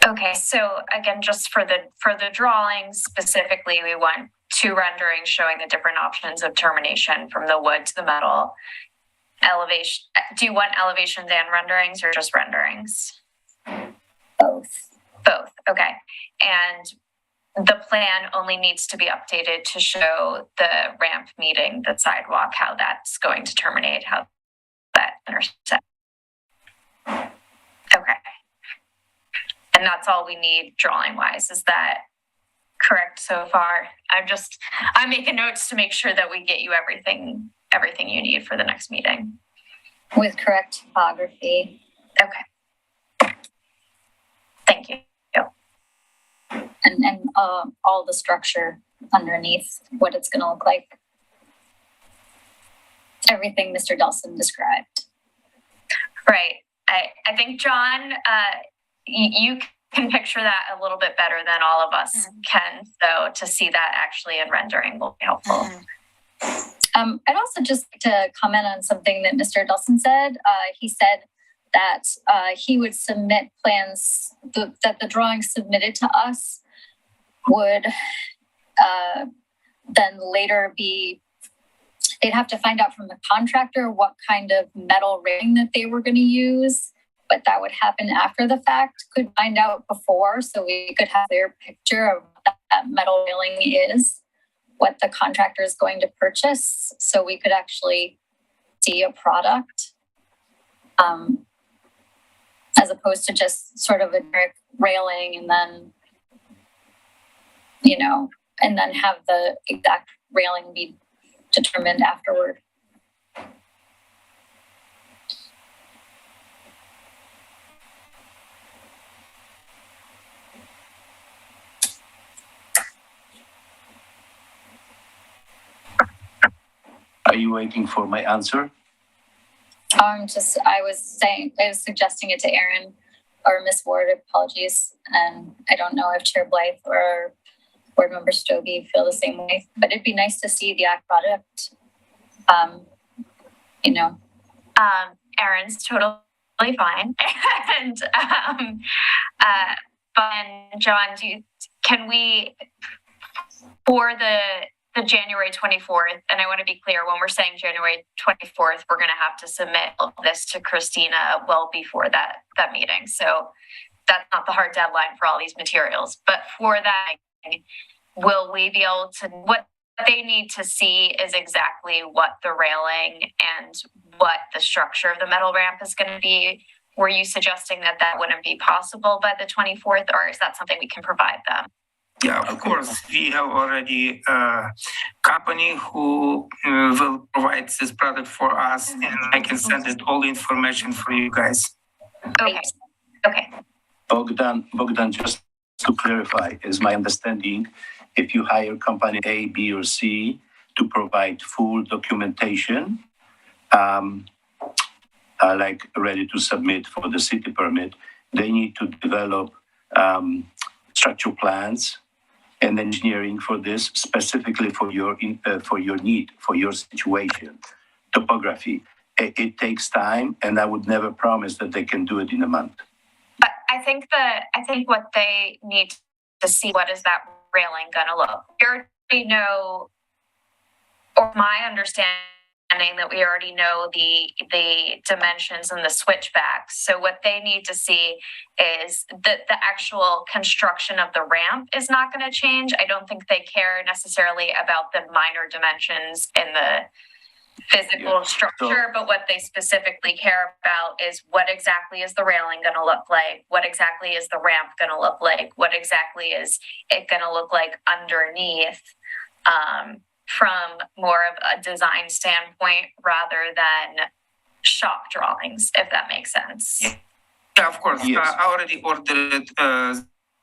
Okay, so again, just for the drawings specifically, we want 2 renderings showing the different options of termination from the wood to the metal. Elevation. Do you want elevations and renderings or just renderings? Both. Both. Okay. And the plan only needs to be updated to show the ramp meeting the sidewalk, how that's going to terminate, how that intersects. Okay. And that's all we need drawing wise. Is that correct so far? I'm making notes to make sure that we get you everything you need for the next meeting. With correct topography. Okay. Thank you. And all the structure underneath, what it's going to look like. Everything Mr. Delson described. Right. I think, John, you can picture that a little bit better than all of us can. So to see that actually in rendering will be helpful. I'd also just like to comment on something that Mr. Delson said. He said that he would submit plans, that the drawings submitted to us would then later they'd have to find out from the contractor what kind of metal railing that they were going to use. But that would happen after the fact. Could find out before, so we could have their picture of what that metal railing is, what the contractor is going to purchase, so we could actually see a product, as opposed to just sort of a generic railing and then, and then have the exact railing be determined afterward. Are you waiting for my answer? I was suggesting it to Aaron or Miss Ward, apologies. And I don't know if Chair Blythe or Board Member Stobie feel the same way, but it'd be nice to see the act product. Aaron's totally fine. And but John, can we, for the January 24th, and I want to be clear, when we're saying January 24th, we're going to have to submit all this to Christina well before that meeting. So that's not the hard deadline for all these materials. But for that, will we be able to, what they need to see is exactly what the railing and what the structure of the metal ramp is going to be. were you suggesting that that wouldn't be possible by the 24th, or is that something we can provide them? Yeah, of course. We have already a company who will provide this product for us, and I can send it all the information for you guys. Okay. Okay. Bogdan, just to clarify, is my understanding, if you hire company A, B, or C to provide full documentation, like ready to submit for the city permit, they need to develop structural plans and engineering for this, specifically for your need, for your situation, topography. It takes time, and I would never promise that they can do it in a month. But I think what they need to see, what is that railing going to look? We already know, or my understanding that we already know the dimensions and the switchbacks. So what they need to see is that the actual construction of the ramp is not going to change. I don't think they care necessarily about the minor dimensions in the physical structure, but what they specifically care about is what exactly is the railing going to look like? What exactly is the ramp going to look like? What exactly is it going to look like underneath? From more of a design standpoint rather than shop drawings, if that makes sense. Yeah, of course. Yes. I already ordered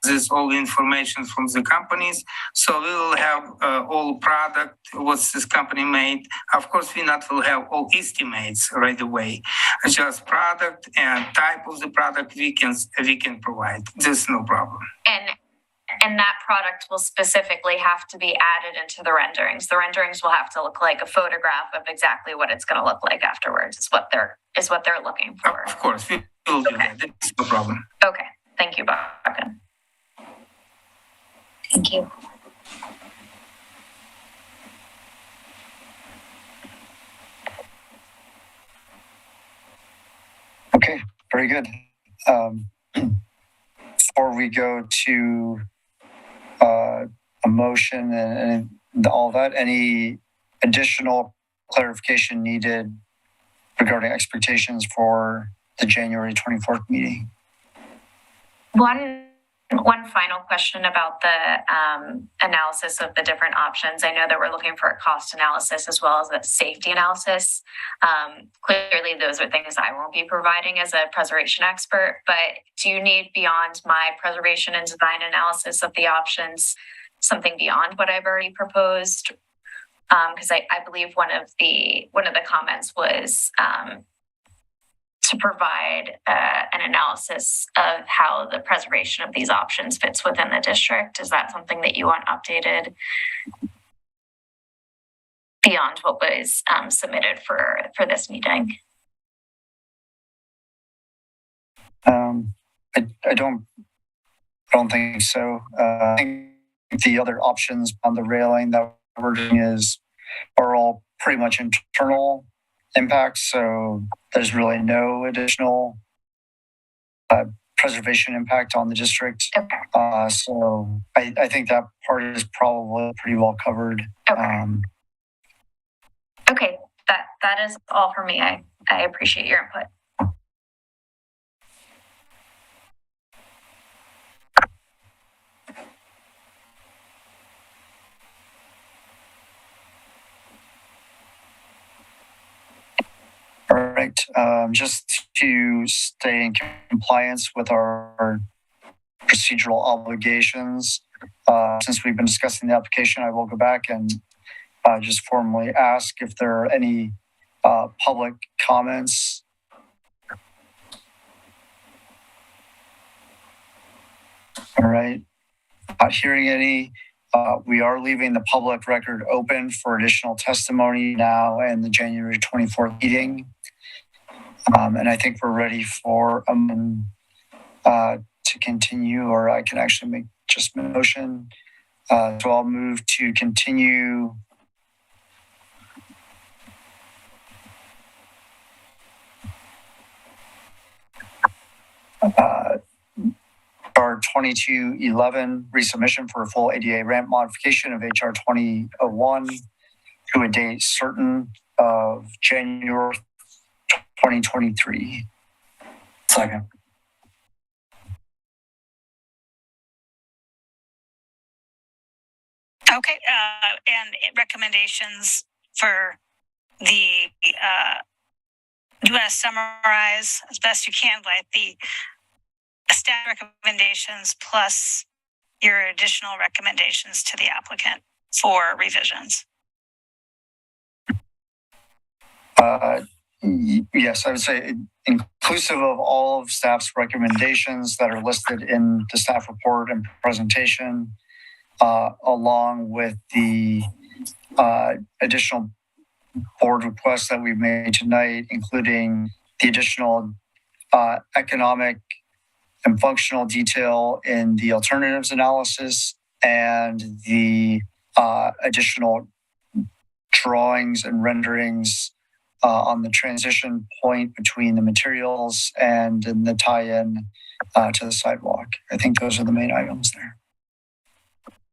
this all information from the companies, so we will have all product what's this company made. Of course, we not will have all estimates right away. Just product and type of the product we can provide. There's no problem. And that product will specifically have to be added into the renderings. The renderings will have to look like a photograph of exactly what it's going to look like afterwards. Is what they're looking for. Of course, we will do that. That's no problem. Okay, thank you, Bogdan. Thank you. Okay, very good. Before we go to a motion and all that, any additional clarification needed regarding expectations for the January 24th meeting? One final question about the analysis of the different options. I know that we're looking for a cost analysis as well as a safety analysis. Clearly, those are things I won't be providing as a preservation expert, but do you need beyond my preservation and design analysis of the options, something beyond what I've already proposed? Because I believe one of the comments was to provide an analysis of how the preservation of these options fits within the district. Is that something that you want updated beyond what was submitted for this meeting? I don't think so. I think the other options on the railing that we're doing are all pretty much internal impacts, so there's really no additional preservation impact on the district. Okay. So I think that part is probably pretty well covered. Okay. Okay, that is all for me. I appreciate your input. All right, just to stay in compliance with our procedural obligations, since we've been discussing the application, I will go back and just formally ask if there are any public comments. All right, not hearing any. We are leaving the public record open for additional testimony now in the January 24th meeting. And I think we're ready for to continue, or I can actually make just a motion. So I'll move to continue HR 2211 resubmission for a full ADA ramp modification of HR 2001 to a date certain of January 2023. Second. Okay, and recommendations for the, do you want to summarize as best you can, like the staff recommendations plus your additional recommendations to the applicant for revisions? Yes, I would say inclusive of all of staff's recommendations that are listed in the staff report and presentation, along with the additional board requests that we've made tonight, including the additional economic and functional detail in the alternatives analysis and the additional drawings and renderings on the transition point between the materials and in the tie-in to the sidewalk. I think those are the main items there.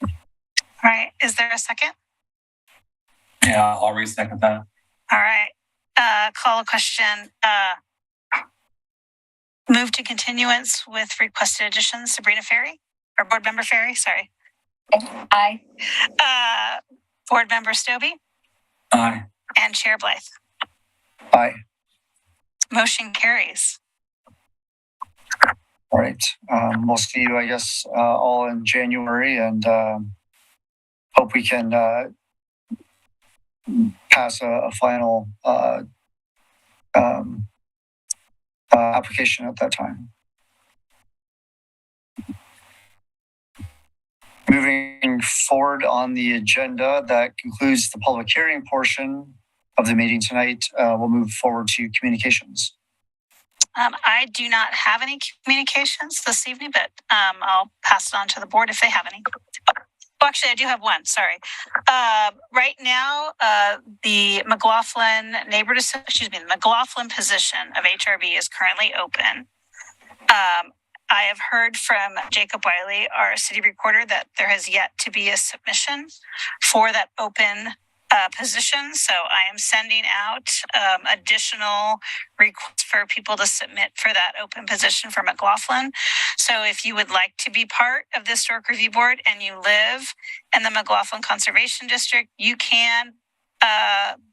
All right, is there a second? Yeah, I'll re-second that. All right, call a question. Move to continuance with requested additions. Sabrina Ferry, or Board Member Ferry, sorry. Aye. Board Member Stobie Aye. and Chair Blythe. Aye. Motion carries. All right. We'll see you, I guess, all in January, and hope we can pass a final application at that time. Moving forward on the agenda, that concludes the public hearing portion of the meeting tonight. We'll move forward to communications. I do not have any communications this evening, but I'll pass it on to the board if they have any. Oh, actually, I do have one. Sorry. Right now, the McLaughlin the McLaughlin position of HRB is currently open. I have heard from Jacob Wiley, our city recorder, that there has yet to be a submission for that open position. So I am sending out additional requests for people to submit for that open position for McLaughlin. So if you would like to be part of the Historic Review Board and you live in the McLaughlin Conservation District, you can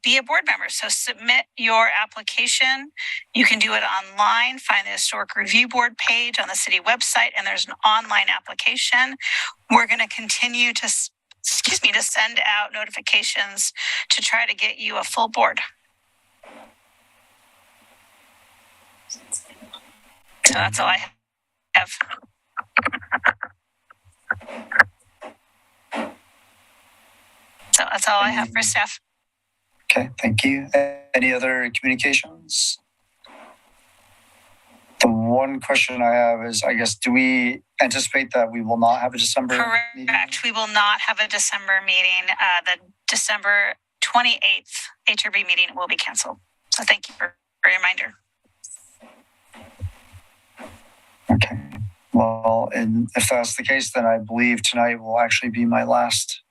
be a board member. So submit your application. You can do it online. Find the Historic Review Board page on the city website, and there's an online application. We're going to continue to send out notifications to try to get you a full board. So that's all I have. So that's all I have for staff. Okay, thank you. Any other communications? The one question I have is, I guess, do we anticipate that we will not have a December meeting? Correct. We will not have a December meeting. The December 28th HRB meeting will be canceled. So thank you for a reminder. Okay. Well, and if that's the case, then I believe tonight will actually be my last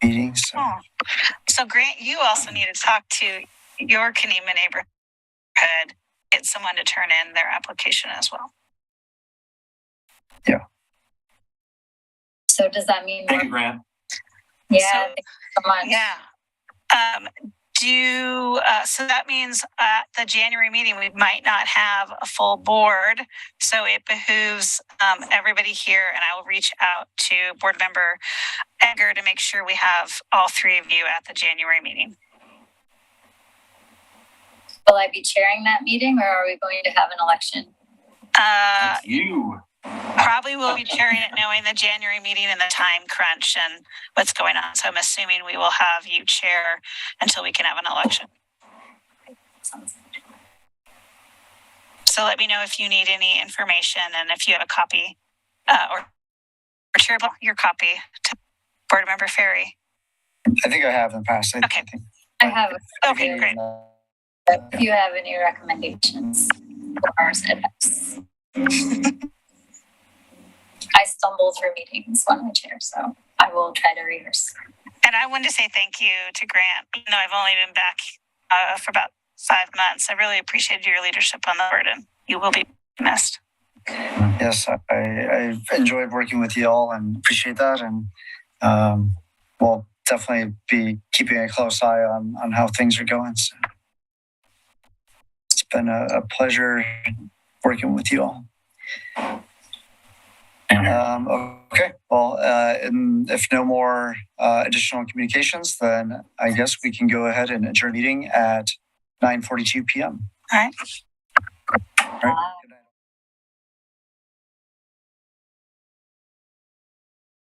meeting. So Grant, you also need to talk to your Kenema neighborhood, get someone to turn in their application as well. Yeah. So does that mean? Thank you, Grant. Yeah. So, thank you so much. Yeah. So that means at the January meeting, we might not have a full board. So it behooves everybody here, and I will reach out to board member Edgar to make sure we have all three of you at the January meeting. Will I be chairing that meeting, or are we going to have an election? That's you. Probably will be chairing it, knowing the January meeting and the time crunch and what's going on. So I'm assuming we will have you chair until we can have an election. So let me know if you need any information and if you have a copy or chair your copy to board member Ferry. I think I have in the past. Okay. I have. Okay, great. If you have any recommendations or advice. I stumble through meetings when I chair, so I will try to rehearse. And I wanted to say thank you to Grant. Even though I've only been back for about 5 months, I really appreciated your leadership on the board, and you will be missed. Yes, I've enjoyed working with you all and appreciate that. And we'll definitely be keeping a close eye on how things are going. So it's been a pleasure working with you all. Okay, well, and if no more additional communications, then I guess we can go ahead and adjourn meeting at 9:42 p.m. All right. All right.